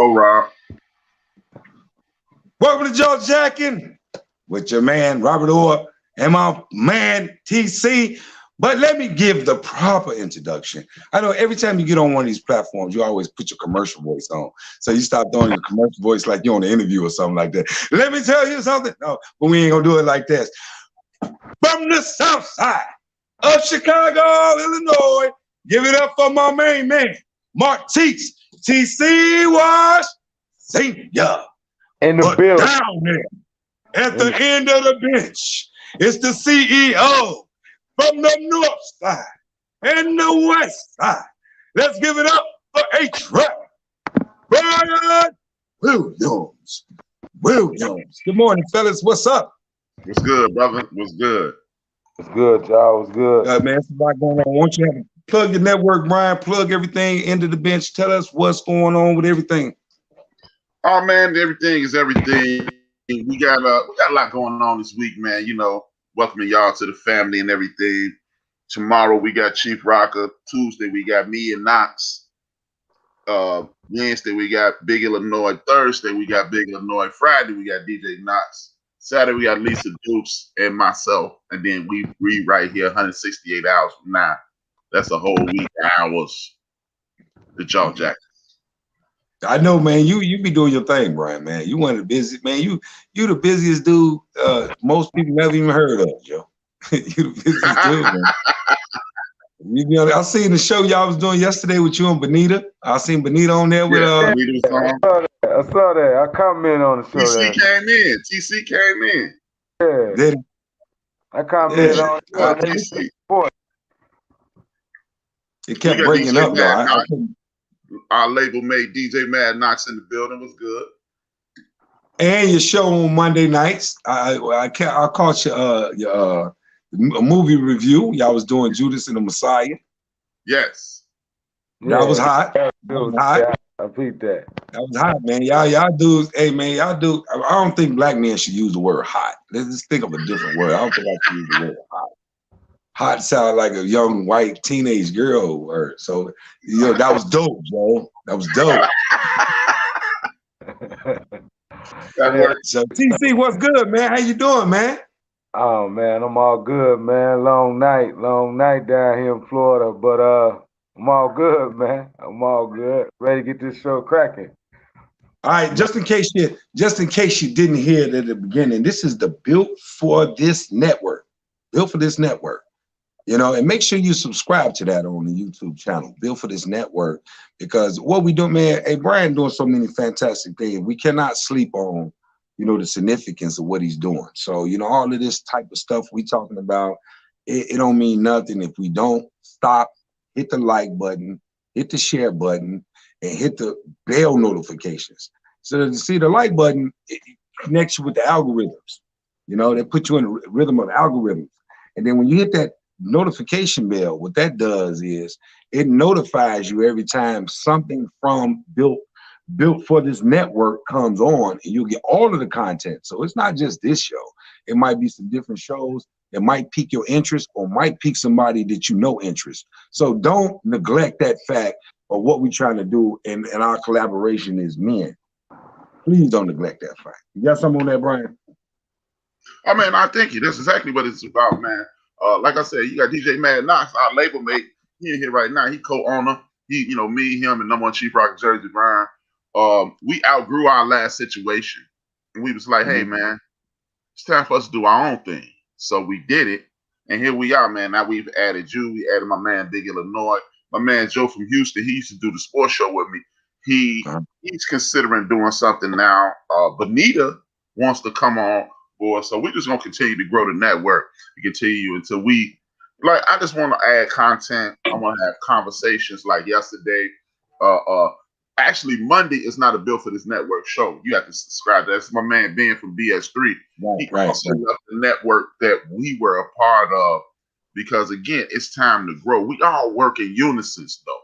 Oh, Rob. Welcome to Joe Jackin with your man Robert Orr and my man TC. But let me give the proper introduction. I know every time you get on one of these platforms, you always put your commercial voice on. So you stop doing your commercial voice like you're on an interview or something like that. Let me tell you something. No, but we ain't gonna do it like this. From the south side of Chicago, Illinois, give it up for my main man, Mark Teets, TC Wash Senior. In the But building. down there, at the end of the bench, it's the CEO from the north side and the west side. Let's give it up for HRap, Brian Williams. Good morning, fellas. What's up? What's good, brother? What's good? What's good, y'all? What's good? Man, it's a lot going on. Why don't you have to plug your network, Brian? Plug everything into the bench. Tell us what's going on with everything. Oh man, everything is everything. We got a lot going on this week, man. You know, welcoming y'all to the family and everything. Tomorrow we got Chief Rocker. Tuesday we got me and Knox. Wednesday we got Big Illinois. Thursday we got Big Illinois. Friday we got DJ Knox. Saturday we got Lisa Dukes and myself. And then we right here 168 hours from now. That's a whole week of hours. The Jaw Jack. I know, man. You be doing your thing, Brian. Man, you one of the busiest, man. You the busiest dude most people never even heard of, Joe. You the busiest dude, man. I seen the show y'all was doing yesterday with you and Benita. I seen Benita on there with I saw that. I commented on the show. TC came in. Yeah. Then, I commented on TC. It kept breaking up, though. Our label mate DJ Mad Knox in the building. Was good. And your show on Monday nights. I caught your movie review. Y'all was doing Judas and the Messiah. Yes. That was hot. That was hot. I beat that. That was hot, man. Y'all dudes, hey man, y'all do. I don't think black men should use the word hot. Let's just think of a different word. I don't think I should use the word hot. Hot sound like a young white teenage girl word. So, you know, that was dope, Joe. That was dope. So, TC, what's good, man? How you doing, man? Oh man, I'm all good, man. Long night down here in Florida, but I'm all good, man. I'm all good. Ready to get this show cracking. All right, just in case you didn't hear it at the beginning, this is the Built for This Network. Built for This Network. You know, and make sure you subscribe to that on the YouTube channel, Built for This Network, because what we do, man, hey, Brian doing so many fantastic things. We cannot sleep on, you know, the significance of what he's doing. So, you know, all of this type of stuff we talking about, it don't mean nothing if we don't stop, hit the like button, hit the share button, and hit the bell notifications. So to see the like button, it connects you with the algorithms. You know, they put you in the rhythm of algorithms. And then when you hit that notification bell, what that does is it notifies you every time something from Built for This Network comes on, and you'll get all of the content. So it's not just this show. It might be some different shows that might pique your interest or might pique somebody that you know interest. So don't neglect that fact of what we're trying to do, and our collaboration is men. Please don't neglect that fact. You got something on that, Brian? I mean, I think that's exactly what it's about, man. Like I said, you got DJ Mad Knox, our label mate. He in here right now. He co-owner. He, you know, me, him, and number one Chief Rock Jersey Brian. We outgrew our last situation, and we was like, hey, man, it's time for us to do our own thing. So we did it, and here we are, man. Now we've added you. We added my man Big Illinois. My man Joe from Houston. He used to do the sports show with me. He's considering doing something now. Benita wants to come on board, so we're just gonna continue to grow the network and continue until we, like, I just want to add content. I want to have conversations like yesterday. Actually, Monday is not a Built for This Network show. You have to subscribe. That's my man Ben from BS3. He also left the network that we were a part of, because again, it's time to grow. We all work in unison, though.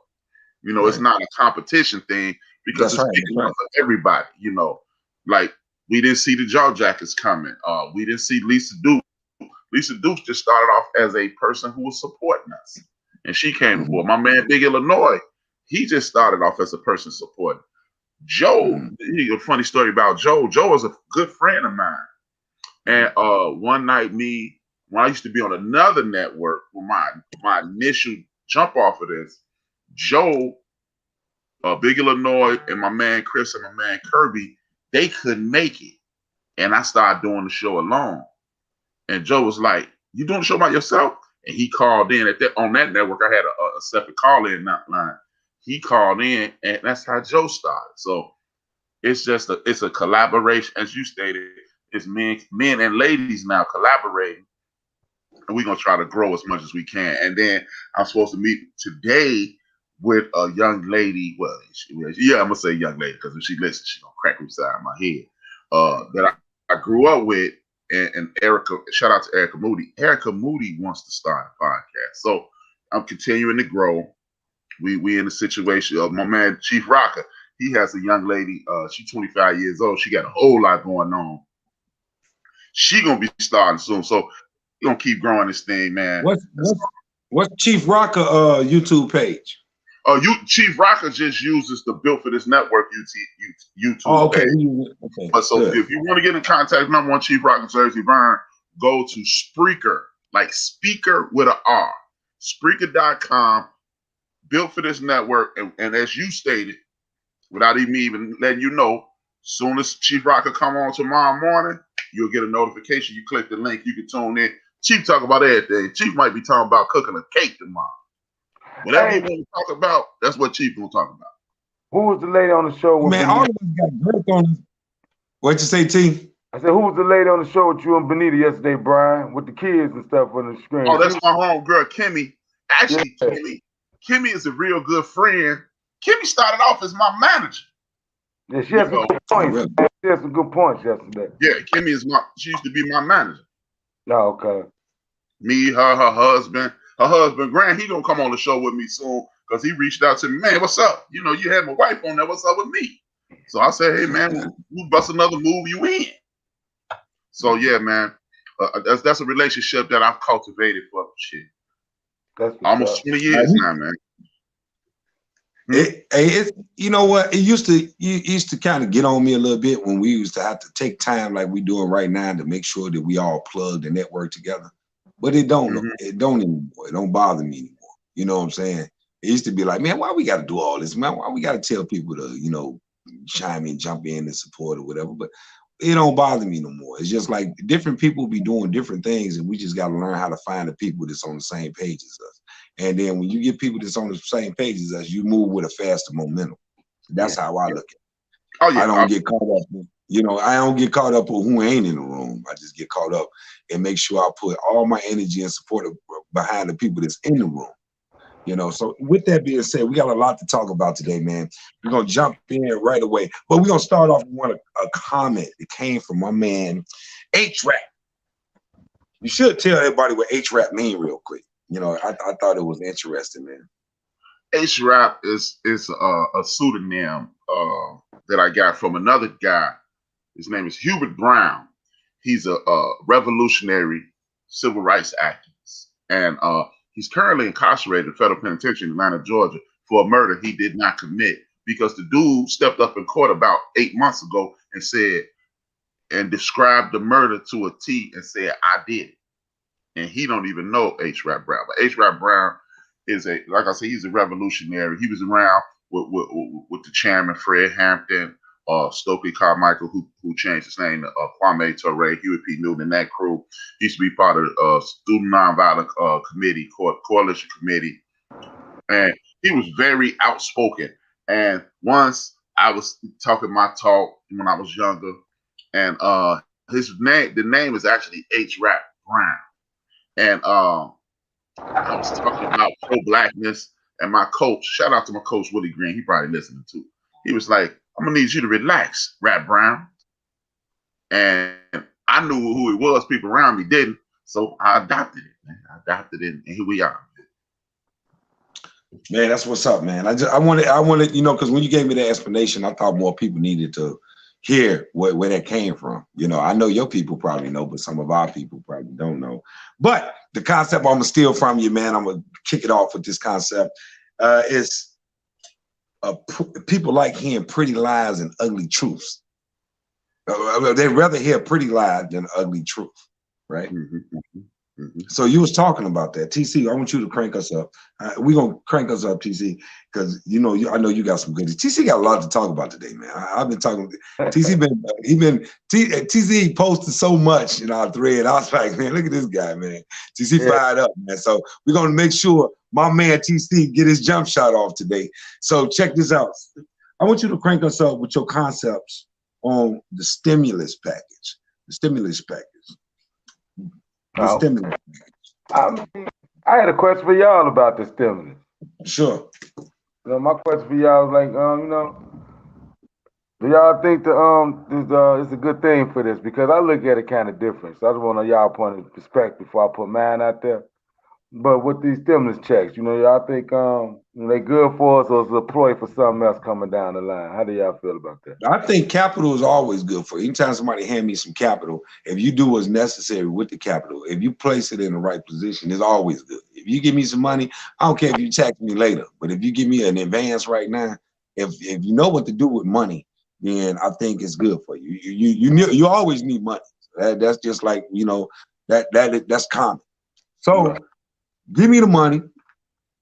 You know, it's not a competition thing, because it's big enough for everybody. You know, like, we didn't see the Jaw Jackets coming. We didn't see Lisa Dukes. Lisa Dukes just started off as a person who was supporting us, and she came aboard. My man Big Illinois, he just started off as a person supporting. Joe, a funny story about Joe. Joe was a good friend of mine. And one night, when I used to be on another network, for my initial jump off of this, Joe, Big Illinois, and my man Chris and my man Kirby, they couldn't make it. And I started doing the show alone. And Joe was like, "You doing the show by yourself?" And he called in on that network. I had a separate call-in line. He called in, and that's how Joe started. So it's a collaboration, as you stated. It's men and ladies now collaborating, and we're gonna try to grow as much as we can. And then I'm supposed to meet today with a young lady. Well, I'm gonna say young lady because if she listens, she's gonna crack upside my head. That I grew up with, and Erica. Shout out to Erica Moody. Erica Moody wants to start a podcast, so I'm continuing to grow. We in a situation of my man Chief Rocker. He has a young lady. She's 25 years old. She got a whole lot going on. She gonna be starting soon, so we're gonna keep growing this thing, man. What's Chief Rocker YouTube page? Chief Rocker just uses the Built for This Network YouTube okay. page. Okay. But so if you want to get in contact, number one, Chief Rocker Jersey Byrne, go to Spreaker, like speaker with an R, Spreaker.com, Built for This Network, and as you stated, without even letting you know, soon as Chief Rocker come on tomorrow morning, you'll get a notification. You click the link, you can tune in. Chief talk about everything. Chief might be talking about cooking a cake tomorrow. Whatever you want to talk about, that's what Chief gonna talk about. Who was the lady on the show with Man, all of us got growth on us. What'd you say, T? I said, who was the lady on the show with you and Benita yesterday, Brian, with the kids and stuff on the screen? Oh, that's my homegirl, Kimmy. Actually, yeah. Kimmy is a real good friend. Kimmy started off as my manager. Yeah, she has some good points. She has some good points yesterday. Yeah, Kimmy she used to be my manager. Oh, okay. Me, her husband. Her husband, Grant, he gonna come on the show with me soon because he reached out to me. Man, what's up? You know, you had my wife on there. What's up with me? So I said, hey, man, we'll bust another move you in. So, yeah, man, that's a relationship that I've cultivated for shit. That's almost 20 years now, man. You know what? It used to kind of get on me a little bit when we used to have to take time like we doing right now to make sure that we all plug the network together. But it don't anymore. It don't bother me anymore. You know what I'm saying? It used to be like, man, why we got to do all this, man? Why we got to tell people to, you know, chime in, jump in and support or whatever? But it don't bother me no more. It's just like different people be doing different things, and we just got to learn how to find the people that's on the same page as us. And then when you get people that's on the same page as us, you move with a faster momentum. That's how I look at it. Oh, yeah. I don't get caught up. You know, I don't get caught up with who ain't in the room. I just get caught up and make sure I put all my energy and support behind the people that's in the room. You know, so with that being said, we got a lot to talk about today, man. We're going to jump in right away. But we're going to start off with a comment that came from my man, HRap. You should tell everybody what HRap mean real quick. You know, I thought it was interesting, man. HRap is a pseudonym that I got from another guy. His name is Hubert Brown. He's a revolutionary civil rights activist. And he's currently incarcerated in federal penitentiary in Atlanta, Georgia, for a murder he did not commit because the dude stepped up in court about 8 months ago and said, and described the murder to a T and said, I did it. And he don't even know HRap Brown. But HRap Brown is like I said, he's a revolutionary. He was around with the chairman, Fred Hampton, Stokely Carmichael, who changed his name to Kwame Ture, Huey P. Newton, and that crew. He used to be part of the Student Nonviolent Committee, Coalition Committee. And he was very outspoken. And once I was talking my talk when I was younger, and the name is actually HRap Brown. And I was talking about pro-blackness, and my coach, shout out to my coach, Willie Green, he probably listening too. He was like, I'm gonna need you to relax, Rap Brown. And I knew who it was, people around me didn't. So I adopted it, man. I adopted it, and here we are. Man, that's what's up, man. I wanted, you know, because when you gave me the explanation, I thought more people needed to hear where that came from. You know, I know your people probably know, but some of our people probably don't know. But the concept I'm gonna steal from you, man, I'm gonna kick it off with this concept. Is people like hearing pretty lies and ugly truths. They'd rather hear pretty lies than ugly truth, right? So you was talking about that. TC, I want you to crank us up. We're going to crank us up, TC, because I know you got some goodies. TC got a lot to talk about today, man. I've been talking. TC posted so much in our thread. I was like, man, look at this guy, man. TC fired up, man. So we're going to make sure my man TC get his jump shot off today. So check this out. I want you to crank us up with your concepts on the stimulus package. The stimulus package. I had a question for y'all about the stimulus. Sure. My question for y'all is like, do y'all think it's a good thing for this? Because I look at it kind of different. So I just want y'all point of perspective before I put mine out there. But with these stimulus checks, y'all think they good for us, or is it a ploy for something else coming down the line? How do y'all feel about that? I think capital is always good for you. Anytime somebody hand me some capital, if you do what's necessary with the capital, if you place it in the right position, it's always good. If you give me some money, I don't care if you tax me later, but if you give me an advance right now, if you know what to do with money, then I think it's good for you. You always need money. That's just like, that's common. So. Right. Give me the money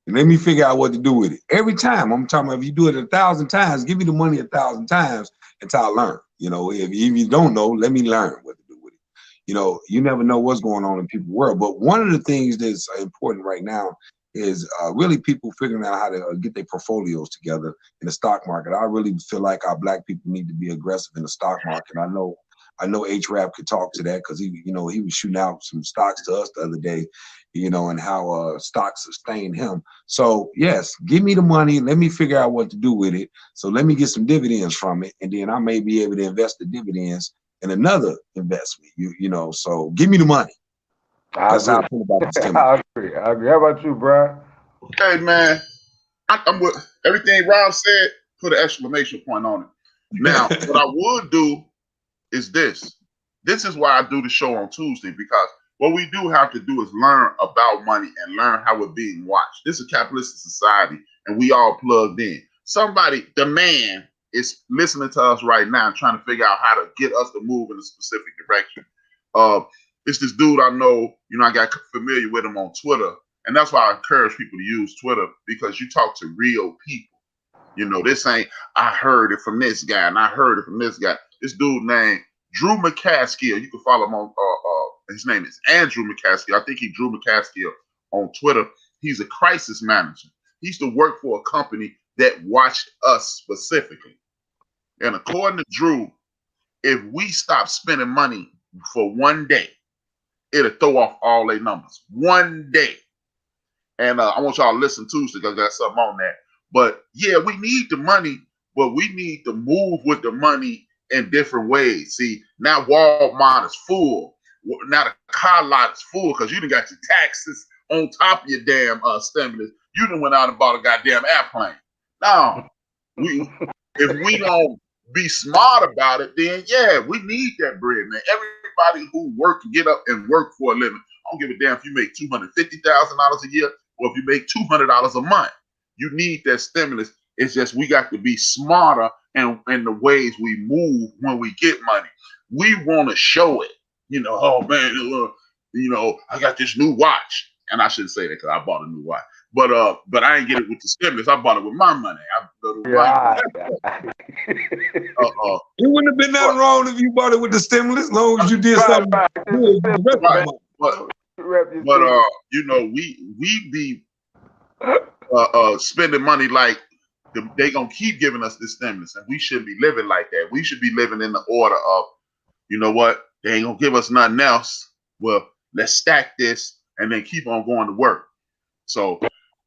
and let me figure out what to do with it. Every time, I'm talking about if you do it 1,000 times, give me the money 1,000 times until I learn. If you don't know, let me learn what to do with it. You never know what's going on in people's world. But one of the things that's important right now is really people figuring out how to get their portfolios together in the stock market. I really feel like our Black people need to be aggressive in the stock market. I know HRap could talk to that because he was shooting out some stocks to us the other day, and how stocks sustain him. So yes, give me the money. Let me figure out what to do with it. So let me get some dividends from it, and then I may be able to invest the dividends in another investment. So give me the money. That's how I feel about this. I agree. How about you, Brian? Okay, man. I'm with everything Rob said. Put an exclamation point on it. Now, what I would do is this. This is why I do the show on Tuesday, because what we do have to do is learn about money and learn how we're being watched. This is a capitalistic society, and we all plugged in. The man is listening to us right now, trying to figure out how to get us to move in a specific direction. It's this dude I know, I got familiar with him on Twitter, and that's why I encourage people to use Twitter, because you talk to real people. This ain't, I heard it from this guy, and I heard it from this guy. This dude named Drew McCaskill. You can follow him on, his name is Andrew McCaskill. I think he Drew McCaskill on Twitter. He's a crisis manager. He used to work for a company that watched us specifically. And according to Drew, if we stop spending money for one day, it'll throw off all their numbers. One day. And I want y'all to listen Tuesday because I got something on that. But yeah, we need the money, but we need to move with the money in different ways. See, now Walmart is full. Now the car lot is full because you done got your taxes on top of your damn stimulus. You done went out and bought a goddamn airplane. Now, if we don't be smart about it, then yeah, we need that bread, man. Everybody who get up and work for a living, I don't give a damn if you make $250,000 a year or if you make $200 a month. You need that stimulus. It's just we got to be smarter in the ways we move when we get money. We want to show it. Oh man, I got this new watch. And I shouldn't say that because I bought a new watch. But I ain't get it with the stimulus. I bought it with my money. It wouldn't have been nothing wrong if you bought it with the stimulus, as long as you did something good. We be spending money like they gonna keep giving us this stimulus, and we shouldn't be living like that. We should be living in the order of, you know what, they ain't gonna give us nothing else. Well, let's stack this and then keep on going to work. So,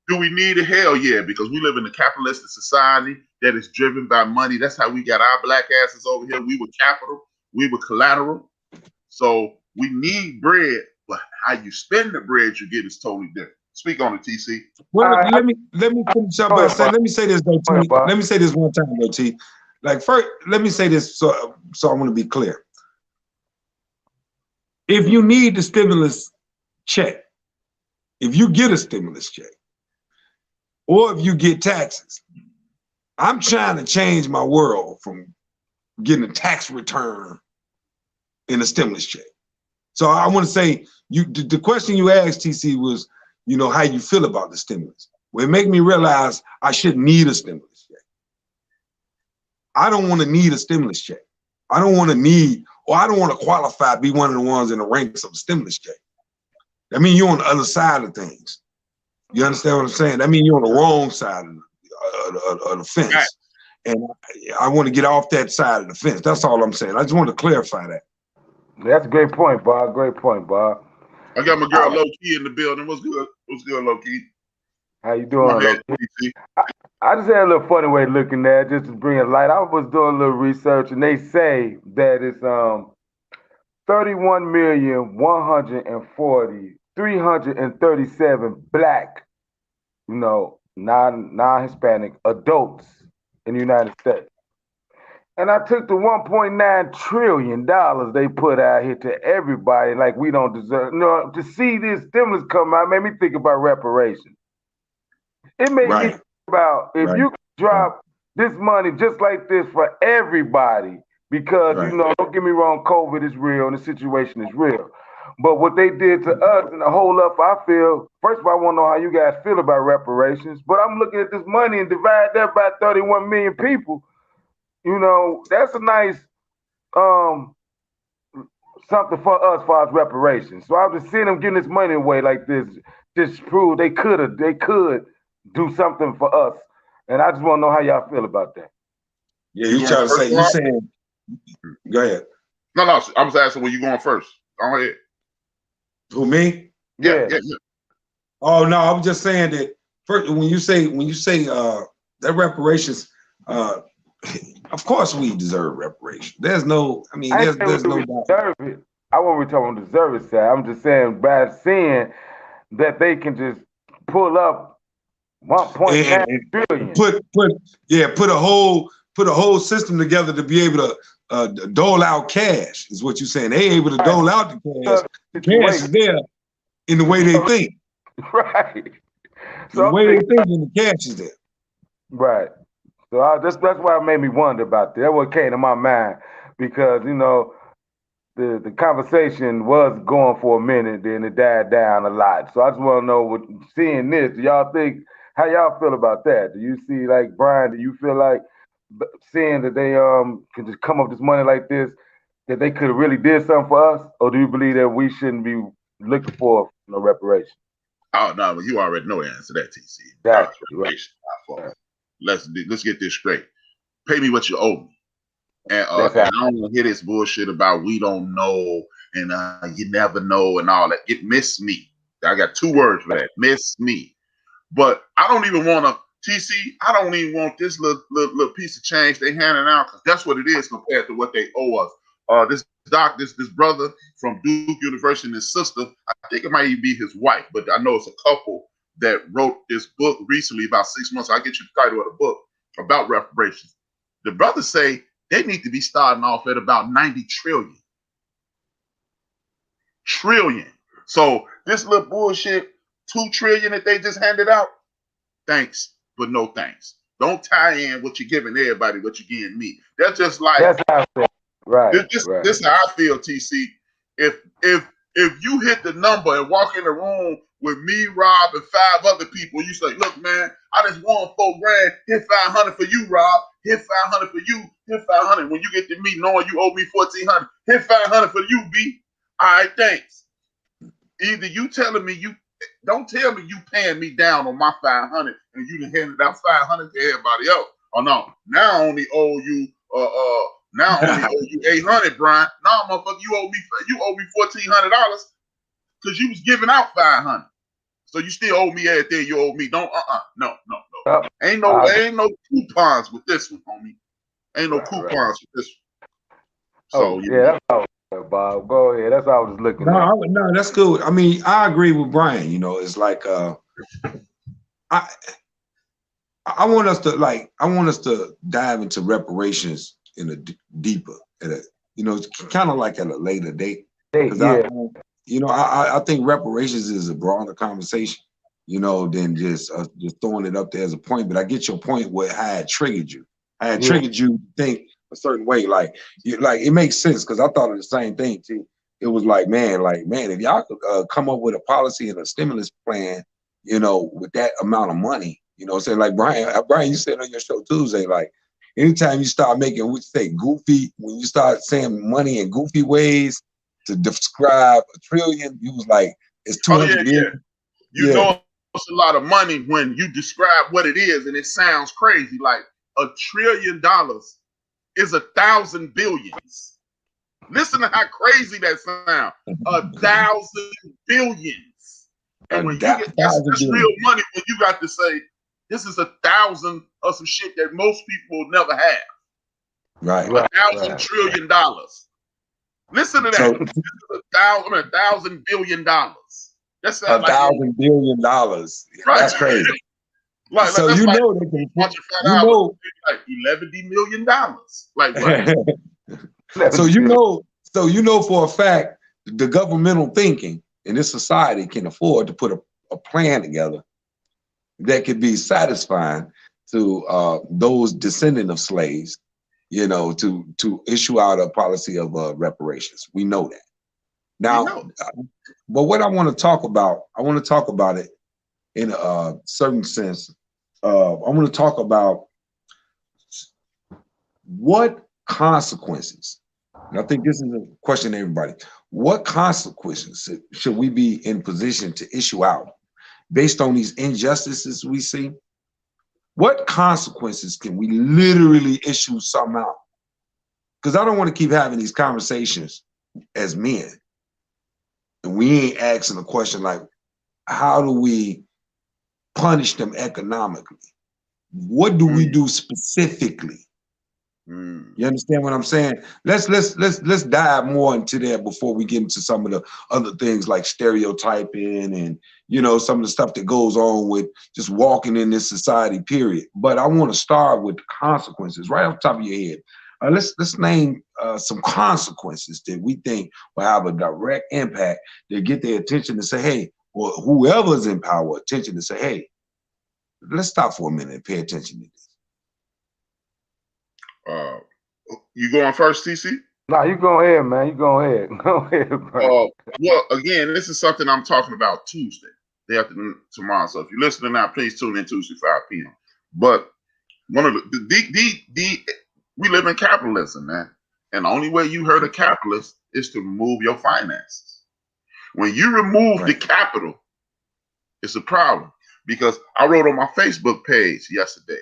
do we need it? Hell yeah, because we live in a capitalistic society that is driven by money. That's how we got our black asses over here. We were capital, we were collateral. So we need bread, but how you spend the bread you get is totally different. Speak on it, TC. Well, let me finish up by saying, let me say this though, T. Let me say this one time though, T. Like first, let me say this so I want to be clear. If you need the stimulus check, if you get a stimulus check, or if you get taxes, I'm trying to change my world from getting a tax return in a stimulus check. So I want to say, the question you asked, TC, was, how you feel about the stimulus. Well, it made me realize I shouldn't need a stimulus check. I don't want to need a stimulus check. I don't want to qualify, be one of the ones in the ranks of a stimulus check. That means you're on the other side of things. You understand what I'm saying? That means you're on the wrong side of the fence. Right. And I want to get off that side of the fence. That's all I'm saying. I just want to clarify that. That's a great point, Bob. Great point, Bob. I got my girl Low Key in the building. What's good? What's good, Low Key? How you doing, Low Key? I just had a little funny way of looking at it, just to bring it light. I was doing a little research, and they say that it's 31,140,337 black, non-Hispanic adults in the United States. And I took the $1.9 trillion they put out here to everybody like we don't deserve. To see this stimulus come out made me think about reparations. It made me think about if you could drop this money just like this for everybody, because, don't get me wrong, COVID is real and the situation is real. But what they did to us and the whole up, I feel, first of all, I want to know how you guys feel about reparations, but I'm looking at this money and divide that by 31 million people. That's a nice something for us as far as reparations. So I was just seeing them giving this money away like this, just prove they could do something for us. And I just want to know how y'all feel about that. Yeah, you saying, go ahead. No, I was asking when you going first. Go ahead. Who, me? Yeah. Oh no, I was just saying that first, when you say that reparations, of course we deserve reparations. There's no doubt. Deserve it. I won't talk on deserve it side. I'm just saying by seeing that they can just pull up 1.9 trillion. Put a whole system together to be able to dole out cash, is what you're saying. They able to dole out the cash. The cash is there in the way they think. Right. So the way they think, and the cash is there. Right. So that's why it made me wonder about that. That's what came to my mind, because the conversation was going for a minute, then it died down a lot. So I just want to know, seeing this, do y'all think, how y'all feel about that? Do you see, like, Brian, do you feel like seeing that they can just come up with this money like this, that they could have really did something for us, or do you believe that we shouldn't be looking for reparations? Oh no, but you already know the answer to that, TC. That's right. Let's get this straight. Pay me what you owe me. And I don't want to hear this bullshit about we don't know and you never know and all that. It miss me. I got 2 words for that. Miss me. But I don't even want to, TC, I don't even want this little piece of change they handing out, because that's what it is compared to what they owe us. This brother from Duke University and his sister, I think it might even be his wife, but I know it's a couple that wrote this book recently, about 6 months. I'll get you the title of the book about reparations. The brothers say they need to be starting off at about 90 trillion. So this little bullshit, 2 trillion that they just handed out, thanks, but no thanks. Don't tie in what you're giving everybody, what you're giving me. That's just like, that's how I feel. Right. This is how I feel, TC. If you hit the number and walk in the room with me, Rob, and 5 other people, you say, look, man, I just won $4 grand. Hit 500 for you, Rob. Hit 500 for you. Hit 500. When you get to me knowing you owe me 1,400, hit 500 for you, B. All right, thanks. Either you telling me don't tell me you paying me down on my 500 and you done handed out 500 to everybody else. Oh no, now I only owe you 800, Brian. No, motherfucker, you owe me $1,400 because you was giving out 500. So you still owe me everything you owe me. Don't no. Ain't no coupons with this one, homie. Ain't no coupons with this one. So that's all, Bob. Go ahead. That's all I was looking at. No, that's good. I mean, I agree with Brian. It's like I want us to dive into reparations in a deeper, it's kind of like at a later date. I think reparations is a broader conversation. you know, than just throwing it up there as a point. But I get your point where how it triggered you. How it triggered you to think a certain way. Like it makes sense because I thought of the same thing too. It was like, man, if y'all could come up with a policy and a stimulus plan, you know, with that amount of money, you know, say like Brian, you said on your show Tuesday, like anytime you start making, we say goofy, when you start saying money in goofy ways to describe $1 trillion, you was like, it's 200 billion. You know it's a lot of money when you describe what it is, and it sounds crazy. Like $1 trillion is 1,000 billions. Listen to how crazy that sounds. 1,000 billions. And when you get that's real money, when you got to say this is 1,000 of some shit that most people will never have. Right. $1,000 trillion. Listen to that. So, this is $1,000 billion. That's $1,000 billion. Right. That's crazy. Like, so that's you like, know they can, you know, like $11 million. Like what? so you know for a fact the governmental thinking in this society can afford to put a plan together that could be satisfying to those descendant of slaves, you know, to issue out a policy of reparations. We know that. Now, but what I want to talk about it in a certain sense. I want to talk about what consequences, and I think this is a question to everybody, what consequences should we be in position to issue out based on these injustices we see? What consequences can we literally issue some out? Because I don't want to keep having these conversations as men, and we ain't asking the question like, how do we punish them economically? What do we do specifically? You understand what I'm saying? Let's dive more into that before we get into some of the other things like stereotyping and, you know, some of the stuff that goes on with just walking in this society, period. But I want to start with the consequences right off the top of your head. Let's name some consequences that we think will have a direct impact that get their attention to say, hey, or whoever's in power, attention to say, hey, let's stop for a minute and pay attention to this. You going first, TC? No, you go ahead, man. You go ahead. Go ahead, bro. Well, again, this is something I'm talking about Tuesday, day after tomorrow. So if you're listening now, please tune in Tuesday, 5 p.m. But one of we live in capitalism, man. And the only way you hurt a capitalist is to remove your finances. When you remove the capital, it's a problem. Because I wrote on my Facebook page yesterday,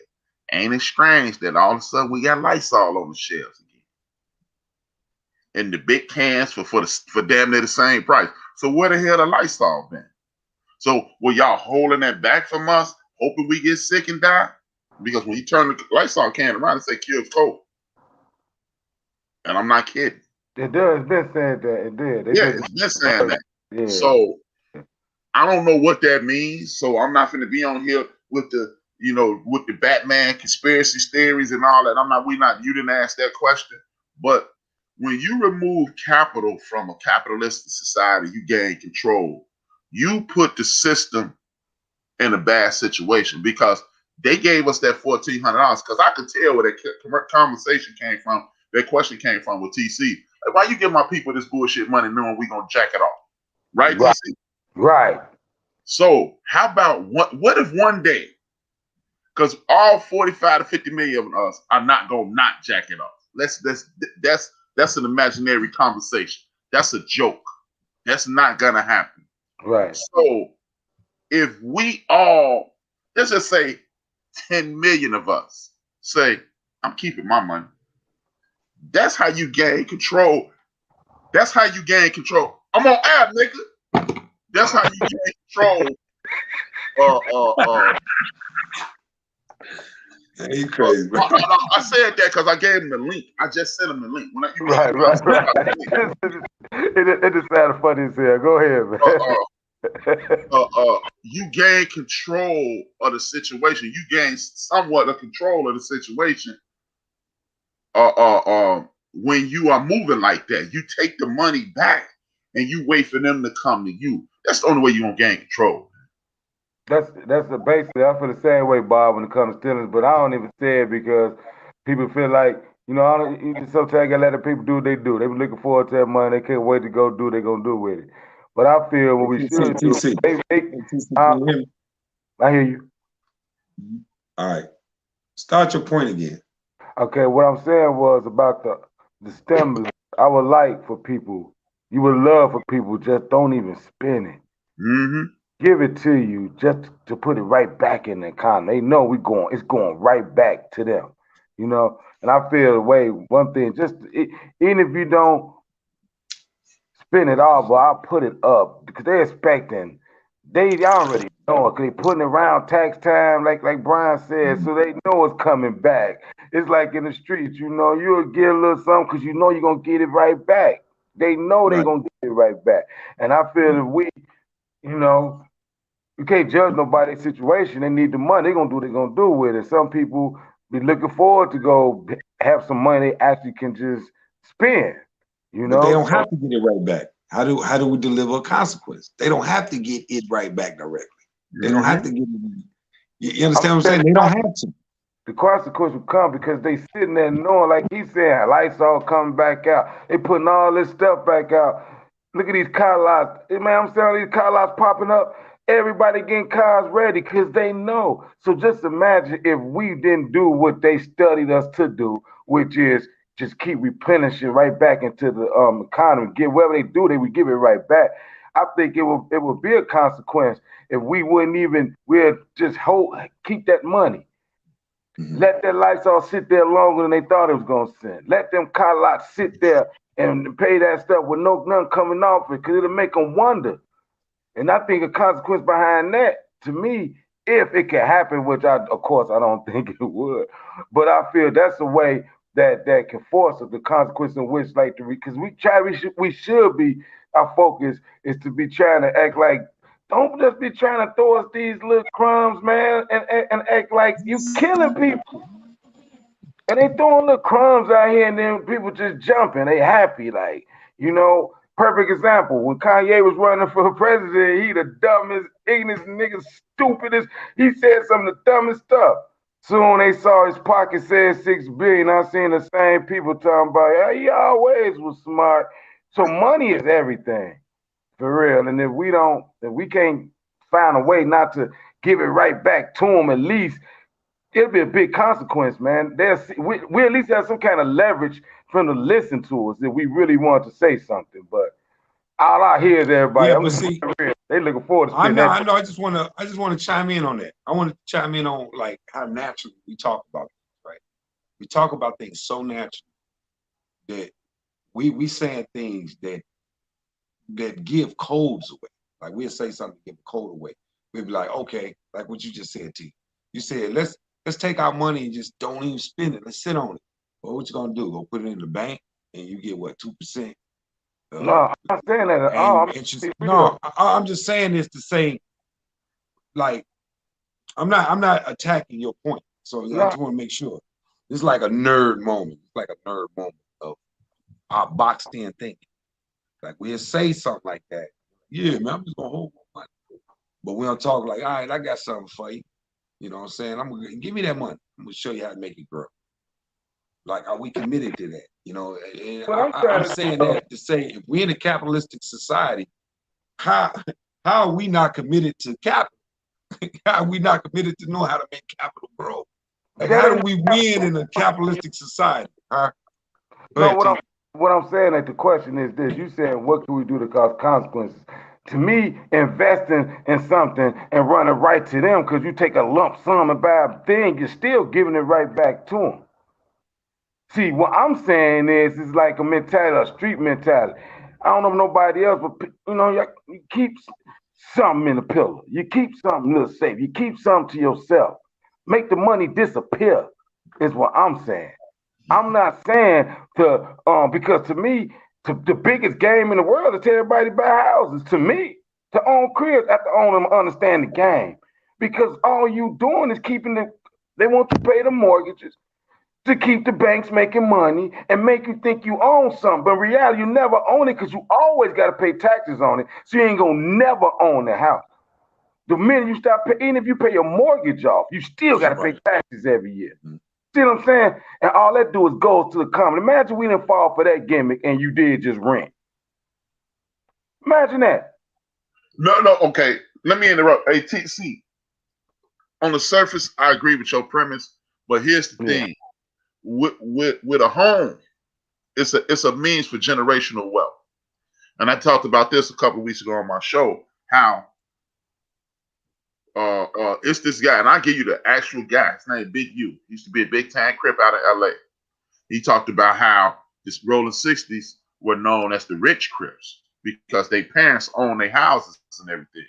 ain't it strange that all of a sudden we got Lysol on the shelves again? And the big cans for damn near the same price. So where the hell the Lysol been? So were y'all holding that back from us, hoping we get sick and die? Because when you turn the Lysol can around, it say kills COVID. And I'm not kidding. It does. It's been saying that. It did. It's been saying that. Yeah. So I don't know what that means. So I'm not going to be on here with the, you know, with the Batman conspiracy theories and all that. You didn't ask that question. But when you remove capital from a capitalistic society, you gain control. You put the system in a bad situation because they gave us that $1,400 because I could tell where that conversation came from. That question came from with TC. Like, why you give my people this bullshit money knowing we gonna jack it off? Right, TC? Right. So how about what if one day, because all 45 to 50 million of us are not gonna not jack it off. That's an imaginary conversation. That's a joke. That's not gonna happen. Right. So if we all, let's just say 10 million of us say, I'm keeping my money. That's how you gain control. That's how you gain control. I'm on air, nigga. That's how you gain control. You crazy, bro. I said that because I gave him the link. I just sent him the link. Right. It just sounded funny as hell. Go ahead, man. You gain control of the situation. You gain somewhat of control of the situation. When you are moving like that, you take the money back and you wait for them to come to you. That's the only way you're gonna gain control. That's basically I feel the same way, Bob, when it comes to stimulus, but I don't even say it because people feel like, I don't, sometimes you gotta let the people do what they do. They be looking forward to that money, they can't wait to go do what they gonna do with it. But I feel what we should do, TC, they TC, uh, can you hear me? I hear you. All right, start your point again. Okay, what I'm saying was about the stimulus. I would like for people, you would love for people just don't even spend it. Mm-hmm. Give it to you just to put it right back in the economy. They know it's going right back to them, And I feel the way one thing, even if you don't spend it all, but I'll put it up because they're expecting. They already know it. 'Cause they putting it around tax time, like Brian said, so they know it's coming back. It's like in the streets, you'll get a little something because you know you're gonna get it right back. They know they're Right. gonna get it right back. And I feel if we, you know, you can't judge nobody's situation. They need the money. They're gonna do what they're gonna do with it. Some people be looking forward to go have some money they actually can just spend, But they don't So have to get it right back. How do we deliver a consequence? They don't have to get it right back directly. They don't have Mm-hmm. to get it. You I'm understand what I'm saying saying? They don't have to. the consequence will come because they sitting there knowing, like he said, lights all coming back out. They putting all this stuff back out. Look at these car lots. Man, I'm saying these car lots popping up. Everybody getting cars ready because they know. So just imagine if we didn't do what they studied us to do, which is just keep replenishing right back into the economy. Get whatever they do, they would give it right back. I think it would be a consequence if we wouldn't even we'd just keep that money. Mhm. Let their lights all sit there longer than they thought it was gonna sit. Let them car lots sit there and pay that stuff with none coming off it, because it'll make them wonder. And I think a consequence behind that, to me, if it can happen, which of course, I don't think it would, but I feel that's a way that can force us the consequence in which, like, because we should be, our focus is to be trying to act like, don't just be trying to throw us these little crumbs, man, and act like you killing people. And they throwing little crumbs out here, and then people just jumping. They happy, like, perfect example. When Kanye was running for president, he the dumbest, ignorant nigga, stupidest. He said some of the dumbest stuff. Soon they saw his pocket said 6 billion. I seen the same people talking about, yeah, he always was smart. So money is everything, for real. And if we can't find a way not to give it right back to them, at least it'll be a big consequence, man. We at least have some kind of leverage for them to listen to us if we really want to say something. But all I hear is everybody. Yeah, I'm but just see, real. They looking forward to I spending know, that. I know. I just want to chime in on that. I want to chime in on like how naturally we talk about things, right? We talk about things so naturally that we saying things that give codes away. Like we'll say something, give a code away. We'll be like, okay, like what you just said, T. You said let's take our money and just don't even spend it. Let's sit on it. Well, what you gonna do? Go put it in the bank and you get what, 2% No, uh I'm not saying that at all. annual I'm interest? just real. No, I'm just saying this to say, like, I'm not attacking your point. So I No, just want to make sure. It's like a nerd moment. It's like a nerd moment of our boxed in thinking. Like we'll say something like that. Yeah, man, I'm just gonna hold my money. But we don't talk like, all right, I got something for you. You know what I'm saying? I'm gonna give me that money. I'm gonna show you how to make it grow. Like, are we committed to that? And what I'm trying I'm to saying do. that to say if we're in a capitalistic society, how how are we not committed to capital? How are we not committed to know how to make capital grow? Like, That how do ain't we win in a capitalistic society? Huh? Go no. ahead, What I'm T. what I'm saying. Like the question is this: you saying what can we do to cause consequences? To me, investing in something and running right to them because you take a lump sum and buy a thing, you're still giving it right back to them. See, what I'm saying is like a mentality, a street mentality. I don't know if nobody else, but you keep something in the pillow. You keep something a little safe. You keep something to yourself. Make the money disappear. Is what I'm saying. I'm not saying because to me, the biggest game in the world is to everybody buy houses. To me, to own cribs, have to own them, understand the game. Because all you doing is keeping the. They want to pay the mortgages to keep the banks making money and make you think you own something. But in reality, you never own it because you always got to pay taxes on it. So you ain't gonna never own the house. The minute you stop paying, even if you pay your mortgage off, you still got to pay taxes every year. See what I'm saying? And all that do is goes to the common. Imagine we didn't fall for that gimmick and you did just rent. Imagine that. No, okay. Let me interrupt. Hey, TC. On the surface, I agree with your premise, but here's the thing: with a home, it's a means for generational wealth. And I talked about this a couple of weeks ago on my show. How it's this guy, and I'll give you the actual guy. His name Big U. He used to be a big time crip out of LA. He talked about how this rolling 60s were known as the rich crips because their parents owned their houses and everything.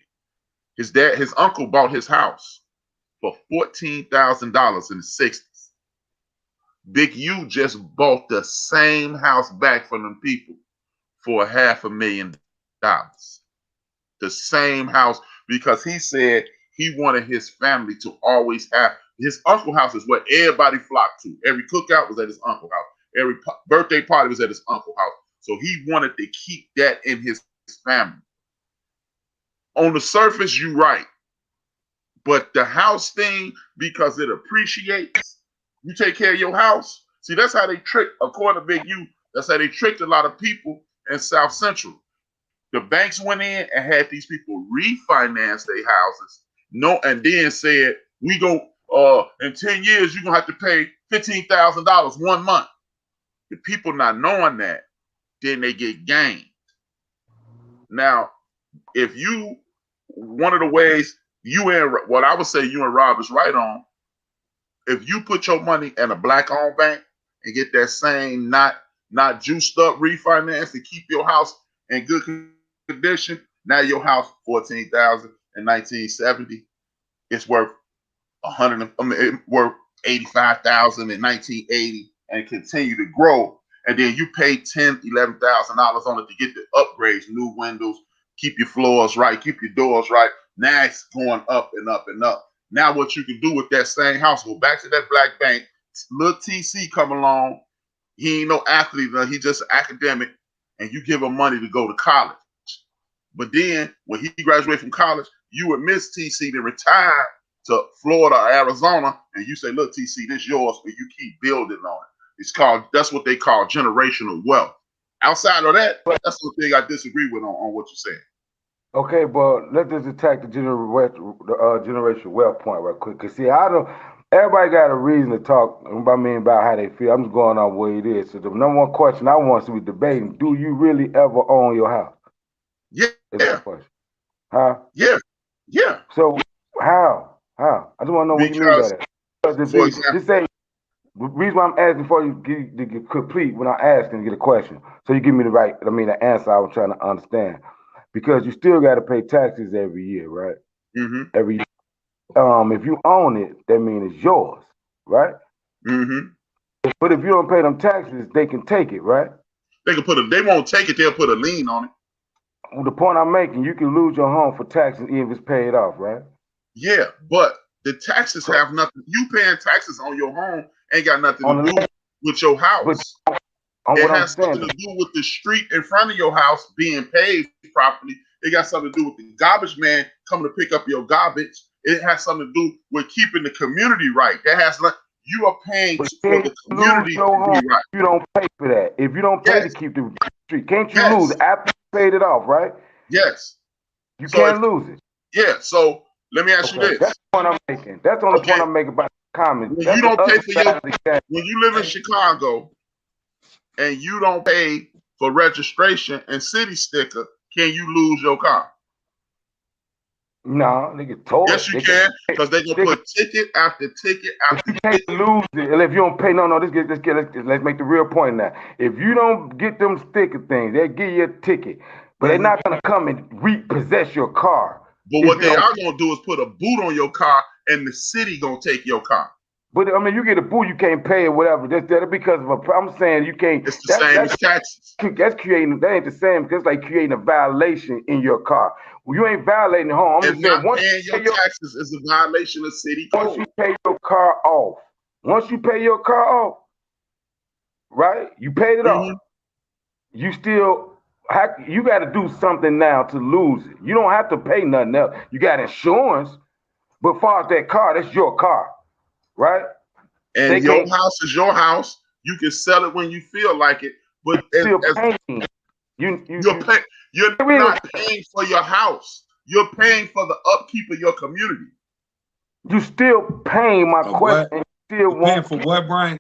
His uncle bought his house for $14,000 in the 60s. Big U just bought the same house back from them people for $500,000. The same house, because he said he wanted his family to always have his uncle house is what everybody flocked to. Every cookout was at his uncle house. Every birthday party was at his uncle house. So he wanted to keep that in his family. On the surface, you're right. But the house thing, because it appreciates, you take care of your house. See, that's how they trick, according to Big U, that's how they tricked a lot of people in South Central. The banks went in and had these people refinance their houses, and then said, we go, in 10 years, you're going to have to pay $15,000 1 month. The people not knowing that, then they get gained. Now, if you, one of the ways what I would say you and Rob is right on, if you put your money in a black-owned bank and get that same not juiced up refinance and keep your house in good condition, now your house $14,000 in 1970, it's worth worth $85,000 in 1980 and continue to grow. And then you pay $10,000, $11,000 on it to get the upgrades, new windows, keep your floors right, keep your doors right. Now it's going up and up and up. Now what you can do with that same house, go back to that black bank, little TC come along, he ain't no athlete, he just an academic, and you give him money to go to college. But then when he graduated from college, you would miss TC to retire to Florida or Arizona, and you say, look, TC, this yours, but you keep building on it. That's what they call generational wealth. Outside of that, that's the thing I disagree with on what you're saying. Okay, but let's just attack the generational wealth point right quick. Cause see, everybody got a reason to talk about how they feel. I'm just going on where it is. So the number one question I want to be debating: do you really ever own your house? Yeah. Huh? Yeah. So how? I just want to know what you mean by that. For example, just say the reason why I'm asking for you to get complete when I ask and get a question, so you give me the answer I was trying to understand. Because you still got to pay taxes every year, right? Mm-hmm. Every year. If you own it, that means it's yours, right? Mm-hmm. But if you don't pay them taxes, they can take it, right? They won't take it, they'll put a lien on it. Well, the point I'm making, you can lose your home for taxes even if it's paid off, right? Yeah, but the taxes have nothing. You paying taxes on your home ain't got nothing to do with your house. It has something to do with the street in front of your house being paved properly. It got something to do with the garbage man coming to pick up your garbage. It has something to do with keeping the community right. You are paying for the community to be right. You don't pay for that. If you don't pay to keep the street, can't you lose it after you paid it off, right? Yes. You can't lose it. Yeah. So let me ask you this. That's the point I'm making. That's the only point I'm making about the comments. When you don't pay for when you live in Chicago and you don't pay for registration and city sticker, can you lose your car? No, they get told. Yes, you can, because they're gonna put ticket after ticket after ticket. You can't lose it if you don't pay. No, let's make the real point now. If you don't get them sticker things, they'll give you a ticket, but they're not gonna come and repossess your car. But what they are gonna do is put a boot on your car, and the city gonna take your car. But I mean, you get a boot, you can't pay or whatever. That's because of I'm saying you can't. It's the same as taxes. That ain't the same, because it's like creating a violation in your car. Well, you ain't violating the home. I'm just saying, once paying your taxes is a violation of city code. Once you pay your car off, right? You paid it off. You still you got to do something now to lose it. You don't have to pay nothing else. You got insurance, but far as that car, that's your car, right? And your house is your house. You can sell it when you feel like it, but still paying. You're not paying for your house. You're paying for the upkeep of your community. You still paying. My question. Still paying for what, Brian?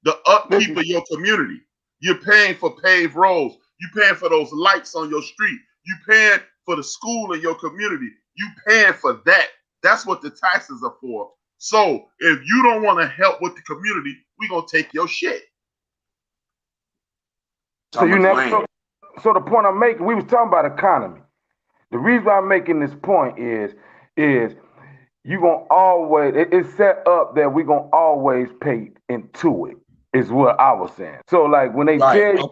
The upkeep of your community. You're paying for paved roads. You're paying for those lights on your street. You're paying for the school in your community. You're paying for that. That's what the taxes are for. So if you don't want to help with the community, we're going to take your shit. So you never. So the point I'm making, we was talking about economy. The reason why I'm making this point is you gonna always, it's set up that we gonna always pay into it, is what I was saying. So like when they tell you,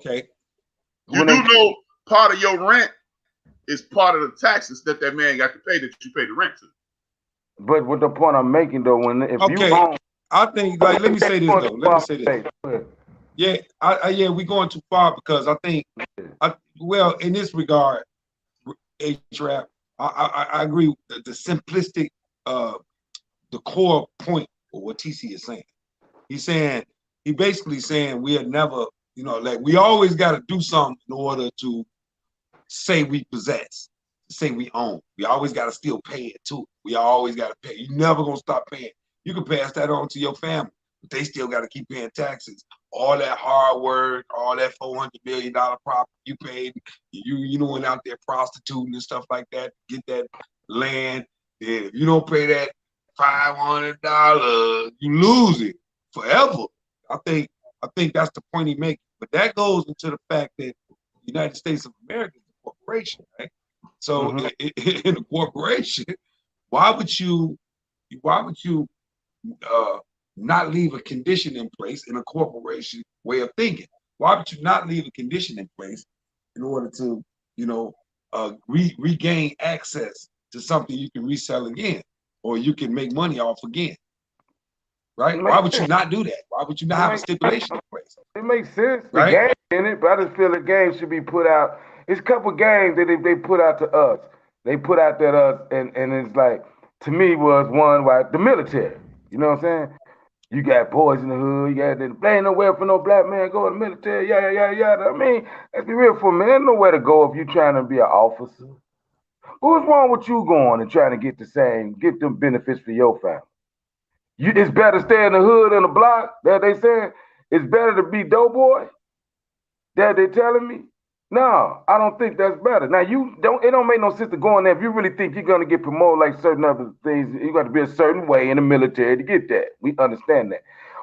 you do know part of your rent is part of the taxes that man got to pay that you pay the rent to. But what the point I'm making though, you own, I think like let me say this though. Let me say this. Yeah, yeah, we're going too far because I think, well, in this regard, HRap, I agree with the simplistic, the core point of what TC is saying. He basically saying we are never, like we always got to do something in order to say we possess, say we own. We always got to still pay it too. We always got to pay. You're never gonna stop paying. You can pass that on to your family, but they still got to keep paying taxes. All that hard work, all that $400 million property you paid, you went out there prostituting and stuff like that, get that land. And if you don't pay that $500, you lose it forever. I think that's the point he makes. But that goes into the fact that the United States of America is a corporation, right? So in a corporation, why would you not leave a condition in place in a corporation way of thinking? Why would you not leave a condition in place in order to, regain access to something you can resell again, or you can make money off again? Right? Why would you not do that? Why would you not have a stipulation in place? It makes sense. Right? The game in it, but I just feel the game should be put out. It's a couple games that they put out to us. They put out that us, and it's like, to me, was one like the military. You know what I'm saying? You got boys in the hood, you got there ain't nowhere for no black man go in the military, yada. I mean, let's be real for a minute. There's nowhere to go if you're trying to be an officer. What's wrong with you going and trying to get them benefits for your family? It's better to stay in the hood than the block, that they saying. It's better to be doughboy, that they telling me. No, I don't think that's better. Now it don't make no sense to go in there if you really think you're gonna get promoted like certain other things. You got to be a certain way in the military to get that. We understand that.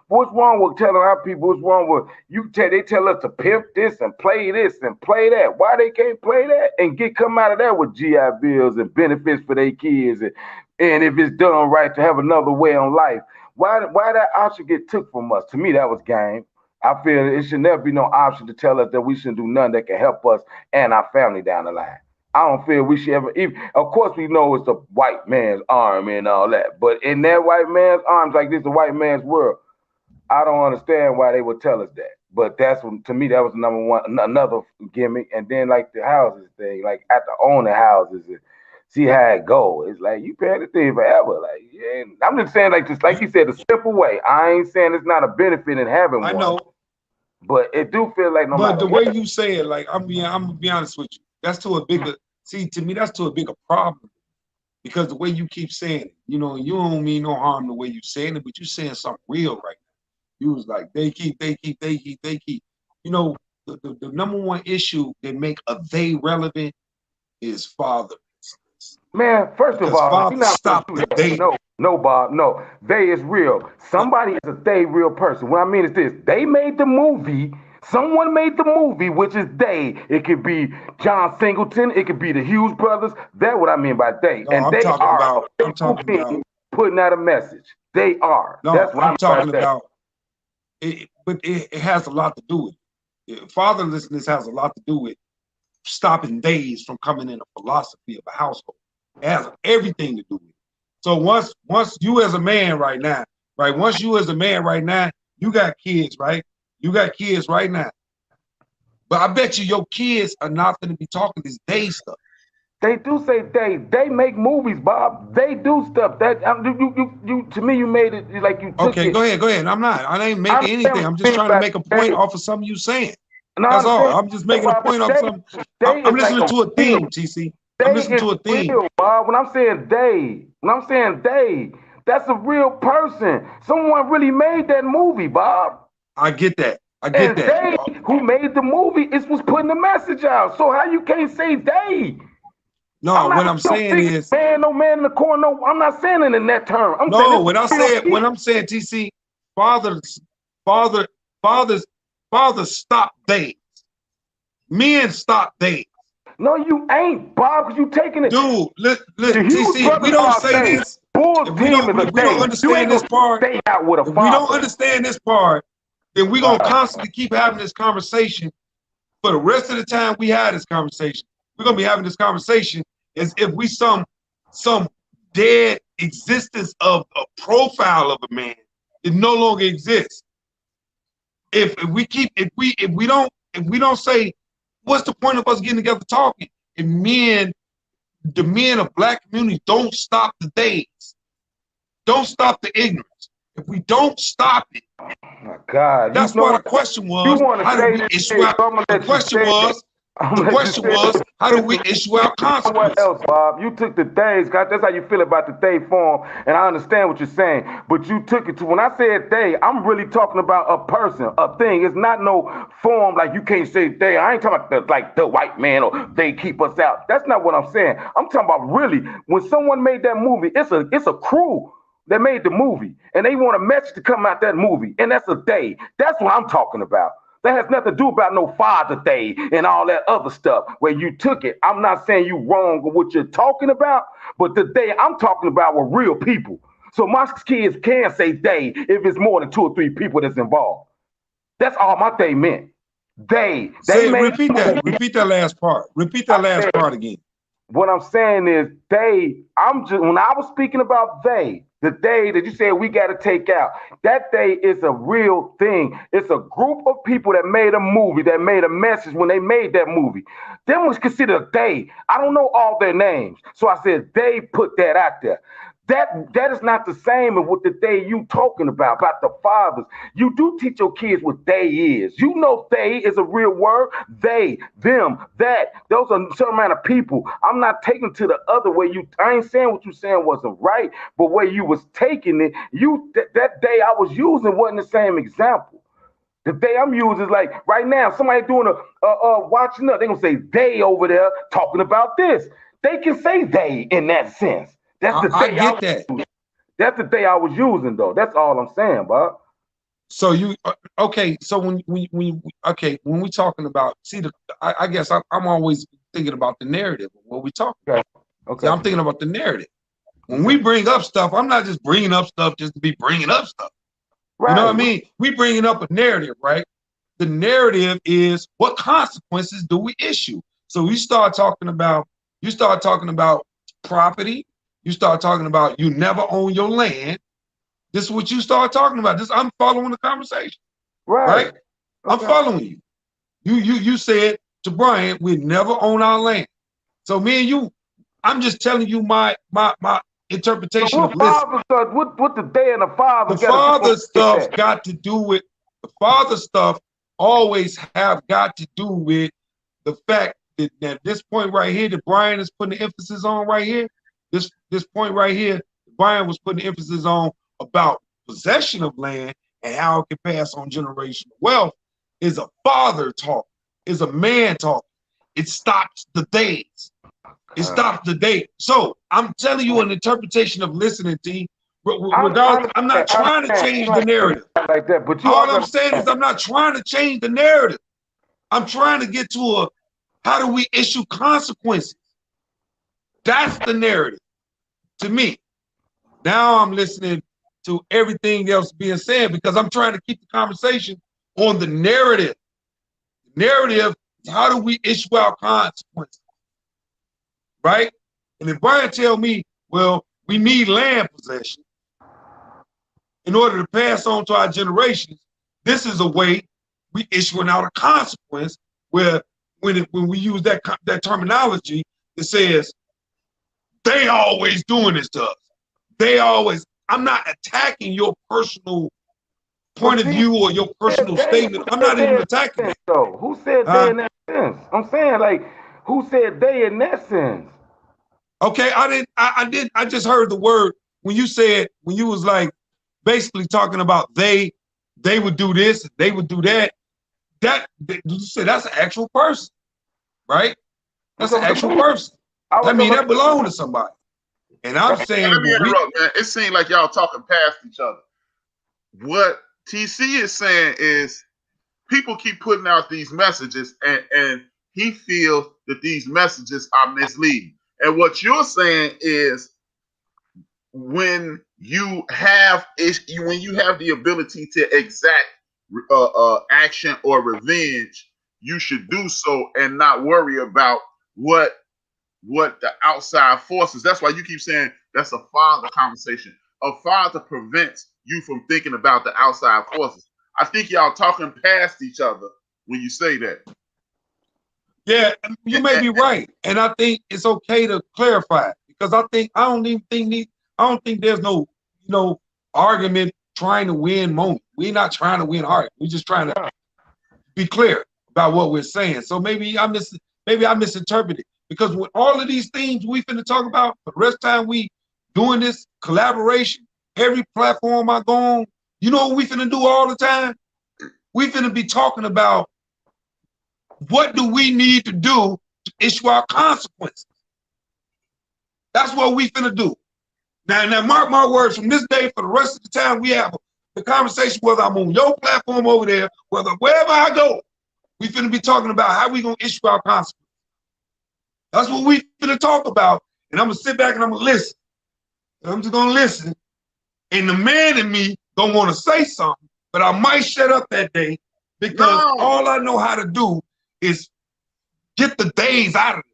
But what's wrong with telling our people? What's wrong with they tell us to pimp this and play that? Why they can't play that and come out of that with GI bills and benefits for their kids and if it's done right to have another way on life? Why that option get took from us? To me, that was game. I feel it should never be no option to tell us that we shouldn't do nothing that can help us and our family down the line. I don't feel we should ever, of course we know it's the white man's army and all that, but in that white man's arms, like this is the white man's world, I don't understand why they would tell us that. But to me, that was number one, another gimmick. And then like the houses thing, like at the owner houses, see how it go. It's like you pay the thing forever. Like, yeah, I'm just saying, like you said, the simple way. I ain't saying it's not a benefit in having one. I know. But it do feel like but the way you say it, like I'm gonna be honest with you, that's to a bigger problem. Because the way you keep saying it, you don't mean no harm the way you saying it, but you saying something real right now. You was like, they keep. The number one issue that make a they relevant is father. Man, first of all, you're not stop the they. No, Bob, no. They is real. Somebody is a they real person. What I mean is this: they made the movie. Someone made the movie, which is they. It could be John Singleton. It could be the Hughes brothers. That's what I mean by they. No, and they are putting out a message. They are. No, that's what I'm talking about. But it has a lot to do with it. Fatherlessness has a lot to do with stopping days from coming in a philosophy of a household. It has everything to do with it. So once you as a man right now, right? You got kids, right? You got kids right now. But I bet you your kids are not going to be talking this day stuff. They do say they. They make movies, Bob. They do stuff. That you to me, you made it like you took Okay, it. go ahead, go ahead. I ain't making anything. I'm just trying to make a point off of something you saying. That's all. I'm just making a point off something. I'm listening to a theme, TC. I'm listening to a theme. Real, Bob. When I'm saying they, that's a real person. Someone really made that movie, Bob. I get that. I get that. They who made the movie was putting the message out. So how you can't say they? No, what I'm saying is, no man in the corner. No, I'm not saying it in that term. I'm no, saying when I'm saying TC, fathers stop days. Men stop days. No, you ain't, Bob, because you taking it. Dude, listen, TC, we don't say this. If we don't understand this part, if we don't understand this part, then we're going to constantly keep having this conversation for the rest of the time we have this conversation. We're going to be having this conversation as if we some dead existence of a profile of a man that no longer exists. If we don't say, what's the point of us getting together talking? And the men of black community don't stop the days. Don't stop the ignorance. If we don't stop it, oh my God, that's why the question was, how do we issue out? The question was, how do we issue out consequences? What else, Bob? You took the days, God, that's how you feel about the day form, and I understand what you're saying, but you took it to, when I said they, I'm really talking about a person, a thing. It's not no form like you can't say they. I ain't talking about the white man or they keep us out. That's not what I'm saying. I'm talking about really, when someone made that movie, it's a crew that made the movie, and they want a message to come out that movie, and that's a day. That's what I'm talking about. That has nothing to do about no Father Day and all that other stuff where you took it. I'm not saying you wrong with what you're talking about, but the day I'm talking about were real people. So my kids can say they if it's more than 2 or 3 people that's involved. That's all my day meant. They repeat that last part. Repeat that last part again. What I'm saying is when I was speaking about the day that you said we got to take out, that day is a real thing. It's a group of people that made a movie, that made a message when they made that movie. Them was considered a day. I don't know all their names. So I said they put that out there. That is not the same as what the day you talking about the fathers. You do teach your kids what they is. You know they is a real word. They, them, that. Those are a certain amount of people. I'm not taking to the other way. I ain't saying what you saying wasn't right, but where you was taking it, that day I was using wasn't the same example. The day I'm using is like right now, somebody doing a watching up, they're gonna say they over there talking about this. They can say they in that sense. That's the day I get that. That's the day I was using, though. That's all I'm saying, Bob. So you okay? So when we talking about, I guess I'm always thinking about the narrative of what we talking about. Okay. I'm thinking about the narrative. When we bring up stuff, I'm not just bringing up stuff just to be bringing up stuff. Right. You know what I mean? We bringing up a narrative, right? The narrative is what consequences do we issue? So you start talking about property. You start talking about you never own your land. This is what you start talking about. I'm following the conversation. Right? Okay. I'm following you. You said to Brian, we never own our land. So me and you, I'm just telling you my interpretation of listening. What the day and the father? The father stuff got to do with the father stuff. Always have got to do with the fact that at this point right here that Brian is putting the emphasis on right here. This point right here, Brian was putting emphasis on about possession of land and how it can pass on generational wealth is a father talk, is a man talk. It stops the days. It stops the day. So I'm telling you an interpretation of listening, T. Regardless, I'm not trying to change the narrative. Like that, but all I'm saying is I'm not trying to change the narrative. I'm trying to get to how do we issue consequences? That's the narrative to me. Now I'm listening to everything else being said because I'm trying to keep the conversation on the narrative. The narrative is how do we issue our consequences, right? And if Brian tell me, well, we need land possession in order to pass on to our generations, this is a way we issuing out a consequence where when we use that terminology, it says they always doing this to us. They always. I'm not attacking your personal point of view or your personal statement. I'm not even attacking it. So who said they in that sense? I'm saying, like, who said they in that sense? Okay, I just heard the word when you was like basically talking about they would do this, they would do that. You said that's an actual person, right? That's an actual person. That means that belongs to somebody. And I'm saying, let me interrupt, man. It seems like y'all talking past each other. What TC is saying is people keep putting out these messages, and he feels that these messages are misleading. And what you're saying is when you have the ability to exact action or revenge, you should do so and not worry about what the outside forces. That's why you keep saying that's a father conversation. A father prevents you from thinking about the outside forces. I think y'all talking past each other when you say that. Yeah, you may be right, and I think it's okay to clarify it, because I don't think there's no argument trying to win moment. We're not trying to win argument. We're just trying to be clear about what we're saying. So maybe I misinterpreted, because with all of these things we finna talk about, the rest of the time we doing this collaboration, every platform I go on, you know what we finna do all the time? We finna be talking about what do we need to do to issue our consequences. That's what we finna do. Now mark my words, from this day for the rest of the time we have the conversation, whether I'm on your platform over there, wherever I go, we finna be talking about how we gonna issue our consequences. That's what we finna talk about. And I'm gonna sit back and I'm gonna listen. And I'm just gonna listen. And the man in me don't wanna say something, but I might shut up that day, because all I know how to do is get the days out of it.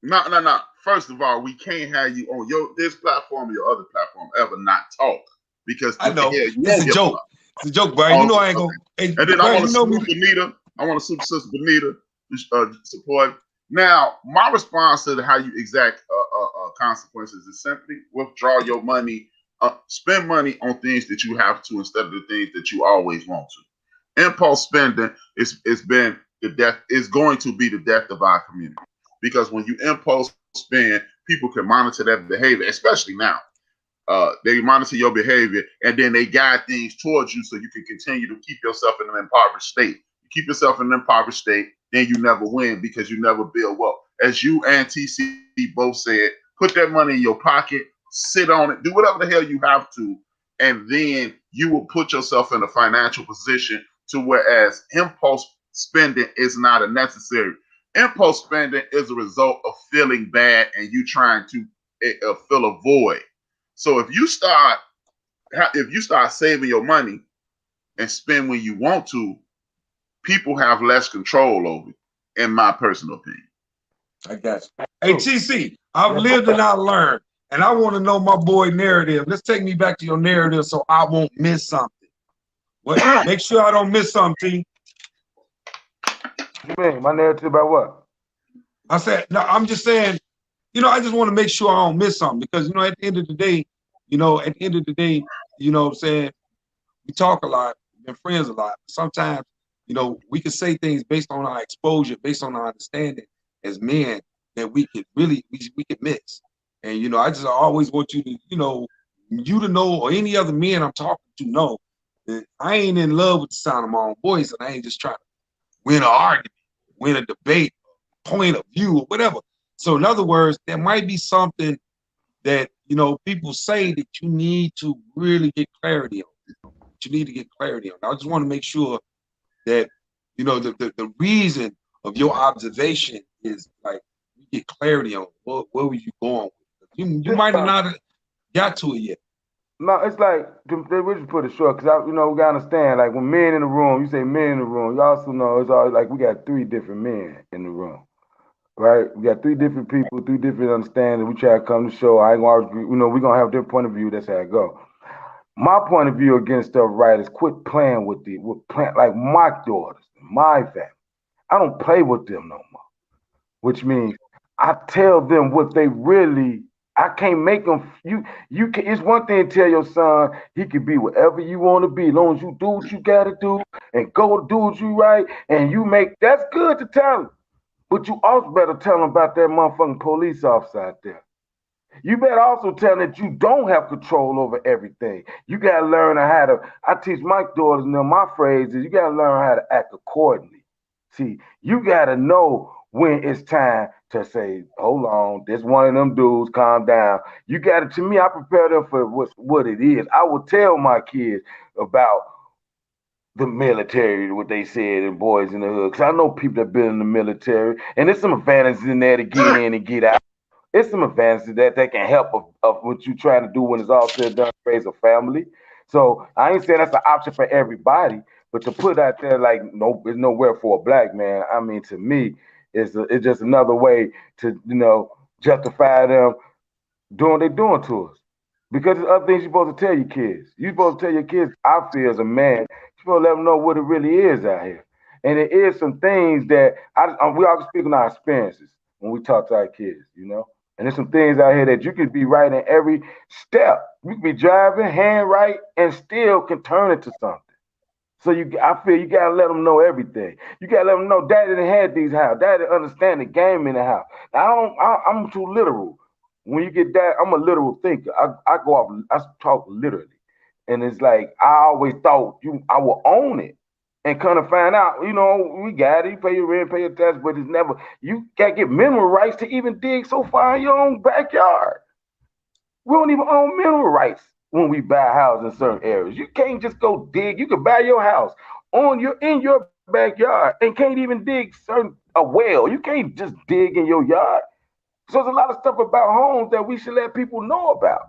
No. First of all, we can't have you on this platform or your other platform ever not talk, because I know it's a joke. It's a joke, Brian. You know I ain't gonna. And then I want to salute Benita. I want to salute Sister Benita support. Now, my response to how you exact consequences is simply withdraw your money, spend money on things that you have to instead of the things that you always want to. Impulse spending is going to be the death of our community, because when you impulse spend, people can monitor that behavior, especially now. They monitor your behavior, and then they guide things towards you so you can continue to keep yourself in an impoverished state. You keep yourself in an impoverished state, then you never win, because you never build wealth. As you and TC both said, put that money in your pocket, sit on it, do whatever the hell you have to, and then you will put yourself in a financial position to whereas impulse spending is not a necessary. Impulse spending is a result of feeling bad and you trying to fill a void. So if you start saving your money and spend when you want to, people have less control over it, in my personal opinion. I got you. Hey, TC, I've lived and I learned, and I want to know my boy narrative. Let's take me back to your narrative so I won't miss something. Make sure I don't miss something. What you mean? My narrative about what? I said, no, I'm just saying, I just want to make sure I don't miss something, because, at the end of the day, what I'm saying, we talk a lot, we've been friends a lot. Sometimes, we can say things based on our exposure, based on our understanding as men, that we could really, we could miss. And, I just always want you to, to know, or any other men I'm talking to know, that I ain't in love with the sound of my own voice, and I ain't just trying to win an argument, win a debate, point of view, or whatever. So in other words, there might be something that, people say that you need to really get clarity on. I just want to make sure that, the reason of your observation is like, you get clarity on where were you going with it. You might have not got to it yet. No, it's like, we just put it short, because we gotta understand, like, when men in the room, you say men in the room, you also know it's always like we got 3 different men in the room. Right? We got 3 different people, 3 different understandings. We try to come to show. I ain't gonna argue, we're gonna have their point of view. That's how it go. My point of view against stuff, right, is quit playing with like my daughters, my family. I don't play with them no more, which means I tell them what they really. I can't make them. You can. It's one thing to tell your son he can be whatever you want to be, as long as you do what you got to do and go do what you right, and you make. That's good to tell him, but you also better tell him about that motherfucking police officer out there. You better also tell them that you don't have control over everything. You gotta learn how to. I teach my daughters now. My phrase is you gotta learn how to act accordingly. See, you gotta know when it's time to say, "Hold on, this one of them dudes. Calm down." You gotta. To me, I prepare them for what it is. I will tell my kids about the military, what they said, and boys in the hood. Cause I know people that been in the military, and there's some advantages in there to get in and get out. It's some advantages that can help of what you're trying to do when it's all said and done, raise a family. So I ain't saying that's an option for everybody, but to put out there like no, there's nowhere for a black man. I mean, to me, it's just another way to justify them doing what they're doing to us. Because there's other things you're supposed to tell your kids. You're supposed to tell your kids, I feel as a man, you're supposed to let them know what it really is out here. And it is some things that we all speak on our experiences when we talk to our kids. And there's some things out here that you could be right in every step. You could be driving, hand right, and still can turn it to something. So I feel you gotta let them know everything. You gotta let them know Daddy done had these house. Daddy understand the game in the house. Now, I'm too literal. When you get that, I'm a literal thinker. I go off. I talk literally, and it's like I always thought I will own it, and kind of find out. We got it. You pay your rent, pay your tax, but it's never. You gotta get mineral rights to even dig so far in your own backyard. We don't even own mineral rights when we buy houses in certain areas. You can't just go dig. You could buy your house in your backyard and can't even dig a well. You can't just dig in your yard. So there's a lot of stuff about homes that we should let people know about.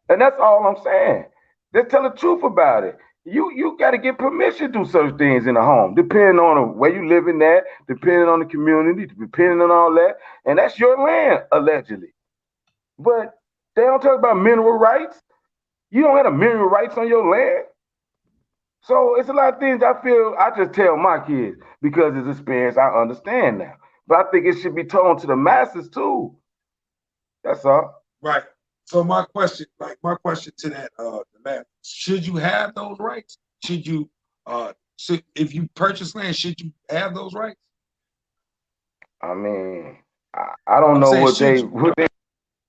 And that's all I'm saying. Let's tell the truth about it. You got to get permission to do certain things in a home, depending on where you live in that, depending on the community, depending on all that. And that's your land, allegedly. But they don't talk about mineral rights. You don't have the mineral rights on your land. So it's a lot of things I feel I just tell my kids because it's experience I understand now. But I think it should be told to the masses too. That's all. Right. So my question to that, the man, should you have those rights? Should you, if you purchase land, should you have those rights? I mean, I don't know what they.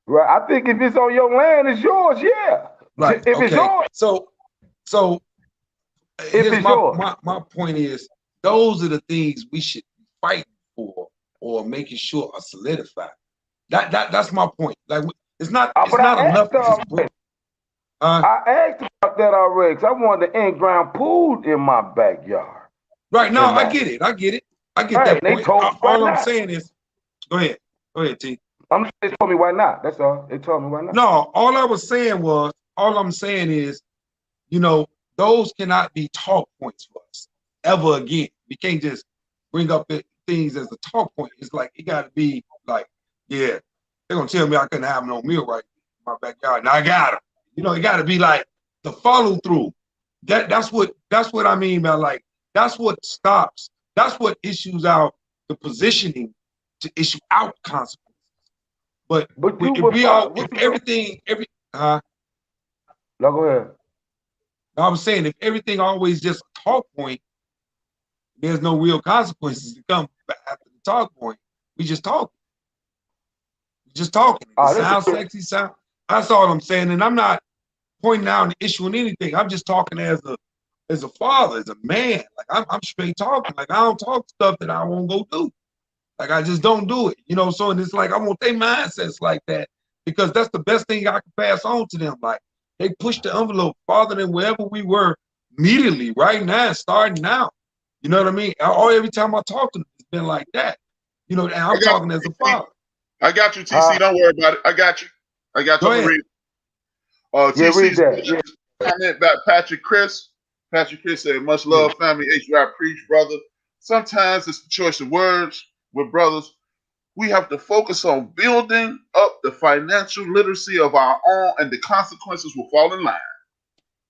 Right. I think if it's on your land, it's yours. Yeah. Right. If it's yours. So here's my point is those are the things we should fight for or making sure are solidified. That's my point. Like it's not enough. I asked about that already because I wanted the in-ground pool in my backyard. Right. No, I get it. I get that point. All I'm saying is, go ahead, T. They told me why not. That's all. They told me why not. No, all I'm saying is, those cannot be talk points for us ever again. We can't just bring up things as a talk point. It's like it got to be like, yeah, they're gonna tell me I couldn't have no meal right in my backyard. Now I got them. It got to be like the follow through. That's what I mean by like that's what stops. That's what issues out the positioning to issue out consequences. But if everything. No, go ahead. I'm saying if everything always just a talk point, there's no real consequences to come after the talk point. We just talking. It sounds sexy, that's all I'm saying. And I'm not pointing out and issuing anything. I'm just talking as a father, as a man. Like I'm straight talking. Like I don't talk stuff that I won't go do. Like I just don't do it. So and it's like I want their mindsets like that because that's the best thing I can pass on to them. Like they push the envelope farther than wherever we were immediately, right now, starting now. You know what I mean? Every time I talk to them, it's been like that. And I'm talking as a father. I got you, TC. Don't worry about it. I got you. Go ahead. TC's comment about Patrick Chris. Patrick Chris said, much love, family. HRap preach, brother. Sometimes it's the choice of words with brothers. We have to focus on building up the financial literacy of our own, and the consequences will fall in line.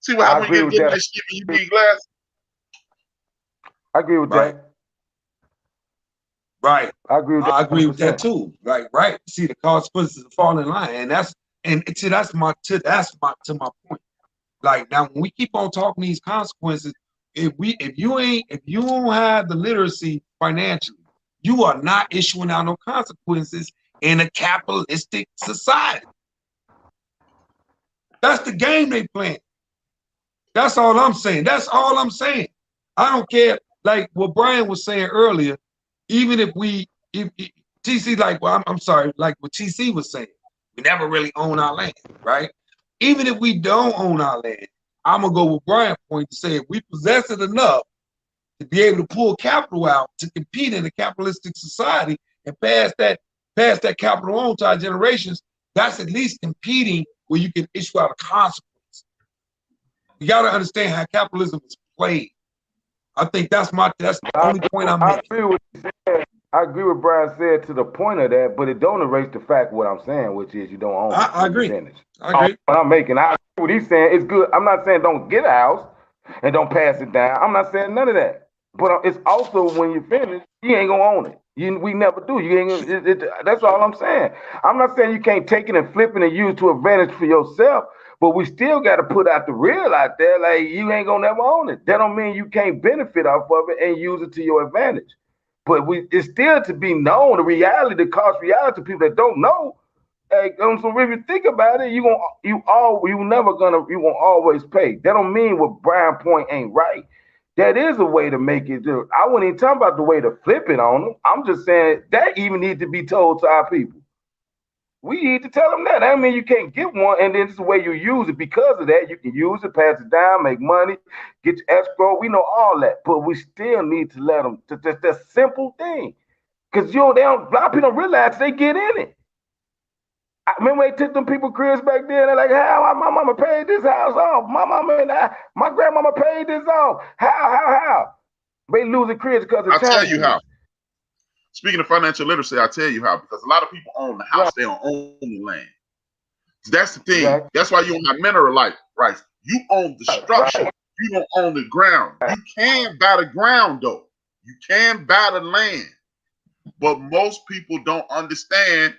See what happens when you get that shit and you need glass? I agree with that. Right. I agree with that. I agree with that 100%. too. Right. See, the consequences fall in line, and that's my point. Like now, when we keep on talking these consequences, if you don't have the literacy financially, you are not issuing out no consequences in a capitalistic society. That's the game they playing. That's all I'm saying. That's all I'm saying. I don't care. Like what Brian was saying earlier, even if TC, like, well, I'm sorry, like what TC was saying, we never really own our land, right? Even if we don't own our land, I'm gonna go with Brian's point to say if we possess it enough to be able to pull capital out to compete in a capitalistic society and pass that capital on to our generations, that's at least competing where you can issue out a consequence. You got to understand how capitalism is played. I think that's the only point I'm making. I agree with Brian said to the point of that, but it don't erase the fact what I'm saying, which is you don't own it. I agree. I agree. What I'm making, I agree what he's saying. It's good. I'm not saying don't get a house and don't pass it down. I'm not saying none of that. But it's also when you finish, you ain't gonna own it. We never do. You ain't. That's all I'm saying. I'm not saying you can't take it and flip it and use it to advantage for yourself. But we still got to put out the real out there. Like you ain't gonna never own it. That don't mean you can't benefit off of it and use it to your advantage. But it's still to be known, the reality, the cost reality to people that don't know. Hey, so if you think about it, you won't always pay. That don't mean what Brian point ain't right. That is a way to make it do. I wouldn't even talk about the way to flip it on them. I'm just saying that even needs to be told to our people. We need to tell them that. I mean, you can't get one, and then this is the way you use it. Because of that, you can use it, pass it down, make money, get your escrow. We know all that, but we still need to let them. That's that simple thing, because a lot of people don't realize they get in it. I remember they took them people cribs back then. They're like, "How my mama paid this house off? My mama and my grandmama paid this off. How? They losing cribs because of I'll tell taxes." you how. Speaking of financial literacy, I'll tell you how, because a lot of people own the house, right. They don't own the land. That's the thing. Exactly. That's why you don't have mineral rights. You own the structure. Right. You don't own the ground. Right. You can buy the ground, though. You can buy the land. But most people don't understand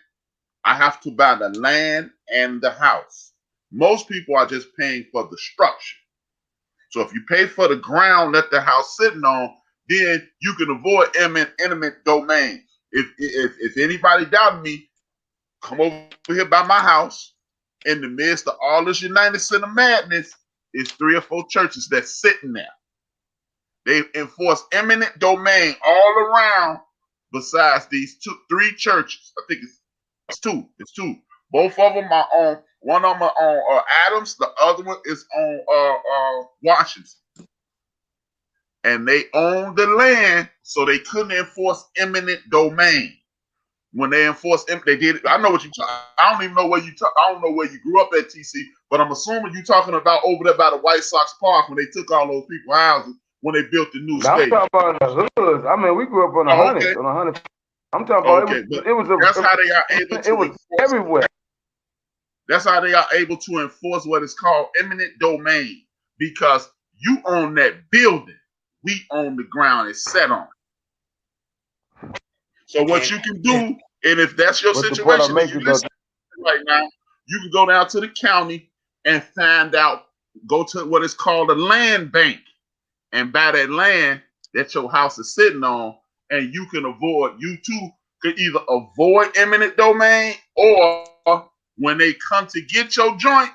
I have to buy the land and the house. Most people are just paying for the structure. So if you pay for the ground that the house sitting on, then you can avoid eminent domain. If anybody doubted me, come over here by my house. In the midst of all this United Center madness, is 3 or 4 churches that's sitting there. They enforce eminent domain all around. Besides these 3 churches, I think it's 2. It's 2. Both of them are on. One of them are on Adams. The other one is on Washington. And they owned the land, so they couldn't enforce eminent domain. When they enforced, they did it. I know what you talk. I don't even know where you talk. I don't know where you grew up at, TC. But I'm assuming you're talking about over there by the White Sox Park when they took all those people's houses when they built the new stadium. I'm talking about the hoods. I mean, we grew up on the hundreds. Okay. On 100. I'm talking about that's how they are able to. It was everywhere. That's how they are able to enforce what is called eminent domain, because you own that building. We own the ground it's set on. So what you can do, and if that's your situation that you listen right now, you can go down to the county and find out, go to what is called a land bank and buy that land that your house is sitting on, and you can you too could either avoid eminent domain, or when they come to get your joint,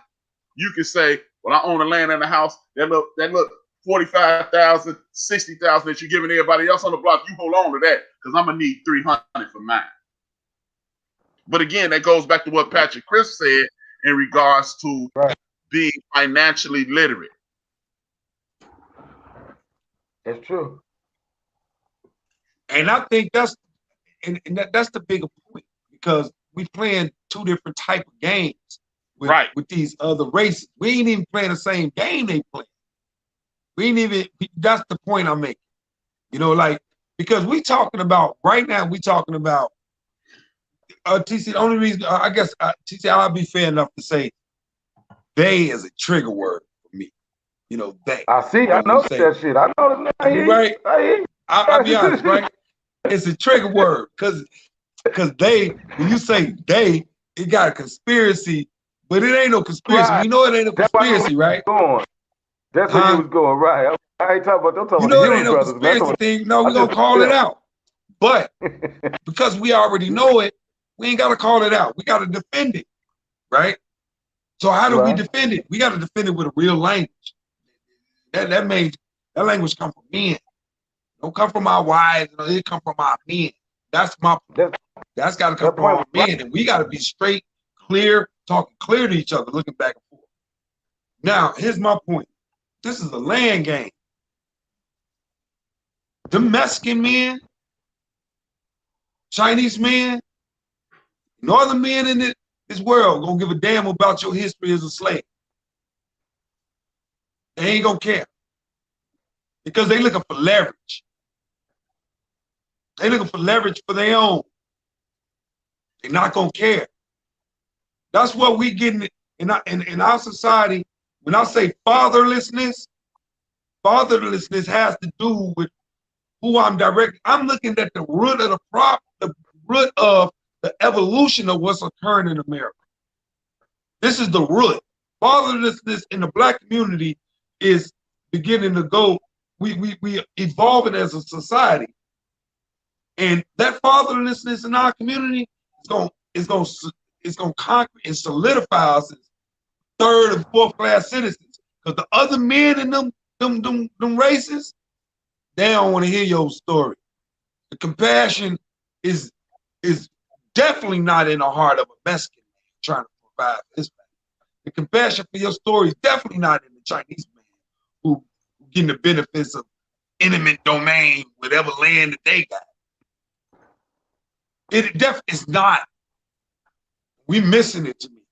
you can say, well, I own the land and the house. That look 45,000, 60,000 that you're giving everybody else on the block. You hold on to that, because I'm gonna need 300 for mine. But again, that goes back to what Patrick Chris said in regards to being financially literate. That's true. And I think that's the bigger point, because we playing 2 different type of games with these other races. We ain't even playing the same game they play. We ain't even. That's the point I'm making. You know, like, because we talking about right now. We talking about TC. The only reason I guess TC, I'll be fair enough to say they is a trigger word for me. You know, they. I see. I know that shit. I know that. Right. I'll be honest, right? It's a trigger word because they, when you say they, it got a conspiracy, but it ain't no conspiracy. Right. We know it ain't a conspiracy, right? That's where you was going, right? I ain't talking about. I'm talking You about know the it ain't Hughes no brothers, man. conspiracy thing. No, we gonna call it out. But because we already know it, we ain't gotta call it out. We gotta defend it, right? So how do we defend it? We gotta defend it with a real language. That language come from men. Don't come from our wives. It come from our men. That's my point. That's got to come from our men, and we got to be straight, clear, talking clear to each other, looking back and forth. Now, here's my point. This is a land game. The Mexican men, Chinese men, northern men in this world gonna give a damn about your history as a slave. They ain't gonna care because they looking for leverage. They looking for leverage for their own. They're not gonna care. That's what we getting in our society. When I say fatherlessness has to do with who I'm directing. I'm looking at the root of the problem, the root of the evolution of what's occurring in America. This is the root. Fatherlessness in the Black community is beginning to go. We evolving as a society, and that fatherlessness in our community is going to conquer and solidify us as third and fourth class citizens. Because the other men in them races, they don't want to hear your story. The compassion is definitely not in the heart of a Mexican man trying to provide for his family. The compassion for your story is definitely not in the Chinese man who getting the benefits of eminent domain, whatever land that they got. It definitely is not. We missing it to me.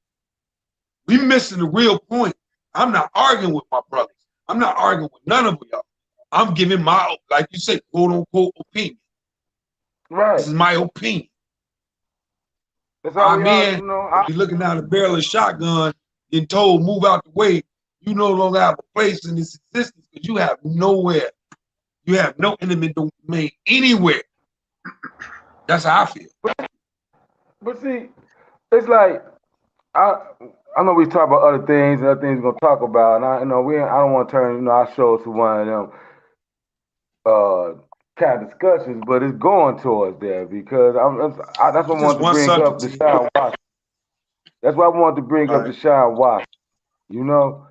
We missing the real point. I'm not arguing with my brothers. I'm not arguing with none of y'all. I'm giving my, like you say, quote unquote opinion. Right. This is my opinion. That's all we man, you know. You're looking down the barrel of a shotgun, getting told move out the way. You no longer have a place in this existence because you have nowhere. You have no eminent domain anywhere. That's how I feel. But see, it's like I know we talk about other things and other things we're gonna talk about, and I don't want to turn our show to one of them kind of discussions, but it's going towards there because that's what I wanted to bring up Deshaun Watson. That's why I wanted to bring up Deshaun Watson. You know,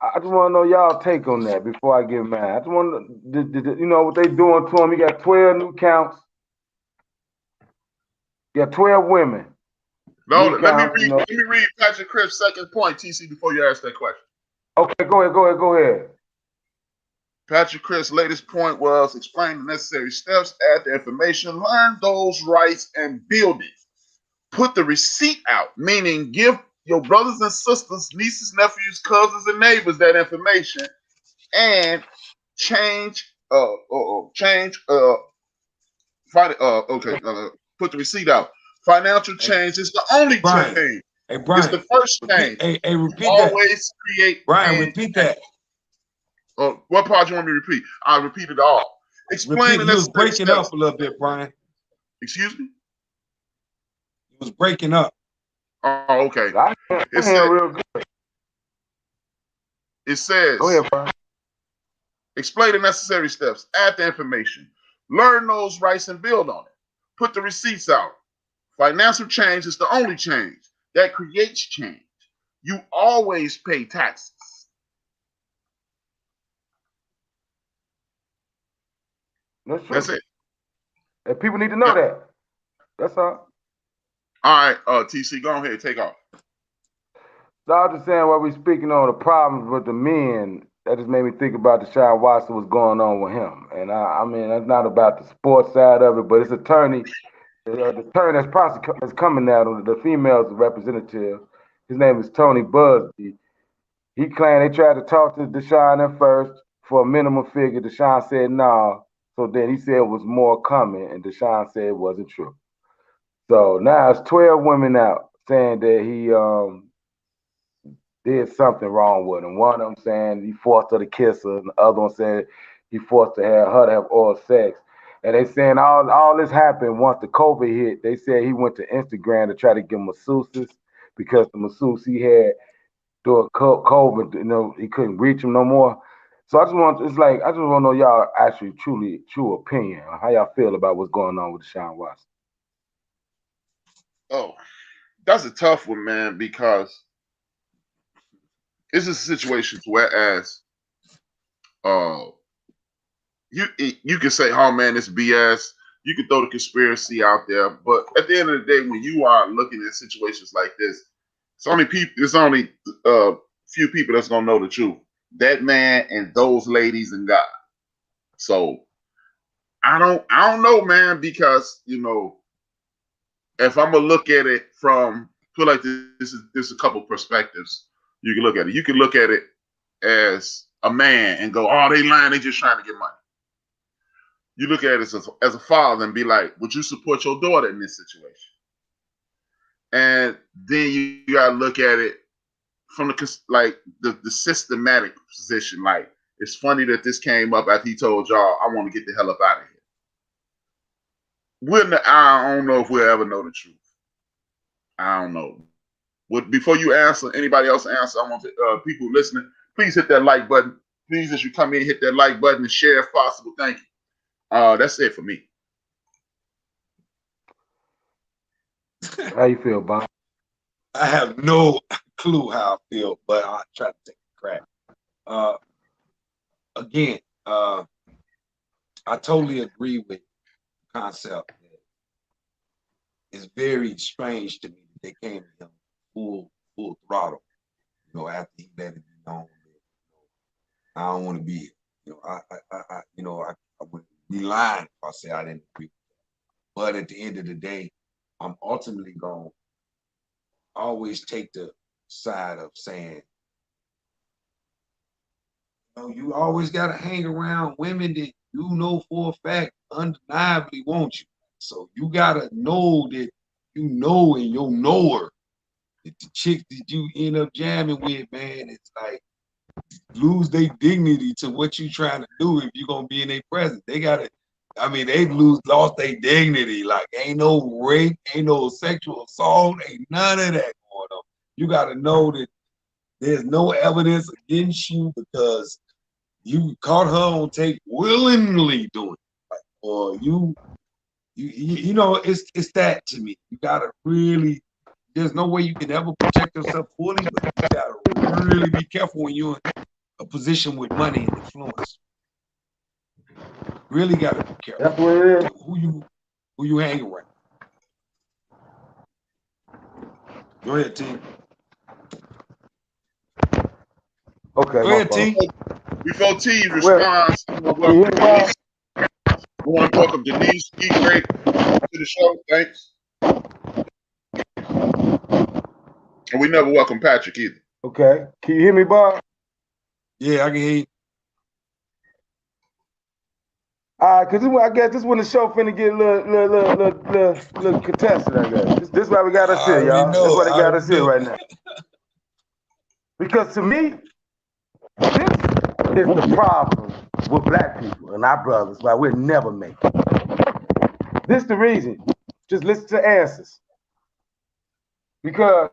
I just want to know y'all take on that before I get mad. I just want to, you know, what they doing to him. He got 12 new counts. He got 12 women. No, let me read Patrick Cripp's second point, TC, before you ask that question. Okay, go ahead. Patrick Cripp's latest point was explain the necessary steps, add the information, learn those rights, and build it. Put the receipt out, meaning give your brothers and sisters, nieces, nephews, cousins, and neighbors that information, and put the receipt out. Financial change is the only change. Hey, Brian, it's the first change. Repeat always that. Create. Brian, repeat that. What part you want me to repeat? I'll repeat it all. Explain it. You was breaking up a little bit, Brian. Excuse me? You was breaking up. Oh, okay. It says, go ahead, Brian. Explain the necessary steps, add the information, learn those rights, and build on it. Put the receipts out. Financial change is the only change that creates change. You always pay taxes. That's it. And people need to know that. That's all. All right, TC, go ahead, take off. So I was just saying while we're speaking on the problems with the men, that just made me think about Deshaun Watson, what's going on with him. And I mean, that's not about the sports side of it, but it's attorney. The attorney that's coming out, the female's representative, his name is Tony Busby. He claimed they tried to talk to Deshaun at first for a minimum figure. Deshaun said no. So then he said it was more coming, and Deshaun said it wasn't true. So now it's 12 women out saying that he did something wrong with him. One of them saying he forced her to kiss her, and the other one said he forced her to have oral sex. And they saying all this happened once the COVID hit. They said he went to Instagram to try to get masseuses because the masseuse he had during COVID, he couldn't reach him no more. So I just want to know y'all actually true opinion on how y'all feel about what's going on with Deshaun Watson. Oh, that's a tough one, man, because it's a situation whereas you can say, oh man, it's BS. You can throw the conspiracy out there, but at the end of the day, when you are looking at situations like this, it's only few people that's gonna know the truth. That man and those ladies and God. So I don't know, man, because if I'm gonna look at it from feel like this is a couple perspectives you can look at it. You can look at it as a man and go, oh, they lying, they just trying to get money. You look at it as a father and be like, would you support your daughter in this situation? And then you gotta look at it from the systematic position. Like, it's funny that this came up after he told y'all, I want to get the hell up out of here. I don't know if we'll ever know the truth. I don't know. Before you answer, anybody else answer, I want people listening, please hit that like button. Please, as you come in, hit that like button and share if possible. Thank you. That's it for me. How you feel, Bob? I have no clue how I feel, but I'll try to take a crack. Again, I totally agree with the concept. It's very strange to me that they came to him full throttle, after he let it be known that I don't want to be here. I would be lying if I say I didn't agree with that. But at the end of the day, I'm ultimately going to always take the side of saying, you always got to hang around women that you know for a fact undeniably want you. So you got to know that and you'll know her. That the chick that you end up jamming with, man, it's like lose their dignity to what you trying to do if you're going to be in their presence. They lost their dignity. Like, ain't no rape, ain't no sexual assault, ain't none of that going on. You got to know that there's no evidence against you because you caught her on tape willingly doing it. Or it's that to me. You got to really, there's no way you can ever protect yourself fully, but you got to really be careful when you're in a position with money and influence. Really got to be careful. That's what it is. Who you hang around. Go ahead, T. Okay. Go ahead, T. Before T responds, we want to welcome Denise E. Great to the show. Thanks. And we never welcome Patrick either. Okay. Can you hear me, Bob? Yeah, I can hear you. Because I guess this when the show finna get a little contested, I guess. This is why we got us here, y'all. That's why they got us here right now. Because to me, this is the problem with black people and our brothers, why we'll never make it. This is the reason. Just listen to answers. Because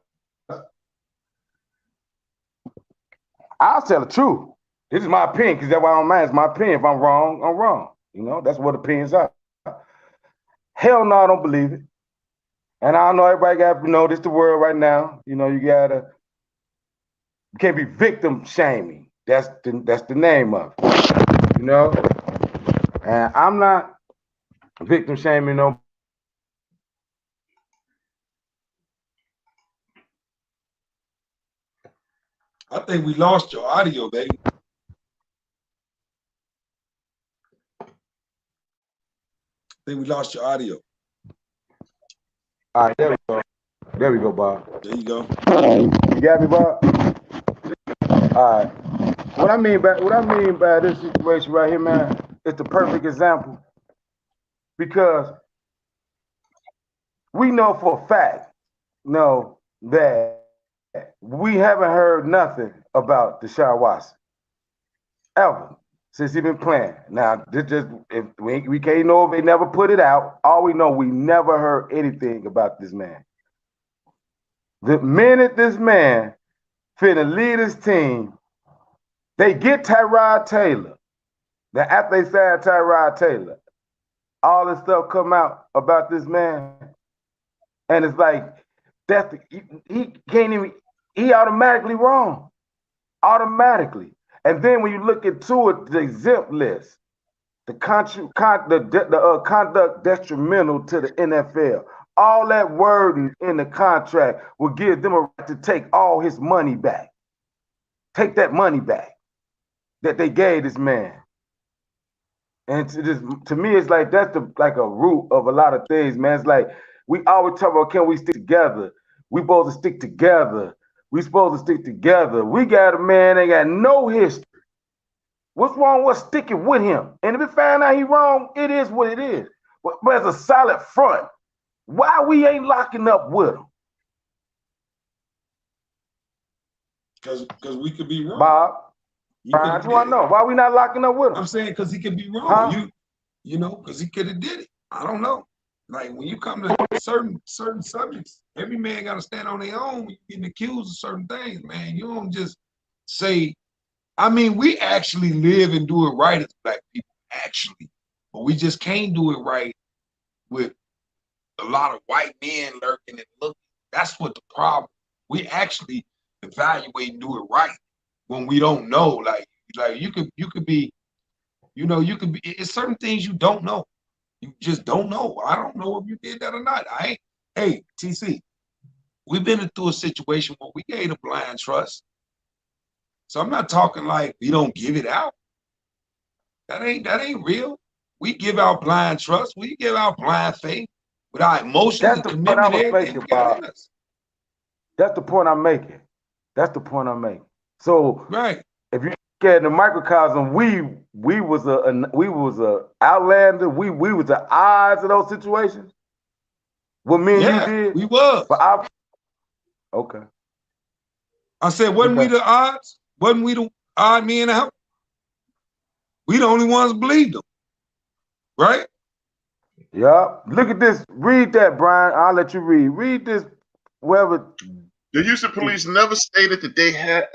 I'll tell the truth. This is my opinion, because that's why I don't mind. It's my opinion. If I'm wrong, I'm wrong. That's what opinions are. Hell no, I don't believe it. And I know everybody got, this the world right now. You can't be victim shaming. That's the name of it. And I'm not victim shaming no. I think we lost your audio, baby. I think we lost your audio. All right, there we go. There we go, Bob. There you go. You got me, Bob? All right. What I mean by this situation right here, man, it's the perfect example. Because we know for a fact, that we haven't heard nothing about Deshaun Watson. Ever. since he been playing. Now, this just if we can't know if they never put it out. All we know, we never heard anything about this man. The minute this man finna lead his team, they get Tyrod Taylor. Then after they sign Tyrod Taylor, all this stuff come out about this man, and it's like he can't even. He automatically wrong, automatically. And then when you look into it, the exempt list, the conduct detrimental to the NFL, all that wording in the contract will give them a right to take all his money back. Take that money back that they gave this man. And to me, it's like that's like a root of a lot of things, man. It's like we always talk about, can we stick together? We supposed to stick together. We supposed to stick together. We got a man that got no history. What's wrong with sticking with him? And if we find out he wrong, it is what it is. But as a solid front, why we ain't locking up with him? Because we could be wrong. Bob, I just want to know, why we not locking up with him? I'm saying because he could be wrong. Huh? You know, because he could have did it. I don't know. Like when you come to certain subjects, every man got to stand on their own. When you're getting accused of certain things, man. You don't just say. I mean, we actually live and do it right as black people, actually, but we just can't do it right with a lot of white men lurking and looking. That's what the problem. We actually evaluate and do it right when we don't know. Like you could be, you know, you could be. It's certain things you don't know. You just don't know. I don't know if you did that or not. Hey, TC, we've been through a situation where we gave a blind trust. So I'm not talking like we don't give it out. That ain't real. We give out blind trust. We give out blind faith with our emotions and commitment. That's the point I'm making. That's the point I'm making. So right. If you look at the microcosm, we was a outlander. We was the odds of those situations. What me and you did, we was. But okay. I said, wasn't we the odds? Wasn't we the odd men out? We the only ones believed them, right? Yeah. Look at this. Read that, Brian. I'll let you read. Read this. Whoever. The Houston police never stated that they had.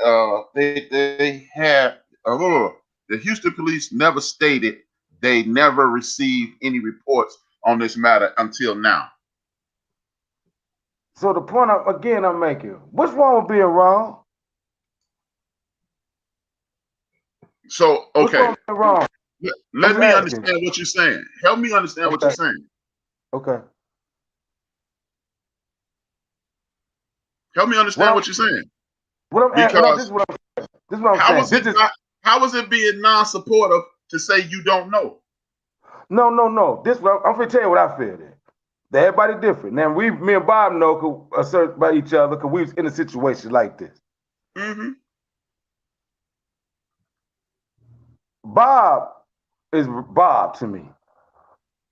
The Houston police never stated they never received any reports on this matter until now. So the point I'm making. What's wrong with being wrong? So okay. What's wrong? Let me understand what you're saying. Help me understand what you're saying. Okay. Help me understand what you're saying. This is what I'm saying. How is it being non-supportive to say you don't know? No. I'm gonna tell you what I feel. That everybody different. Now me and Bob know assert about each other because we was in a situation like this. Mm-hmm. Bob is Bob to me.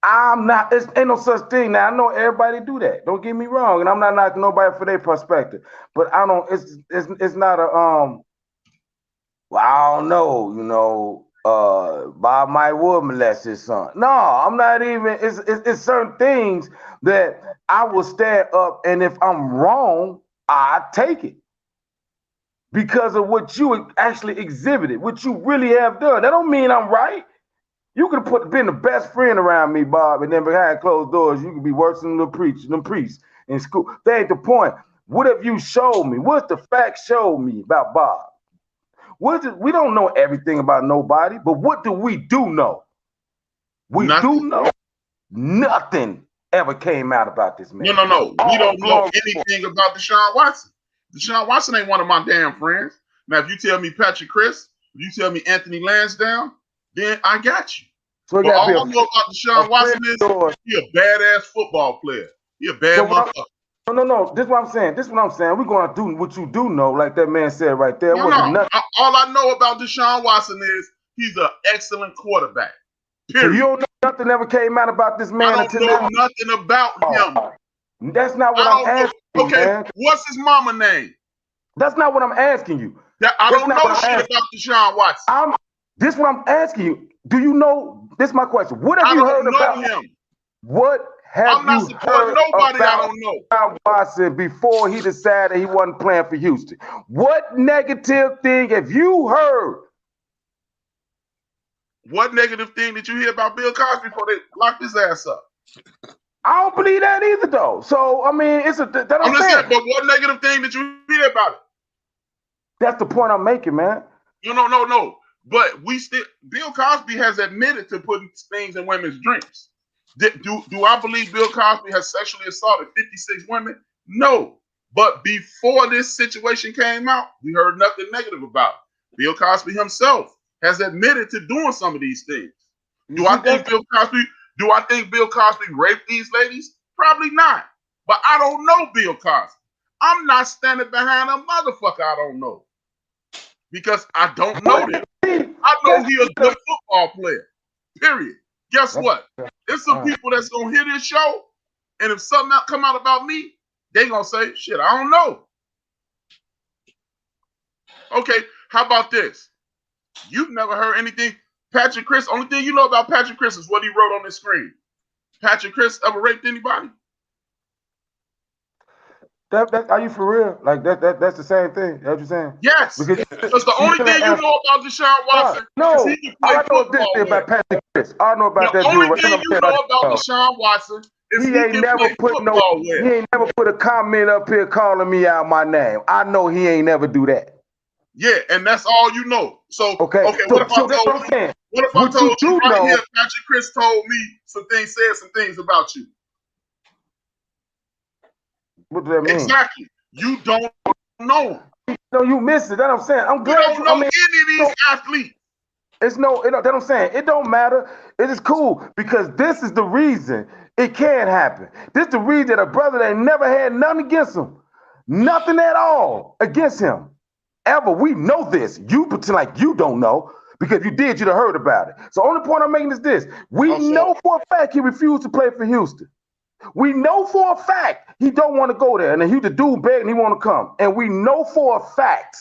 I'm not. Ain't no such thing. Now I know everybody do that. Don't get me wrong, and I'm not knocking nobody for their perspective. But I don't. It's not a Well, I don't know. You know, Bob might would molest his son. No, I'm not even. It's certain things that I will stand up, and if I'm wrong, I take it because of what you actually exhibited, what you really have done. That don't mean I'm right. You could have been the best friend around me, Bob, and then behind closed doors, you could be worse than the priests in school. That ain't the point. What have you showed me? What's the facts showed me about Bob? We don't know everything about nobody, but what do we do know? We do know nothing ever came out about this man. No. We don't know anything about Deshaun Watson. Deshaun Watson ain't one of my damn friends. Now, if you tell me Patrick Chris, if you tell me Anthony Lansdowne, then I got you. So all I know about Deshaun Watson is he a badass football player. He a bad motherfucker. No. This is what I'm saying. We're going to do what you do know, like that man said right there. All I know about Deshaun Watson is he's an excellent quarterback. Period. So you don't know nothing ever came out about this man I don't know nothing about him. That's not what I'm asking you. Okay, man. What's his mama name? That's not what I'm asking you. I don't know shit about Deshaun Watson. This is what I'm asking you. Do you know? This is my question. What have I you don't heard about know him. What have I'm not you supporting heard nobody I about don't know. Deshaun Watson before he decided he wasn't playing for Houston? What negative thing have you heard? What negative thing did you hear about Bill Cosby before they locked his ass up? I don't believe that either, though. So I mean, it's a that I'm just saying, but what negative thing did you hear about it? That's the point I'm making, man. No. But Bill Cosby has admitted to putting things in women's drinks. Do I believe Bill Cosby has sexually assaulted 56 women? No. But before this situation came out, we heard nothing negative about it. Bill Cosby himself has admitted to doing some of these things. Do I think Bill Cosby raped these ladies? Probably not. But I don't know Bill Cosby. I'm not standing behind a motherfucker I don't know. Because I don't know them. I know he a good football player. Period. Guess what? There's some people that's gonna hear this show, and if something come out about me, they gonna say, shit, I don't know. Okay, how about this? You've never heard anything. Patrick Chris, only thing you know about Patrick Chris is what he wrote on the screen. Patrick Chris ever raped anybody? Are you for real? Like that's the same thing. That's what you're saying? Yes. Because the only thing you know about Deshaun Watson is he can play football with. About Patrick Chris. I know about that dude. The only thing you know about Deshaun Watson is he ain't never put he ain't never put a comment up here calling me out my name. I know he ain't never do that. Yeah, and that's all you know. So what if I told you right here, Patrick Chris told me said some things about you? What does that mean? Exactly. You don't know. No, you missed it. That's what I'm saying. I'm glad you don't know any of these athletes. That's what I'm saying. It don't matter. It is cool because this is the reason it can happen. This is the reason that a brother that never had nothing against him, nothing at all against him, ever. We know this. You pretend like you don't know because if you did, you'd have heard about it. So only point I'm making is this. We know for a fact he refused to play for Houston. We know for a fact he don't want to go there. And then the dude begged and he want to come. And we know for a fact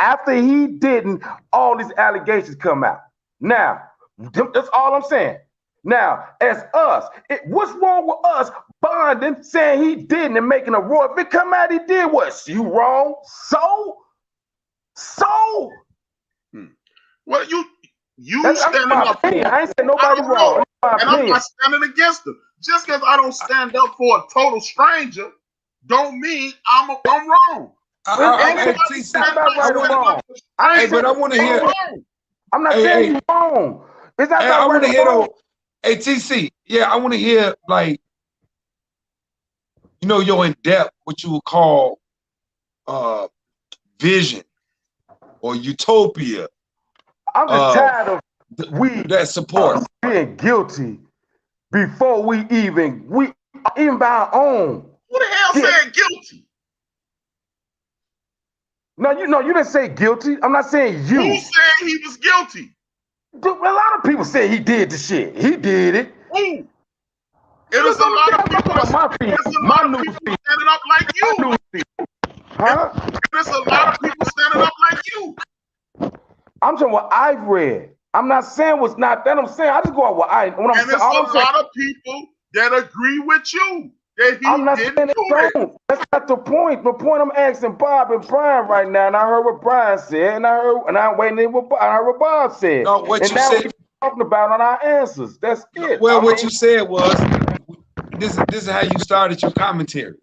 after he didn't, all these allegations come out. Now, that's all I'm saying. Now, as us, what's wrong with us bonding, saying he didn't and making a roar? If it come out he did, what? You wrong? So? Well, you standing up for him. I ain't saying nobody wrong. And I'm not standing against him. Just because I don't stand up for a total stranger, don't mean I'm wrong. But I want to hear. I'm not saying you're wrong. I want to hear though. Hey, TC, yeah, I want to hear like, your in depth, what you would call vision or utopia. I'm just tired of that support being guilty before we even by our own. Who the hell said guilty? No, you didn't say guilty. I'm not saying you. Who said he was guilty? Dude, a lot of people say he did the shit. He did it. Who? It is a lot of people standing up like you. Huh? There's a lot of people standing up like you. I'm saying what I've read. I'm not saying what's not that. I'm saying I just go out what and there's a lot of people that agree with you that he I'm not saying it wrong. That's not the point. The point I'm asking Bob and Brian right now, and I heard what Brian said, and I heard what Bob said. No, what and you now said. we're talking about on our answers. That's it. Well, what you said was this is how you started your commentary.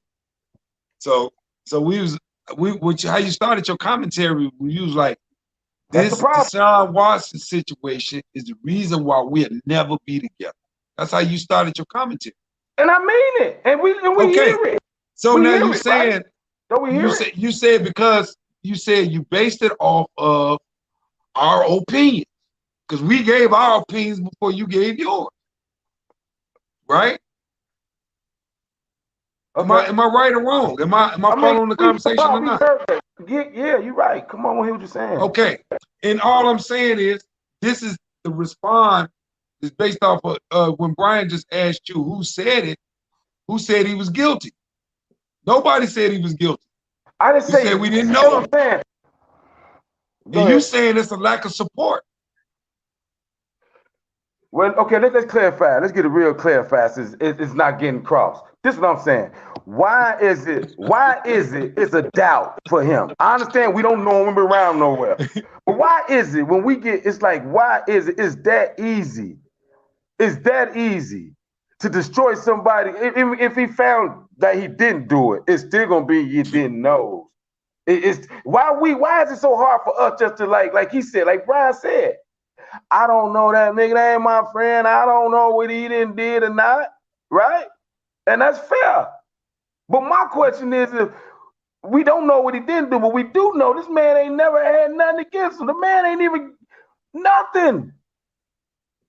So how you started your commentary, we was like, this Deshaun Watson situation is the reason why we'll never be together. That's how you started your commentary. And I mean it. And we hear it. So we now you're saying, right? you said because you said you based it off of our opinions. Because we gave our opinions before you gave yours. Right? Okay. Am I right or wrong? Am I following the conversation or not? Yeah, you're right. Come on, hear what you're saying. Okay. And all I'm saying is this is the response is based off of when Brian just asked you who said it, who said he was guilty. Nobody said he was guilty. I didn't say we didn't know. And you saying it's a lack of support. Well, okay, let's clarify. Let's get it real clarified. It's not getting crossed. This is what I'm saying. Why is it it's a doubt for him? I understand we don't know him around nowhere. But why is it when we get, it's like, why is it? It's that easy. It's that easy to destroy somebody. If he found that he didn't do it, it's still gonna be you didn't know. It's why is it so hard for us just to like he said, like Brian said, I don't know that nigga, that ain't my friend. I don't know what he did or not, right? And that's fair. But my question is, if we don't know what he didn't do, but we do know this man ain't never had nothing against him. The man ain't even nothing.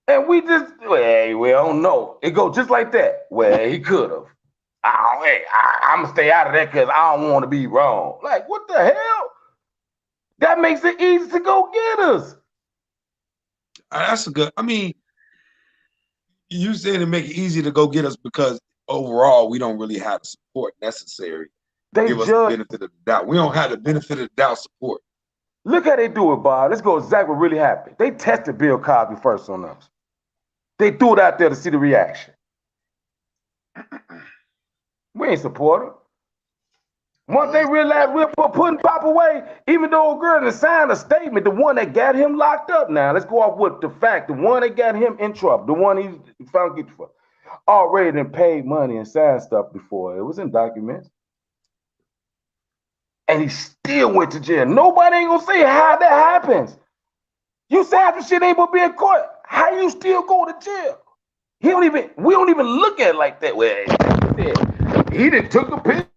And we just, well, we don't know. It goes just like that. Well, he could have. I'm going to stay out of that because I don't want to be wrong. Like, what the hell? That makes it easy to go get us. That's a good, I mean, you said to make it easy to go get us because overall we don't really have the support necessary to give us the benefit of the doubt. We don't have the benefit of the doubt support. Look how they do it, Bob. Let's go exactly what really happened. They tested Bill Cosby first on us. They threw it out there to see the reaction. We ain't support him. Once they realized we're putting Pop away, even though girl signed a statement, the one that got him locked up now, let's go off with the fact, the one that got him in trouble, the one he found guilty for, already done paid money and signed stuff before. It was in documents. And he still went to jail. Nobody ain't gonna say how that happens. You say after shit ain't gonna be in court, how you still go to jail? We don't even look at it like that. Well, he done took a pic.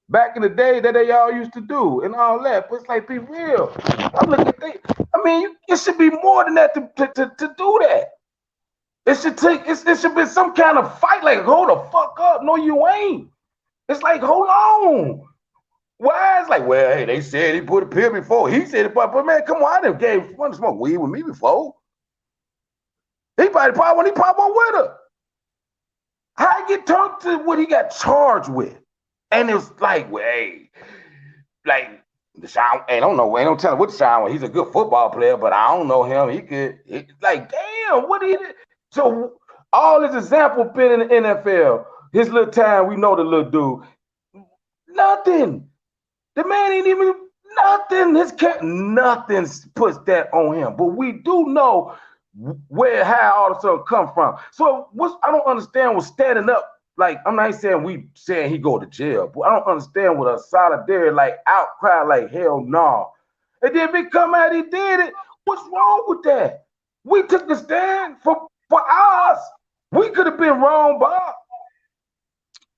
Back in the day that they all used to do and all that, but it's like, be real. I'm looking at it should be more than that to do that. It should be some kind of fight, like, hold the fuck up. No, you ain't. It's like, hold on. Why? It's like, well, hey, they said he put a pill before. He said it, but man, come on, I done gave one to smoke weed with me before. He probably when he probably went with her. How he get turned to what he got charged with? And it's like, well, hey, like, Deshaun, I don't know, ain't no telling what Deshaun was. He's a good football player, but I don't know him. Like, damn, what he did? So all his example been in the NFL, his little time, we know the little dude, nothing. The man ain't even nothing. Nothing puts that on him. But we do know how all the stuff come from. So I don't understand what's standing up. Like, I'm not saying he go to jail, but I don't understand what a solidarity, like, outcry, like, hell no. And then if it come out he did it, what's wrong with that? We took the stand for us. We could have been wrong, Bob.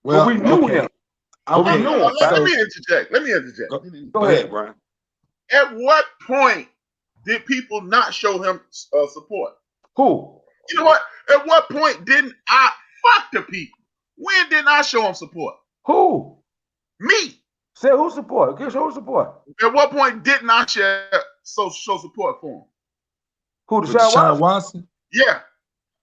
Well, we knew him. Let me interject. Go ahead, Brian. At what point did people not show him support? Who? You know what? At what point didn't I fuck the people? When didn't I show him support? Who? Me. Say who support? Okay, show support. At what point didn't I show support for him? Who? Deshaun Watson? Yeah.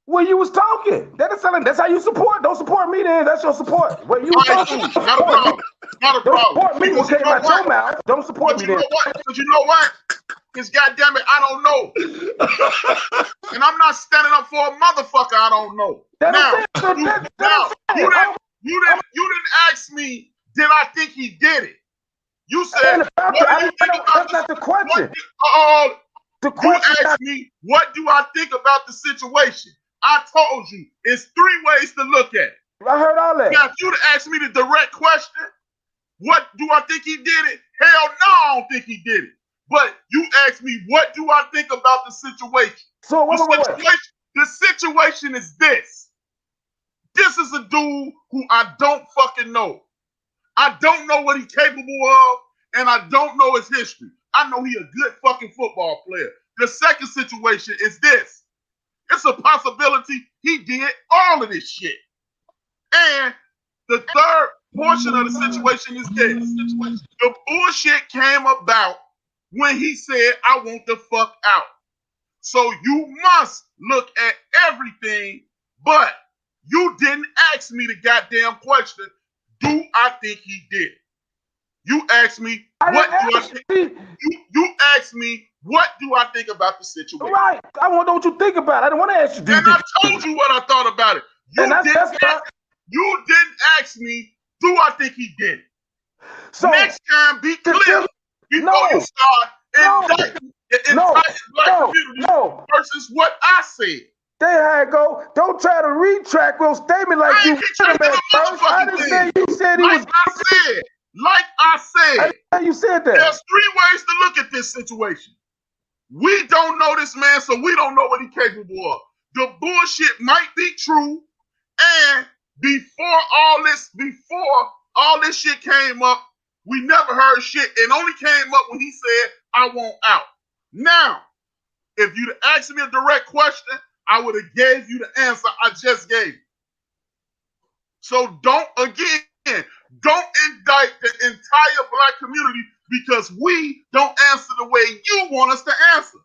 Well, you was talking. That's how you support. Don't support me then. That's your support. Well, you was talking. Not a problem. Not a problem. Don't support me. What came out your mouth. Don't support me then. Because you know what? Because goddamn it, I don't know. And I'm not standing up for a motherfucker I don't know. You didn't ask me, did I think he did it? You said, that's not the question. You asked me, what do I think about the situation? I told you, it's 3 ways to look at it. I heard all that. Now, if you'd asked me the direct question, what do I think he did it? Hell no, I don't think he did it. But you asked me, what do I think about the situation? So the situation is this. This is a dude who I don't fucking know. I don't know what he's capable of, and I don't know his history. I know he a good fucking football player. The second situation is this. It's a possibility he did all of this shit. And the third portion of the situation is this. The bullshit came about when he said, I want the fuck out. So you must look at everything, but you didn't ask me the goddamn question, do I think he did? You asked me, what do I think? You asked me, what do I think about the situation? Right. I want to know what you think about it. I don't want to ask you. And I told you what I thought about it. You didn't ask me, do I think he did it? So next time, be clear before you start indicting the entire black community versus what I said. There how it go. Don't try to retract your statement like you said at first. I didn't say you said he was. Like I said, you said that. There's 3 ways to look at this situation. We don't know this man, so we don't know what he's capable of. The bullshit might be true, and before all this shit came up, we never heard shit. It only came up when he said, "I want out." Now, if you'd asked me a direct question, I would have gave you the answer I just gave you. So don't indict the entire black community because we don't answer the way you want us to answer.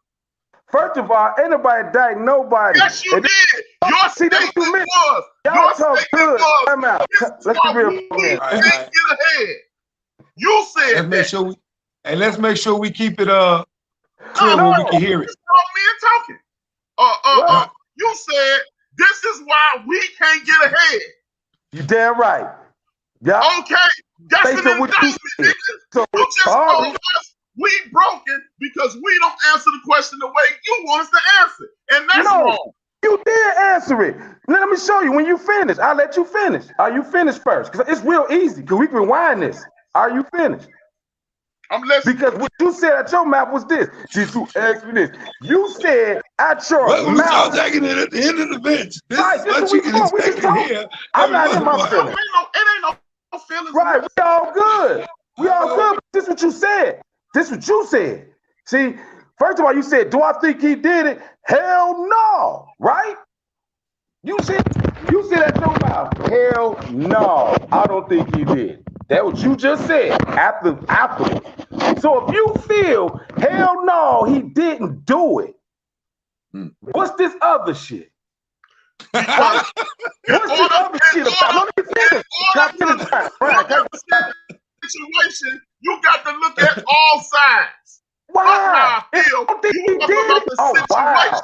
First of all, ain't nobody indict nobody. Yes, you did. Your statement was. Y'all talk good. I'm out. Let's be real. Can't get ahead. You said let's make sure we keep it clear where we can hear it. Me talking. You said this is why we can't get ahead. You damn right. Yeah. Okay. That's an indictment, nigga. So, you just told us we broken because we don't answer the question the way you want us to answer. And that's wrong. You did answer it. Let me show you when you finish. I'll let you finish. Are you finished first? Because it's real easy. Because we can rewind this. Are you finished? I'm listening. Because what you said at your mouth was this. Did you ask me this? You said at your mouth. We're taking it at the end of the bench. This is what you can expect to hear. I'm not in my feelings. It ain't no feelings. Right. We all good. We all good. This is what you said. This is what you said. See, first of all, you said, do I think he did it? Hell no. Right? You said at your mouth. Hell no. I don't think he did. That's what you just said afterwards. So if you feel, hell no, he didn't do it, what's this other shit? What's this other shit about? Let me finish. Situation, you got to look at all sides. Wow. I feel. Don't think he did it? Wow.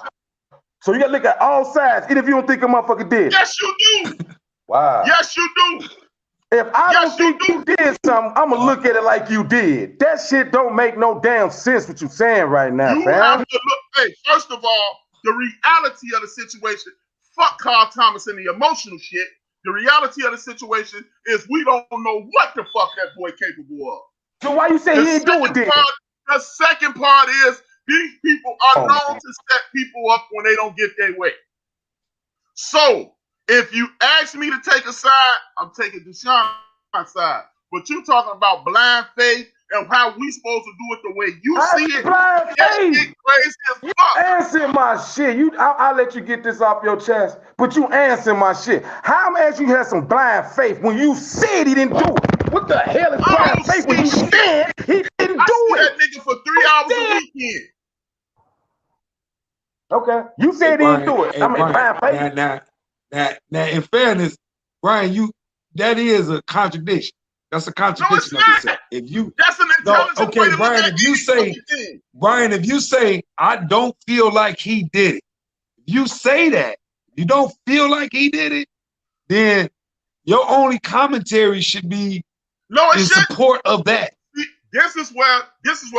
So you got to look at all sides, even if you don't think a motherfucker did. Yes, you do. Wow. Yes, you do. If I don't think you did something, I'm going to look at it like you did. That shit don't make no damn sense what you're saying right now, you fam. Have to look, hey, first of all, the reality of the situation, fuck Carl Thomas and the emotional shit. The reality of the situation is we don't know what the fuck that boy capable of. So why you say he didn't do it then? The second part is these people are known to set people up when they don't get their way. So, if you ask me to take a side, I'm taking Deshaun's side. But you talking about blind faith and how we supposed to do it the way you see it. Blind faith. Crazy as You fuck. answer my shit. I'll let you get this off your chest, but you answer my shit. How much you had some blind faith when you said he didn't do it? What the hell is blind faith when you said he didn't do it? That nigga for 3 hours a weekend. Okay, you said he didn't do it. I mean, blind faith. Now, in fairness, Brian, that is a contradiction. That's a contradiction of yourself. If you that's an intelligent way to Brian, if you say I don't feel like he did it, if you say that you don't feel like he did it, then your only commentary should be in support of that. This is where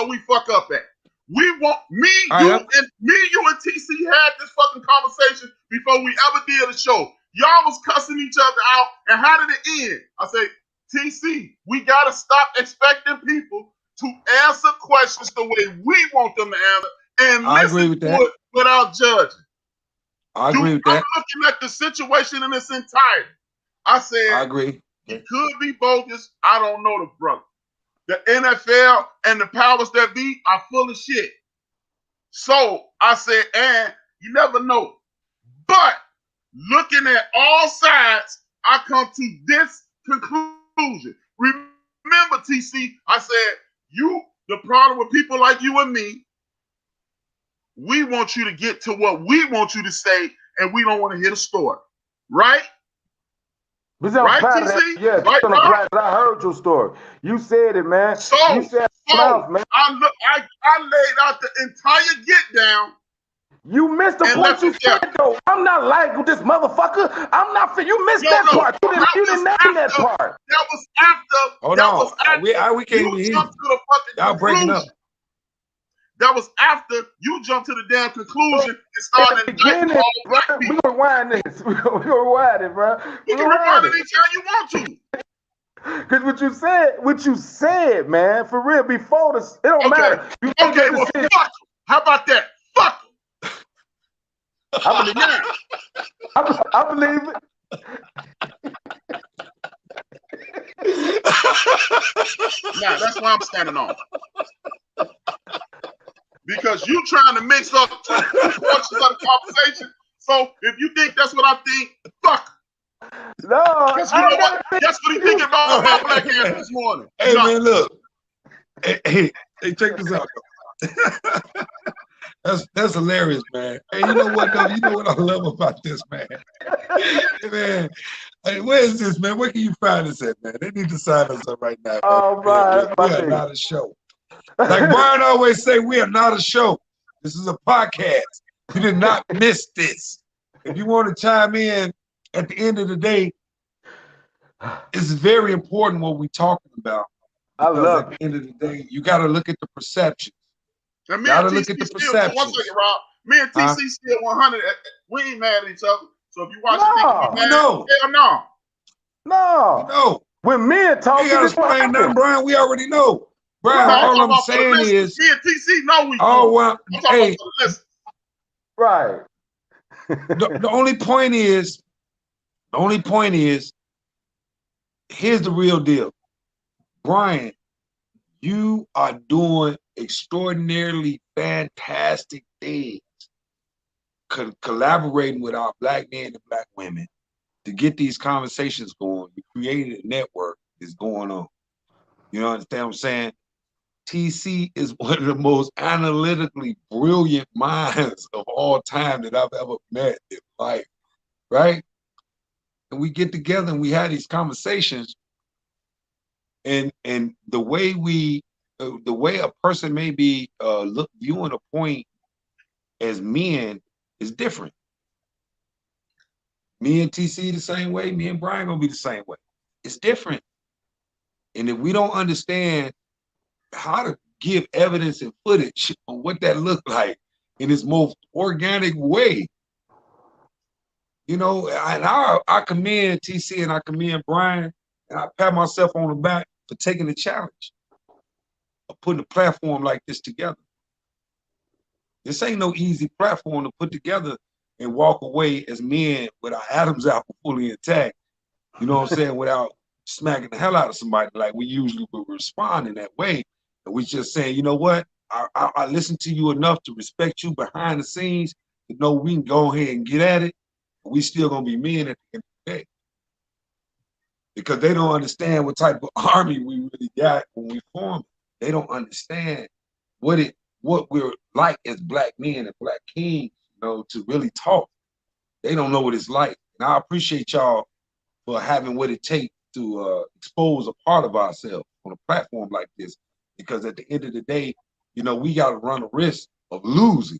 we fuck up at. We want you and TC had this fucking conversation before we ever did a show. Y'all was cussing each other out, and how did it end? I say, TC, we gotta stop expecting people to answer questions the way we want them to answer, and listen to it without judging. I agree with that. I'm looking at the situation in its entirety. I said, I agree. It could be bogus. I don't know the brother. The NFL and the powers that be are full of shit. So I said, and you never know. But looking at all sides, I come to this conclusion. Remember, TC, I said, the problem with people like you and me, we want you to get to what we want you to say, and we don't want to hear the story. Right? But don't Right, apply to that. TC? Yeah, Right, don't apply to that. I heard your story. You said it, man. You said mouth, man. I laid out the entire get down. You missed the point you said, though. I'm not like this motherfucker. I'm not. You missed that part. You didn't name that part. That was after. Hold that on. Was after We can't you even jumped to the fucking Y'all breaking up. conclusion. That was after you jumped to the damn conclusion and started indicting all black people. We're gonna rewind this. We're gonna rewind it, bro. You can rewind it anytime you want to. Because what you said, man, for real, before this, it don't matter. You okay, well, fuck them. How about that? Fuck them. I believe that. I believe it. Now, that's why I'm standing on. Because you trying to mix up two portions of the conversation. So if you think that's what I think, fuck. No, because you know what? That's what he thinking about my black ass this morning. Hey, man, look. Hey, check this out. That's hilarious, man. Hey, you know what, though? You know what I love about this, man? Hey, man, hey, where is this, man? Where can you find this at, man? They need to sign us up right now, man. Oh, man. We are not a show. Like Brian always say, we are not a show. This is a podcast. You did not miss this. If you want to chime in at the end of the day, it's very important what we're talking about. I love it. At the end of the day, you got to look at the perception. And me and TC still, one second, Rob. Me and TC still 100. We ain't mad at each other. So if you watch it, think we mad? No. Hell no. No. No. When men talk, you gotta explain nothing, Brian. We already know. Brian, all I'm saying is, me and TC know we. Oh well, hey, right. the only point is, here's the real deal, Brian. You are doing extraordinarily fantastic things, collaborating with our black men and black women to get these conversations going. You created a network that's going on. You understand what I'm saying? TC is one of the most analytically brilliant minds of all time that I've ever met in life, right? And we get together and we have these conversations, and the way a person may be viewing a point as men is different. Me and TC the same way, me and Brian gonna be the same way. It's different. And if we don't understand how to give evidence and footage on what that looked like in its most organic way, and I commend TC and I commend Brian, and I pat myself on the back for taking the challenge of putting a platform like this together. This ain't no easy platform to put together and walk away as men with our Adam's apple fully intact, you know what I'm saying, without smacking the hell out of somebody like we usually would respond in that way. And we just saying, you know what, I listen to you enough to respect you behind the scenes to know we can go ahead and get at it, but we still gonna be men at the end of the day. Because they don't understand what type of army we really got when we form it. They don't understand what we're like as black men and black kings, to really talk. They don't know what it's like. And I appreciate y'all for having what it takes to expose a part of ourselves on a platform like this. Because at the end of the day, we got to run a risk of losing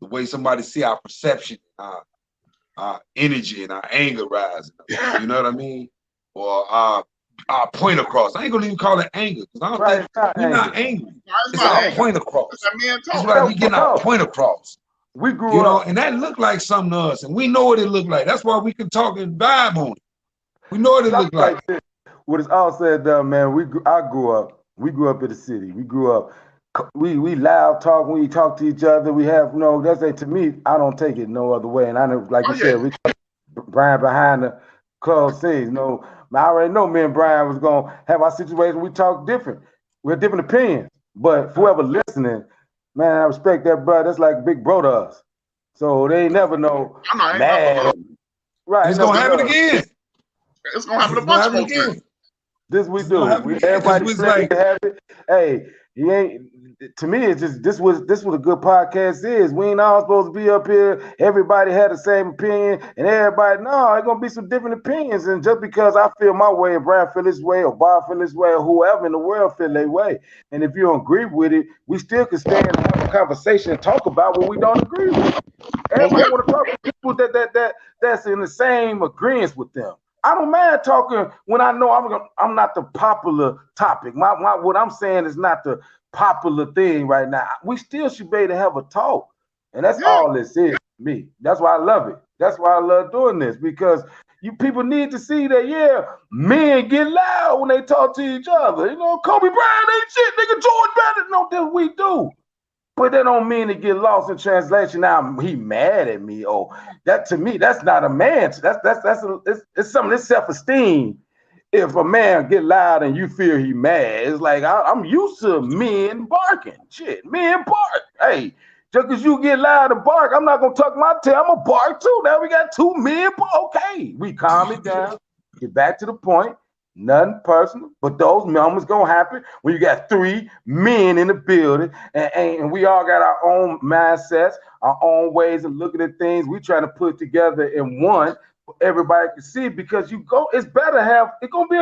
the way somebody see our perception, our energy and our anger rising. You know what I mean? Or our point across. I ain't gonna even call it anger, because I don't think we're not angry. It's our point across. It's right, we getting our point across. We grew up, and that looked like something to us, and we know what it looked like. That's why we can talk and vibe on it. We know what it looked like. What it's all said done, man. We grew up in the city. We grew up. We loud talk. We talk to each other. We have that's to me. I don't take it no other way. And I know, like you said, we Brian behind the closed scenes. I already know me and Brian was gonna have our situation. We talk different. We have different opinions. But whoever listening, man, I respect that, brother. That's like big bro to us. So they never know. Mad. Right. It's gonna happen again. It's gonna happen a bunch more times. This we do. Everybody like have it. Hey, He ain't. To me, it's just this was what a good podcast is. We ain't all supposed to be up here. Everybody had the same opinion, and everybody no, it's gonna be some different opinions. And just because I feel my way, or Brad feel this way, or Bob feel this way, or whoever in the world feel their way, and if you don't agree with it, we still can stand and have a conversation and talk about what we don't agree with. Everybody want to talk to people that's in the same agreement with them. I don't mind talking when I know I'm not the popular topic. What I'm saying is not the popular thing right now. We still should be able to have a talk, and that's all this is to me. That's why I love it. That's why I love doing this, because you people need to see that men get loud when they talk to each other. Kobe Bryant ain't shit, nigga. Jordan better know that we do. But that don't mean it get lost in translation. Now he mad at me. Oh, that to me, that's not a man. It's something. It's self-esteem. If a man get loud and you feel he mad, it's like I'm used to men barking. Shit, men bark. Hey, just because you get loud and bark, I'm not gonna tuck my tail. I'm gonna bark too. Now we got two men. Okay, we calm it down. Get back to the point. Nothing personal, but those moments gonna happen when you got three men in the building, and we all got our own mindsets, our own ways of looking at things. We trying to put together in one, everybody can see. Because it's better have it gonna be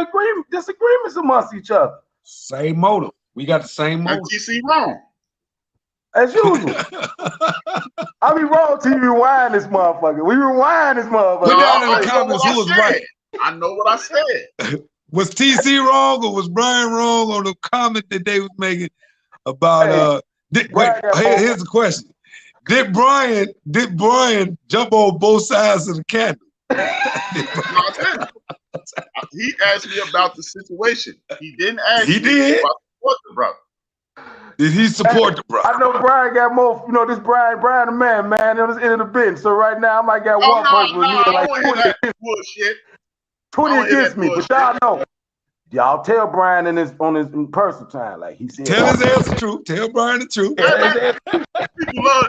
disagreements amongst each other. Same motive. We got the same motive. And TC wrong. As usual. I be wrong till you rewind this motherfucker. We rewind this motherfucker. Put down in the comments who was right. I know what I said. Was TC wrong or was Brian wrong on the comment that they was making about here's the question. Did Brian jump on both sides of the candle? He asked me about the situation. He didn't ask me about support the brother. Did he support the brother? I know Brian got more, this Brian the man, it was in the bench. So right now I might got one person with me like 20 bullshit. 20 against me, but y'all know. Y'all tell Brian on his personal time, like he said. Tell his ass the truth. Tell Brian the truth. People love.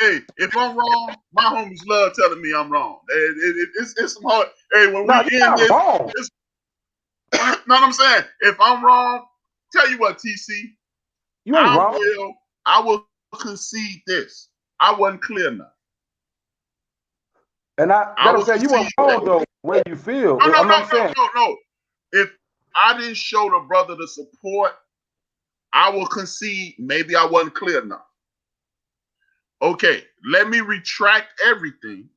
Hey, if I'm wrong, my homies love telling me I'm wrong. It's some hard. Hey, when we end this, know what I'm saying? If I'm wrong, tell you what, TC, you ain't wrong. I will concede this. I wasn't clear enough. And I will say you weren't wrong though. Where you feel? No. If I didn't show the brother the support, I will concede maybe I wasn't clear enough. Okay, let me retract everything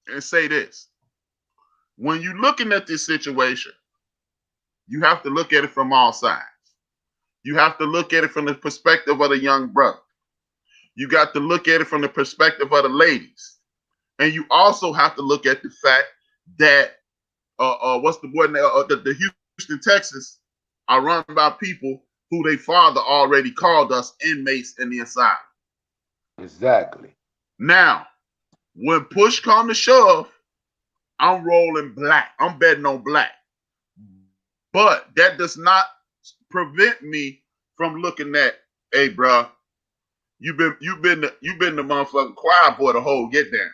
and say this. When you're looking at this situation, you have to look at it from all sides. You have to look at it from the perspective of the young brother. You got to look at it from the perspective of the ladies. And you also have to look at the fact that what's the boy name? The Houston, Texas are run by people who their father already called us inmates in the asylum. Exactly. Now, when push comes to shove, I'm rolling black. I'm betting on black. But that does not prevent me from looking at, hey, bro, you've been the motherfucking choir boy the whole get down.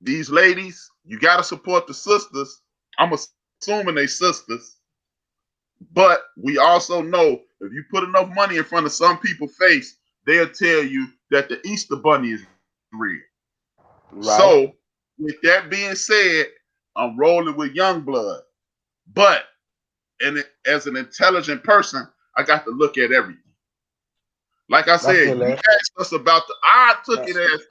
These ladies, you got to support the sisters. I'm assuming they sisters. But we also know if you put enough money in front of some people's face, they'll tell you that the Easter Bunny is real. Right. So, with that being said, I'm rolling with young blood. But as an intelligent person, I got to look at everything. Like I said, you asked us about I took it as,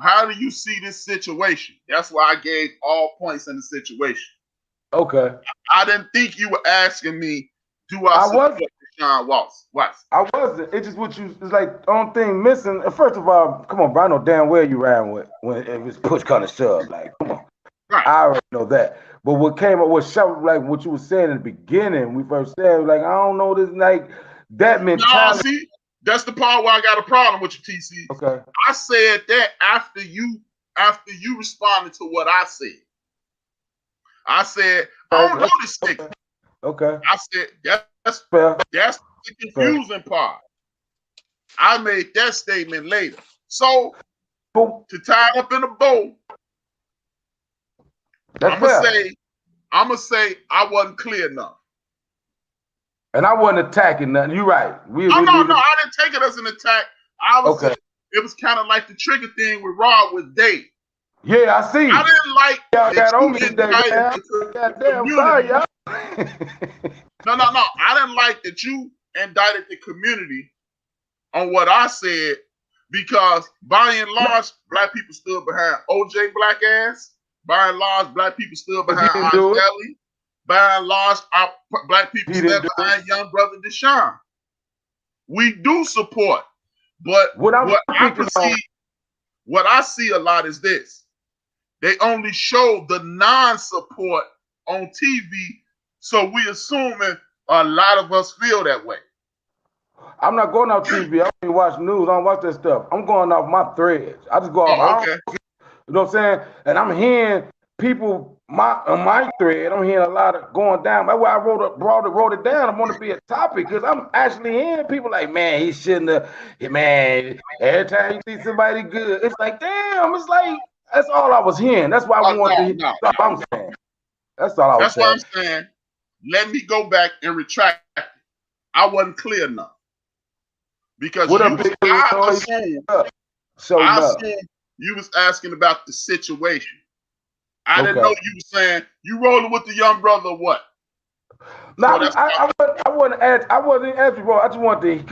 how do you see this situation? That's why I gave all points in the situation. Okay. I didn't think you were asking me, do I support Deshaun Watson? I wasn't. It's just it's like the only thing missing. First of all, come on, bro. I know damn well you ran with when it was push kind of shove. Like, come on. Right. I already know that. But what came up was like what you were saying in the beginning. We first said, like, I don't know this, like that mentality. No, see, that's the part where I got a problem with you, TC. Okay. I said that after you responded to what I said. I said, I don't know this thing. Okay. I said that's fair. That's the confusing part. I made that statement later. So to tie it up in a bow, I'm gonna say I wasn't clear enough. And I wasn't attacking nothing. You're right. No, I didn't take it as an attack. I was saying it was kind of like the trigger thing with Rob with Dave. Yeah, I see. I didn't like y'all got on me you today, man. Goddamn, sorry, y'all. No. I didn't like that you indicted the community on what I said, because by and large, black people stood behind OJ Black ass. By and large, black people stood behind R. Kelly. By and large, black people stood behind young brother Deshaun. We do support, but what I see a lot is this. They only show the non-support on TV, so we assuming a lot of us feel that way. I'm not going off TV. I don't even watch news. I don't watch that stuff. I'm going off my threads. I just go off. Okay. You know what I'm saying? And I'm hearing people on my thread. I'm hearing a lot of going down. That's why I wrote it down. I want to be a topic, because I'm actually hearing people like, man, he shouldn't have. Man, every time you see somebody good, it's like, damn. It's like, that's all I was hearing. That's why I wanted to hear. That's all I'm saying. That's all I was saying. That's what I'm saying. Let me go back and retract it. I wasn't clear enough. Because I assumed you was asking about the situation. I didn't know you were saying you rolling with the young brother or what. No, so I wasn't asking, bro. I just wanted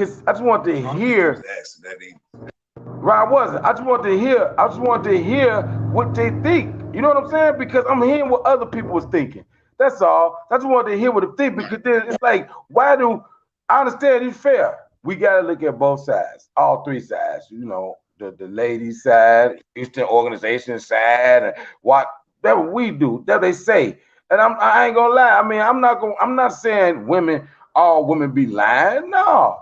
to hear. Right, I wasn't. I just wanted to hear what they think. You know what I'm saying? Because I'm hearing what other people was thinking. That's all. I just wanted to hear what they think, because it's like, why do I understand it's fair? We gotta look at both sides, all three sides. You know, the ladies' side, Eastern organization side, and whatever we do, that they say. And I ain't gonna lie. I mean, I'm not saying all women be lying. No.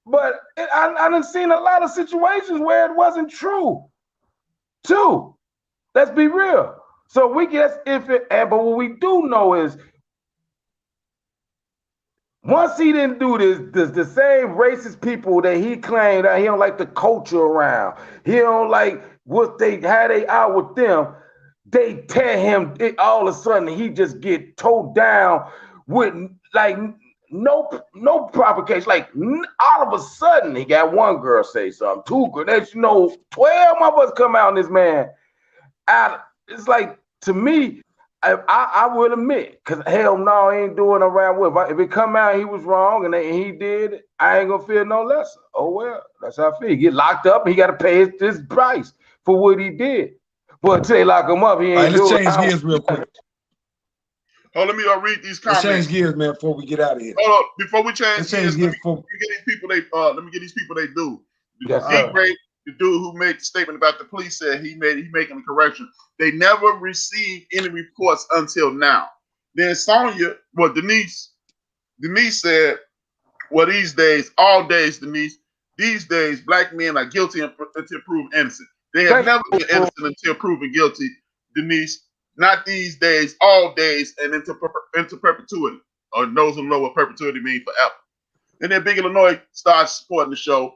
But I done seen a lot of situations where it wasn't true. Too. Let's be real. So we guess but what we do know is, once he didn't do this, the same racist people that he claimed that he don't like the culture around, he don't like how they out with them, they tear him, all of a sudden he just get towed down with like no provocation. Like all of a sudden he got one girl say something, two girls, 12 motherfuckers come out on this man. It's like, to me, I will admit, because hell no, I ain't doing around with. If it come out he was wrong and he did it, I ain't gonna feel no lesser. Oh well, that's how I feel. He get locked up and he got to pay his price for what he did. But until they lock him up, he ain't doing it. Let's change gears real quick. Oh, let me read these comments. Let's change gears, man, before we get out of here. Hold on, before we change gears, let me get these people they do. Yes, the dude who made the statement about the police said he making a correction. They never received any reports until now. Then Denise said, well, these days, Denise, these days, black men are guilty until proven innocent. They have never been innocent until proven guilty, Denise. Not these days, all days, and into perpetuity. Or those who know what perpetuity means, forever. And then Big Illinois starts supporting the show.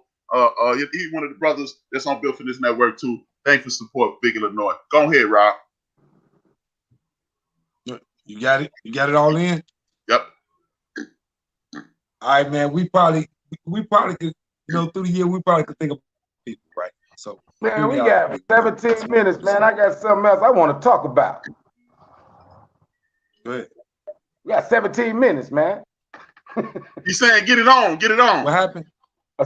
He's one of the brothers that's on Built for This Network too. Thanks for support, Big Illinois. Go ahead, Rob. You got it? You got it all in? Yep. All right, man. We probably could, through the year, we probably could think of people, right? So man, we got 17 minutes, man. I got something else I want to talk about. Go ahead. We got 17 minutes, man. He's saying get it on. What happened?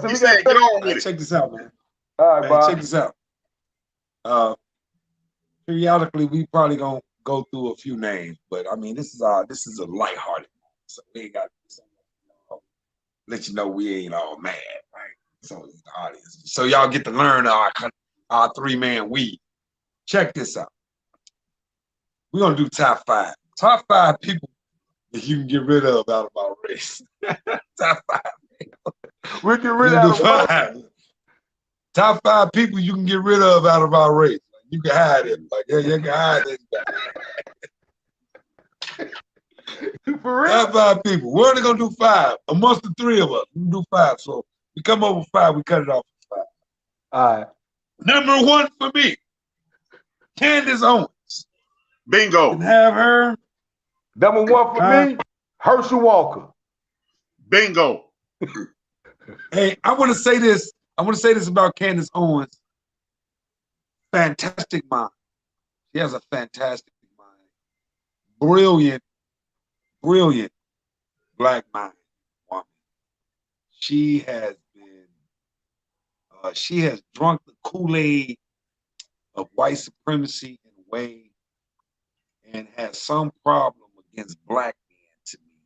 He's saying get on with it. Check this out, man. All right, Bob. Check this out. Periodically, we probably gonna go through a few names, but I mean, this is a lighthearted, so we ain't got to let you know we ain't all mad, right? So the audience, so y'all get to learn our three-man we. Check this out. We're gonna do top five people that you can get rid of out of our race. Top 5. We get rid of 5. Top 5 people you can get rid of out of our race. You can hide it. Like, yeah, you can hide this guy. For real? Top 5 people. We're only gonna do 5 amongst the 3 of us. We can do 5. So we come over 5, we cut it off at 5. All right. Number 1 for me, Candace Owens. Bingo. Can have her. Number 1 for me, Herschel Walker. Bingo. Hey, I want to say this. I want to say this about Candace Owens. Fantastic mind. She has a fantastic mind. Brilliant, brilliant black mind woman. She has been, she has drunk the Kool-Aid of white supremacy in a way and has some problem against black men to me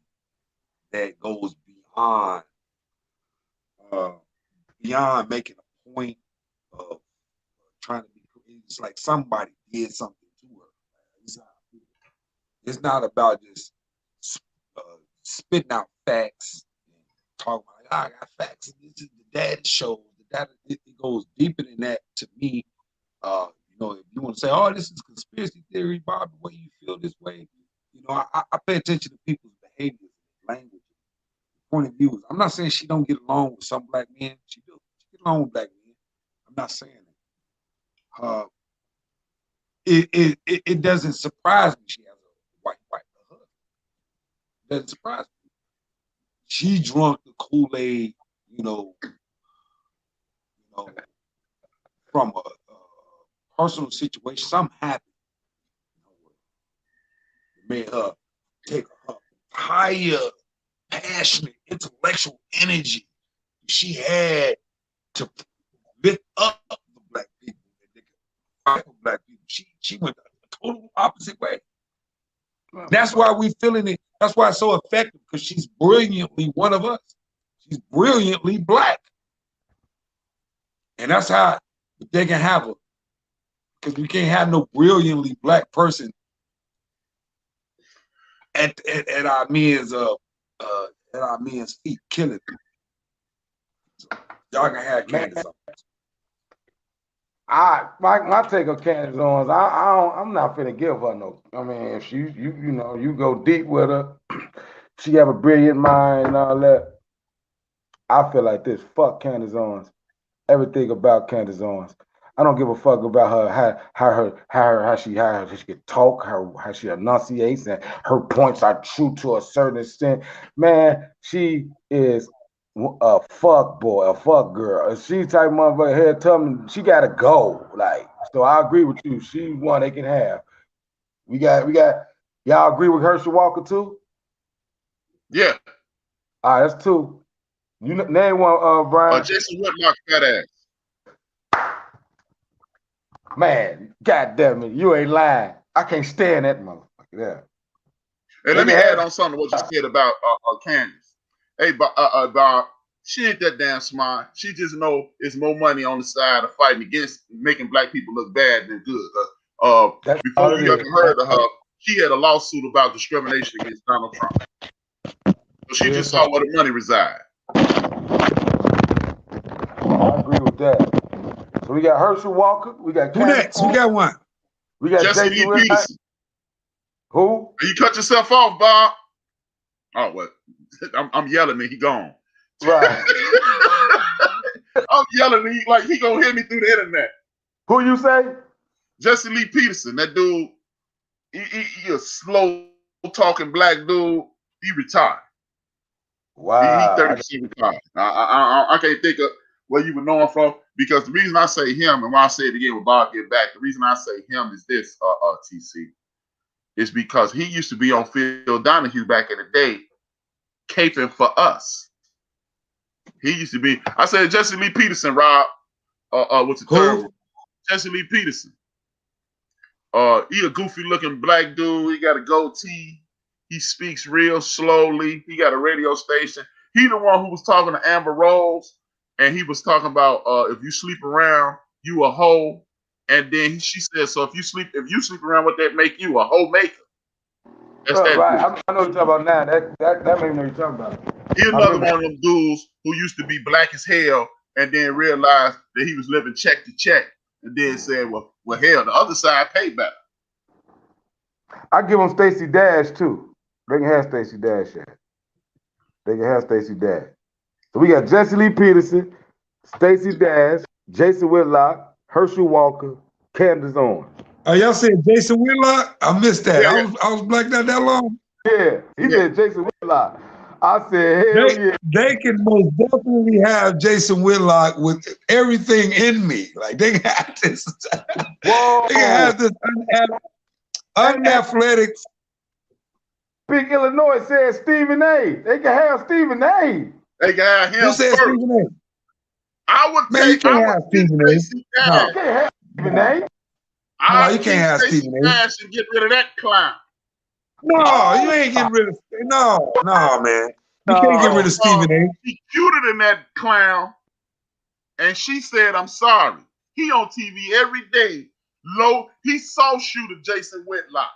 that goes beyond making a point of trying to be. It's like somebody did something to her. It's not about just spitting out facts and talking about, I got facts. This is the data shows. It goes deeper than that to me. You know, if you want to say, oh, this is conspiracy theory, Bob, the way you feel this way, you know, I pay attention to people's behaviors, language, point of views. I'm not saying she don't get along with some black men. She do. She get along with black men. I'm not saying that. It doesn't surprise me she has a white husband. It doesn't surprise me. She drunk the Kool-Aid, you know, from a personal situation. Something happened. It made her take her entire passionate intellectual energy she had to lift up the black people, fight for black people. She went the total opposite way. That's why we feeling it. That's why it's so effective, because she's brilliantly one of us. She's brilliantly black. And that's how they can have her. Because we can't have no brilliantly black person at our men's feet killing them. So y'all can have Candace on. My take on Candace Owens, I'm not finna give her no. I mean, if you go deep with her, she have a brilliant mind and all that. I feel like this. Fuck Candace Owens. Everything about Candace Owens. I don't give a fuck about her how she can talk, how she enunciates, and her points are true to a certain extent. Man, she is a fuck boy, a fuck girl. She type motherfucker here tell me she gotta go. Like, so I agree with you. She one they can have. We got y'all agree with Herschel Walker too? Yeah. All right, that's two. You name one, Brian. Jason Whitlock, fat ass. Man, goddamn it, you ain't lying. I can't stand that motherfucker. Yeah. And let me add on something to what you said about Candace. Hey, Bob, she ain't that damn smart. She just know it's more money on the side of fighting against making black people look bad than good. Before you ever heard of her, she had a lawsuit about discrimination against Donald Trump. So she just saw where the money reside. I agree with that. So we got Herschel Walker. We got Who next? We got one. We got Jesse Lee Peterson. Who? You cut yourself off, Bob. Oh, what? I'm yelling and he gone. Right. I'm yelling and he gonna hit me through the internet. Who you say? Jesse Lee Peterson. That dude, he a slow talking black dude. He retired. Wow. He 30% retired. I can't think of where you would know him from, because the reason I say him, and why I say it again with Bob get back, the reason I say him is this, TC, is because he used to be on Phil Donahue back in the day, caping for us. He used to be, I said Jesse Lee Peterson, Rob. What's the third one? Jesse Lee Peterson. He a goofy looking black dude. He got a goatee. He speaks real slowly. He got a radio station. He the one who was talking to Amber Rose, and he was talking about if you sleep around, you a hoe. And then she said, so if you sleep around, what that make you? A hoe maker. That's that. Right. I know what you're talking about now. That made me know what you're talking about. He another one of them dudes who used to be black as hell and then realized that he was living check to check, and then said, well, hell, the other side pay better. I give them Stacey Dash too. They can have Stacey Dash. They can have Stacey Dash. So we got Jesse Lee Peterson, Stacey Dash, Jason Whitlock, Herschel Walker, Candace Owens. Oh, y'all said Jason Whitlock? I missed that. Yeah. I was blacked out that long. Yeah, he said Jason Whitlock. I said, hell yeah. They can most definitely have Jason Whitlock with everything in me. Like they can have this. Whoa. They can have this unathletic. Big Illinois said Stephen A. They can have Stephen A. They can have him. Who said first. Stephen A? I would Man, you take. can't I have would get Stephen A. Stacey No. Dash. You can't have Stephen A. No, you can't have Stacey Stephen A. Dash and get rid of that clown. No, you ain't getting rid of. No, man. You can't get rid of Stephen A. She cuter than that clown, and she said, "I'm sorry." He on TV every day. He saw shooter Jason Whitlock.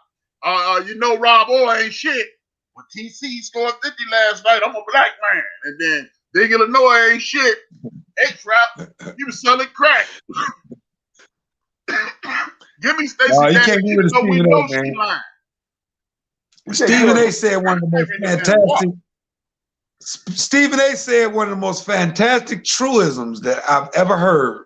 You know Rob Orr ain't shit. But TC scored 50 last night. I'm a black man. And then Big Illinois ain't shit. HRap, he was selling crack. Give me Stacey you Dash. can't get rid of We Stephen know A, she man. lying. Stephen A. said one of the most fantastic. Stephen A. said one of the most fantastic truisms that I've ever heard.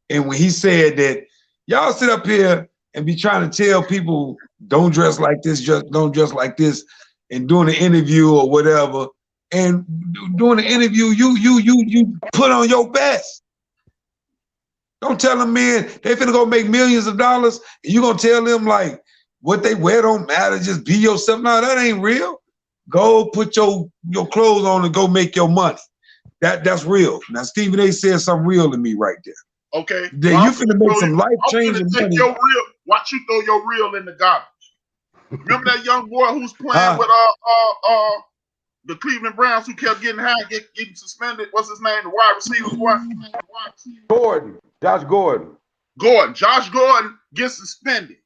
And when he said that y'all sit up here and be trying to tell people don't dress like this, just don't dress like this, and doing an interview or whatever, and doing the interview, you put on your best. Don't tell them, man, they finna go make millions of dollars, and you gonna tell them like what they wear don't matter, just be yourself. No, that ain't real. Go put your clothes on and go make your money. That's real. Now Stephen A. said something real to me right there. Okay. Then you finna make some life-changing money. Your real, watch you throw your real in the garbage. Remember that young boy who's playing with the Cleveland Browns who kept getting high, getting suspended? What's his name? The wide receiver boy? Gordon. Josh Gordon. Josh Gordon gets suspended.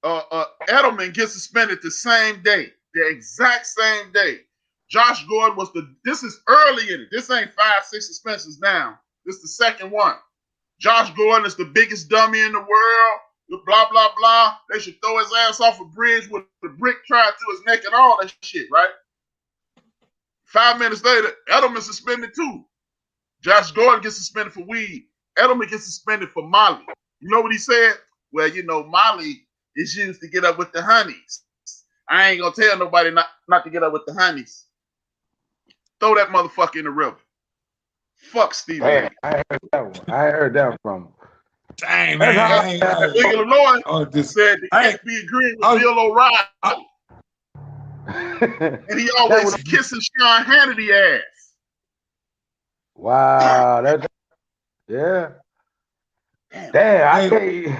Edelman gets suspended the same day, the exact same day. Josh Gordon this is early in it. This ain't 5-6 suspensions down. This is the second one. Josh Gordon is the biggest dummy in the world. Blah, blah, blah. They should throw his ass off a bridge with the brick tied to his neck and all that shit, right? 5 minutes later, Edelman suspended too. Josh Gordon gets suspended for weed. Edelman gets suspended for Molly. You know what he said? Well, you know, Molly is used to get up with the honeys. I ain't gonna tell nobody not to get up with the honeys. Throw that motherfucker in the river. Fuck Stephen A. I heard that one. I heard that from him. Dang, man. Big Illinois said they can't be agreeing with Bill O'Reilly. And he always kissing Sean Hannity ass. Wow, yeah. Damn,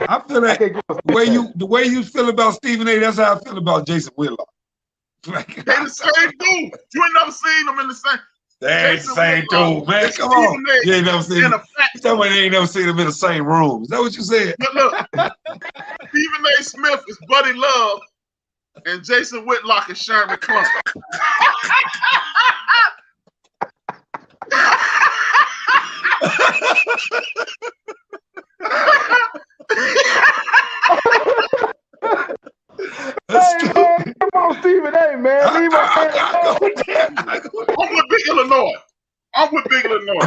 I feel that the way you feel about Stephen A. That's how I feel about Jason Whitlock. They the same dude. You ain't never seen them in the same. They ain't the same dude, man. Come on. You ain't never seen them. Somebody ain't never seen them in the same room. Is that what you said? But look, Stephen A. Smith is Buddy Love, and Jason Whitlock is Sherman Klump. Hey, man, come on, Stephen A, man. Leave my I'm with Big Illinois.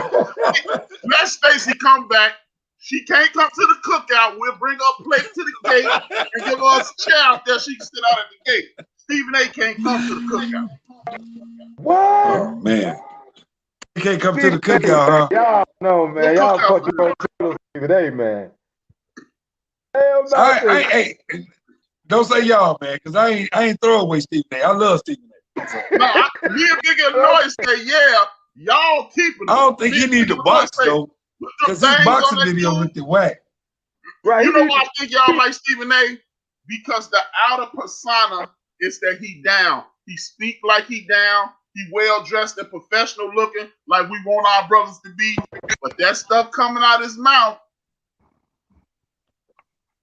Let Stacey come back. She can't come to the cookout. We'll bring her a plate to the gate and give her a chair out there. She can sit out at the gate. Stephen A. can't come to the cookout. What? Oh, man. You can't come to the cookout, huh? Y'all know, man. Y'all fucking on Stephen A, man. Hell no. Hey, don't say y'all, man, because I ain't throw away Stephen A. I love Stephen A. No, me and Big Illinois say, yeah, y'all keep it. I don't think he need to box, though, because his boxing video looked whack. Right. You know why I think y'all like Stephen A? Because the outer persona is that he down. He speak like he down. He well dressed and professional looking, like we want our brothers to be. But that stuff coming out his mouth.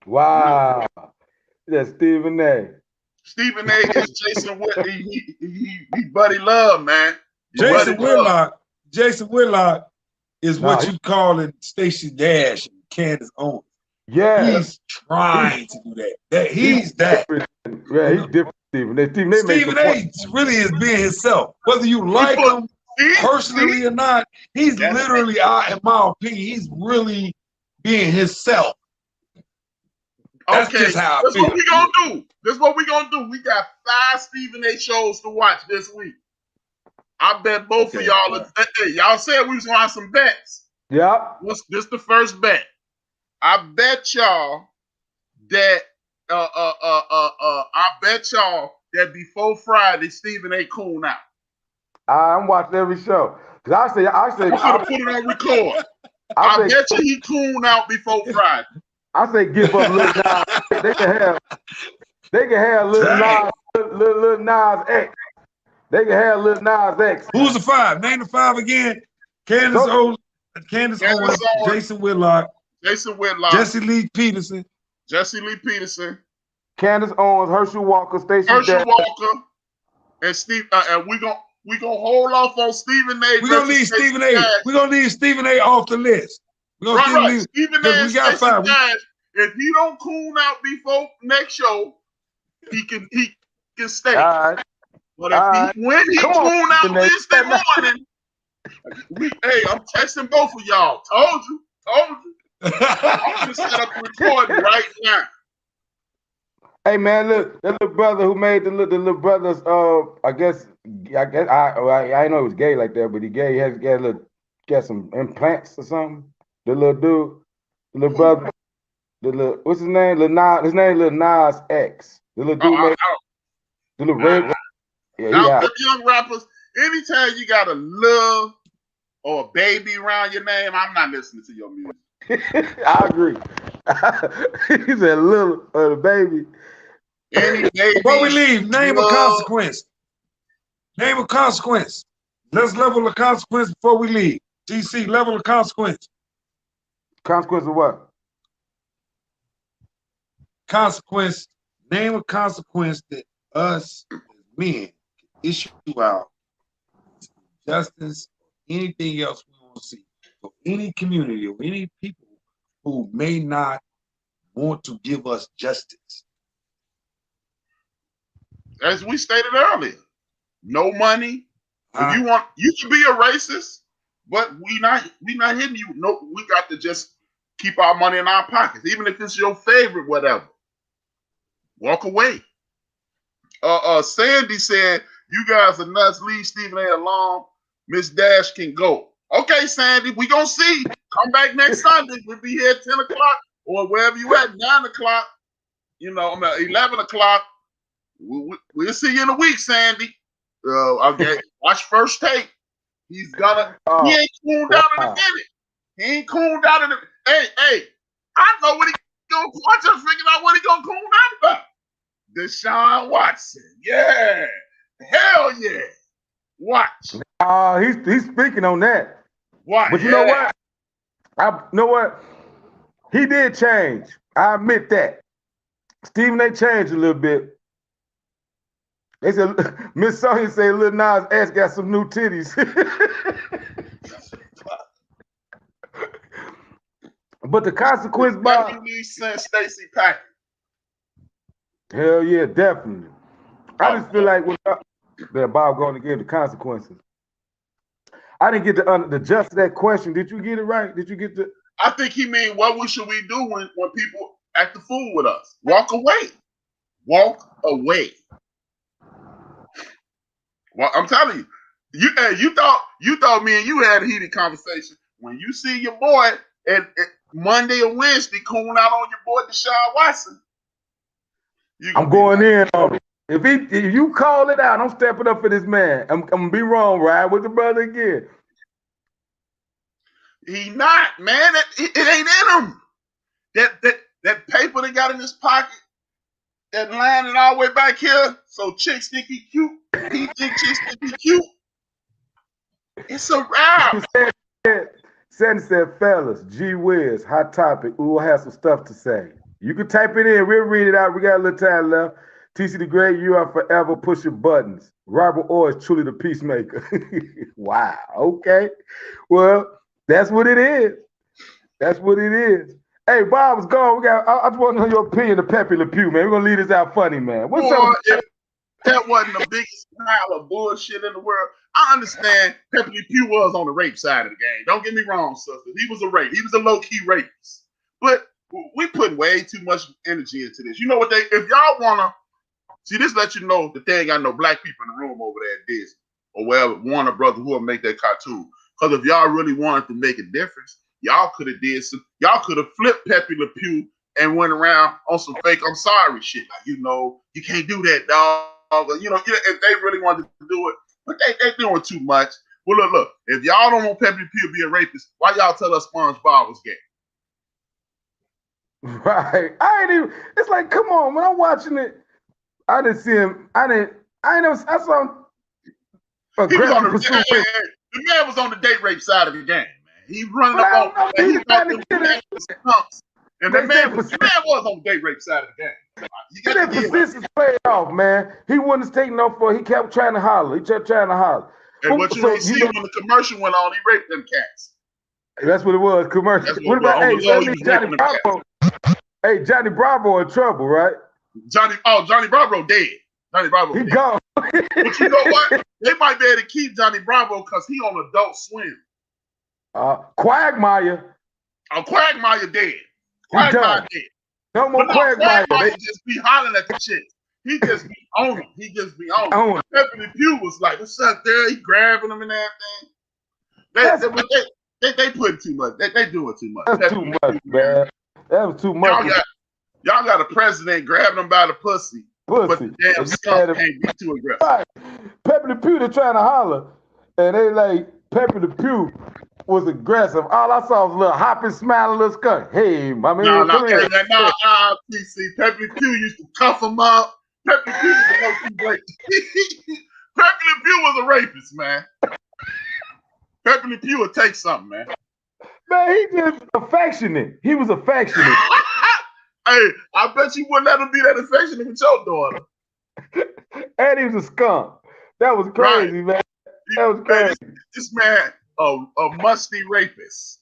Wow. That's Stephen A. Stephen A. is Jason Whitlock. He Buddy Love, man. Jason Whitlock is what you call it Stacey Dash and Candace Owens. Yeah. He's trying to do that. He's that. Yeah, he's different, Stephen A. Stephen A. really is being himself. Whether you like him personally or not, he's literally, in my opinion, he's really being himself. That's Okay, just how I that's feel. what we gonna do. That's what we gonna do. We got 5 Stephen A. shows to watch this week. I bet both of y'all. Hey, y'all said we was gonna have some bets. Yeah. This the first bet. I bet y'all that I bet y'all that before Friday, Stephen A. coon out. I'm watching every show. Cause I say, I'm gonna put it on record. I bet you he coon out before Friday. I say give up Lil Nas. They can have Lil Nas X. They can have Lil Nas X. Who's the 5? Name the 5 again. Candace Owens, Jason Whitlock, Jesse Lee Peterson, Candace Owens, Herschel Walker, Walker, and Steve. And we gonna hold off on Stephen A. We're gonna leave Stephen A. We're gonna leave Stephen A. off the list. We're gonna right. Stephen A. We got 5. If he don't coon out before next show, he can stay. All right. But when he coon out Wednesday morning, I'm texting both of y'all. Told you. I'm gonna set up a recording right now. Hey man, look, that little brother who made the little brothers. I guess I didn't know he was gay like that, but he gay. He got some implants or something. The little dude, the little brother, what's his name? His name Lil Nas X. The little dude the little red. Yeah, now, them young rappers. Anytime you got a love or a baby around your name, I'm not listening to your music. I agree. He said little the baby. Any baby. Before we leave, name a consequence. Name a consequence. Let's level a consequence before we leave. DC, level a consequence. Consequence of what? Consequence. Name a consequence that us as men issue out justice, anything else we want to see for any community or any people who may not want to give us justice. As we stated earlier, no money. If you want, you can be a racist, but we not hitting you. No, we got to just keep our money in our pockets, even if it's your favorite, whatever. Walk away. Sandy said, "You guys are nuts. Leave Stephen A. alone. Miss Dash can go." Okay, Sandy, we gonna see. Come back next Sunday. We'll be here at 10 o'clock or wherever you at, 9 o'clock. 11 o'clock. We'll see you in a week, Sandy. Okay, watch First Take. He ain't cooled out in a minute. He ain't cooled out in a Hey, I know what he gonna I just figured out what he gonna cool out about. Deshaun Watson. Yeah. Hell yeah. Watch. He's speaking on that. Watch. But you know what? He did change. I admit that. Stephen A. changed a little bit. They said, Miss Sonya say Lil Nas X got some new titties. But the consequence, Bob. Stacey Packard. Hell yeah, definitely. I just feel like that Bob going to give the consequences. I didn't get the gist of that question. Did you get it right? Did you get the? I think he mean what should we do when people act the fool with us? Walk away. Walk away. Well, I'm telling you, you thought me and you had a heated conversation. When you see your boy at Monday or Wednesday cooling out on your boy Deshaun Watson, I'm going in on it. If you call it out, I'm stepping up for this man. I'm gonna be wrong, right? With the brother again. He not, man. It ain't in him. That paper they got in his pocket, that lining all the way back here, so chicks think he cute. He think chicks think he cute. It's a wrap. Sandy said, fellas, gee whiz, hot topic. We'll have some stuff to say. You can type it in. We'll read it out. We got a little time left. TC the Great, you are forever pushing buttons. Robert Orr is truly the peacemaker. Wow. Okay. Well, that's what it is. That's what it is. Hey, Bob was gone. I just want to know your opinion of Pepe Le Pew, man. We're gonna leave this out funny, man. What's up? That wasn't the biggest pile of bullshit in the world. I understand Pepe Le Pew was on the rape side of the game. Don't get me wrong, sister. He was a low-key rapist. But we put way too much energy into this. You know what if y'all wanna see this, let you know that they ain't got no black people in the room over there at Disney or wherever, Warner Brothers, who will make that cartoon. Because if y'all really wanted to make a difference, y'all could have y'all could have flipped Pepe Le Pew and went around on some fake I'm sorry shit. Like, you can't do that, dog. Or, if they really wanted to do it, but they doing too much. Well, look, if y'all don't want Pepe Le Pew to be a rapist, why y'all tell us SpongeBob was gay? Right. I ain't even, it's like, come on, when I'm watching it, I didn't see him. I saw him. He was on the man was on the date rape side of the game, man. He running up on he thought them skunks. And the man was on the date rape side of the game. That persistence paid off, man. He wouldn't take no for. He kept trying to holler. He kept trying to holler. And what you ain't see when the commercial went on, he raped them cats. That's what it was, commercial. What about Johnny Bravo? Hey, Johnny Bravo in trouble, right? Johnny Bravo dead. Johnny Bravo dead. Gone. But you know what? They might be able to keep Johnny Bravo because he on Adult Swim. Quagmire. Quagmire dead. Quagmire dead. No more Quagmire. Quagmire just be hollering at the chicks. He just be on them. Pepe Le Pew was like, "What's up there?" He grabbing them and everything. They putting too much. They doing too much. That's too much, man. That was too much. Y'all got a president grabbing them by the pussy. But the damn skunk can't be too aggressive. Right. Pepe Le Pew, they're trying to holler, and they like Pepe Le Pew was aggressive. All I saw was a little hopping, smiling little skunk. Hey, my man, come here. TC. Pepe Le Pew used to cuff him up. Pepe Le Pew was a low-key rapist. Pepe Le Pew was a rapist, man. Pepe Le Pew would take something, man. Man, he just affectionate. He was affectionate. Hey, I bet you wouldn't let him be that affectionate with your daughter. And he was a skunk. That was crazy, right. Man. That was crazy. Man, this man, a musty rapist.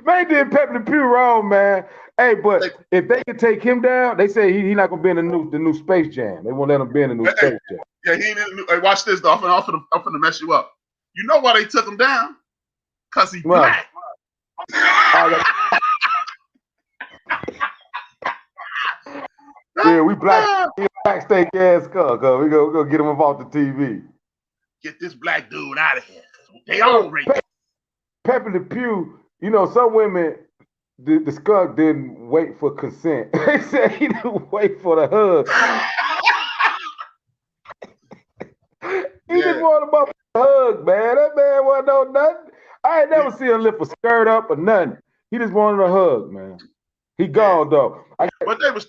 Man did Pepe Le Pew wrong, man. Hey, but if they could take him down, they say he's not gonna be in the new Space Jam. They won't let him be in the new Space Jam. Yeah, he ain't in the new. Hey, watch this, though. I'm finna mess you up. You know why they took him down? Cause he's black. Yeah, we black steak ass skunk. We go get him off the TV. Get this black dude out of here. They all rapist. Pepe Le Pew, some women, the skunk didn't wait for consent. They said he didn't wait for the hug. He didn't want him a hug, man. That man wasn't no nothing. I ain't never seen him lift a skirt up or nothing. He just wanted a hug, man. He gone though. But they was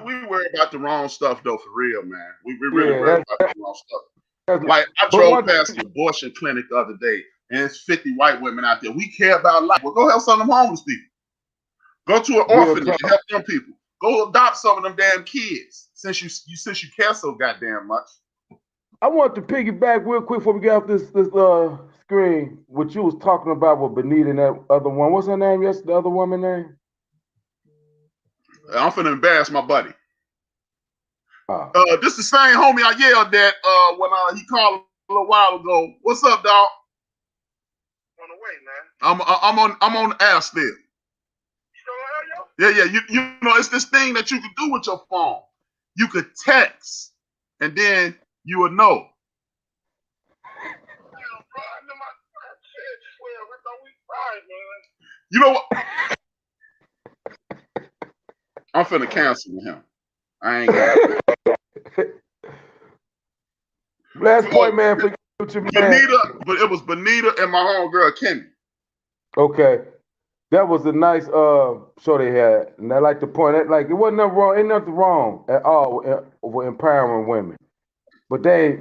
we worry about the wrong stuff though, for real, man. We really worry about the wrong stuff. Like I drove past the abortion clinic the other day, and it's 50 white women out there. We care about life. Well, go help some of them homeless people. Go to an orphanage and help them people. Go adopt some of them damn kids. Since you care so goddamn much. I want to piggyback real quick before we get off this screen. What you was talking about with Benita and that other one. What's her name? Yes, the other woman name. I'm finna embarrass my buddy. This the same homie I yelled at when he called a little while ago. What's up, dog? On the way, man. I'm on the air still. Yeah. You know, it's this thing that you can do with your phone. You could text, and then you would know. You know what? I'm finna cancel him. I ain't got it. Last point, man. For you, Benita, but it was Benita and my homegirl Kimmy. Okay. That was a nice show they had. And I like to point out, like, it wasn't nothing wrong, ain't nothing wrong at all with empowering women. But they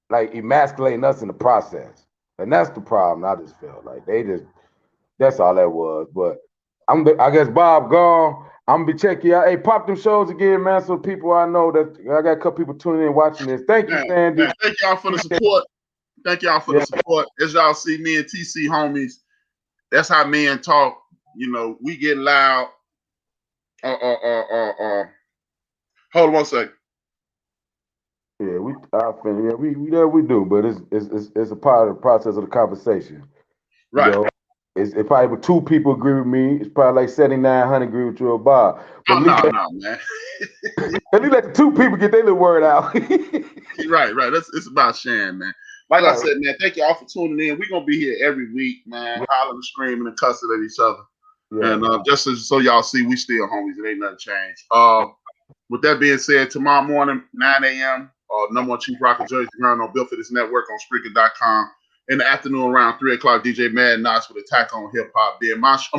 like emasculating us in the process. And that's the problem. I just feel like that's all that was. But I guess Bob gone. I'm gonna be checking out. Hey, pop them shows again, man. So people I know that I got a couple people tuning in watching this. Thank you, Sandy. Thank y'all for the support. Thank y'all for the support. As y'all see, me and TC homies. That's how men talk. You know, we get loud. Hold on one second. Yeah, I feel yeah, we do, but it's a part of the process of the conversation. You Right. know, if probably with two people agree with me, it's probably like 7,900 agree with you or Bob. But Oh no, no, man. at least let the two people get their little word out. Right, right. It's about sharing, man. Like I Right. said, man, thank y'all for tuning in. We're gonna be here every week, man, hollering, screaming, and cussing at each other. Yeah. And just so y'all see, we still homies. It ain't nothing changed. With that being said, tomorrow morning, 9 a.m., number one Chief Rocker Jersey Ground on Built for This Network on Spreaker.com. In the afternoon, around 3 o'clock, DJ Mad Knox with Attack on Hip Hop. Then that's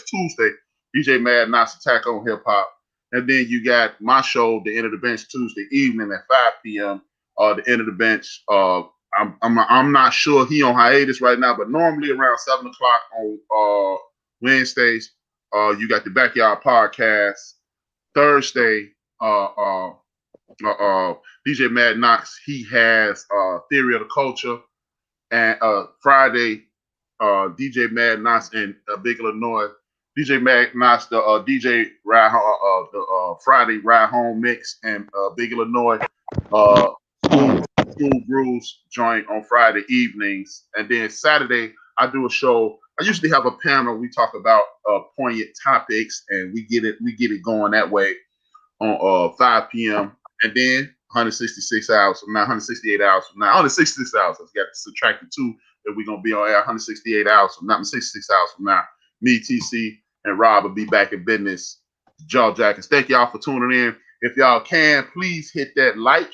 Tuesday. DJ Mad Knox Attack on Hip Hop. And then you got my show, The End of the Bench, Tuesday evening at 5 p.m. The End of the Bench. I'm not sure he on hiatus right now, but normally around 7 o'clock on Wednesdays, you got the Backyard Podcast. Thursday, DJ Mad Knox, he has Theory of the Culture. And Friday, DJ Mad Knox in Big Illinois. DJ Mad Knox, the DJ Ride the Friday Ride Home Mix and Big Illinois. School Brews joint on Friday evenings. And then Saturday, I do a show. I usually have a panel. We talk about poignant topics and we get it going that way on 5 p.m. And then 166 hours from now, 168 hours from now, 166 hours. I've got to subtract the two that we're going to be on air 168 hours from now, 66 hours from now. Me, TC, and Rob will be back in business. Jaw Jackets. Thank y'all for tuning in. If y'all can, please hit that like,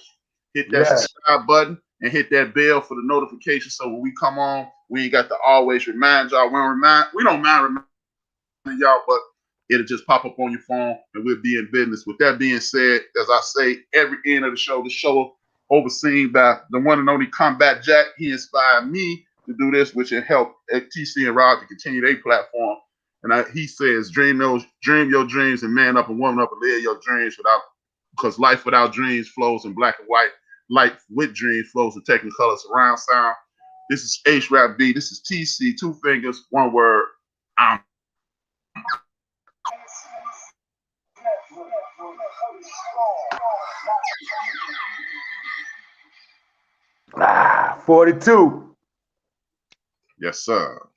hit that subscribe button, and hit that bell for the notification so when we come on, we ain't got to always remind y'all. We don't mind reminding y'all, but it'll just pop up on your phone and we'll be in business. With that being said, as I say, every end of the show overseen by the one and only Combat Jack. He inspired me to do this, which will help TC and Rob to continue their platform. And he says, dream your dreams and man up and woman up and live your dreams because life without dreams flows in black and white. Life with dreams flows in technicolor surround sound. This is HRap B. This is TC, 2 fingers, 1 word. I'm 42. Yes, sir.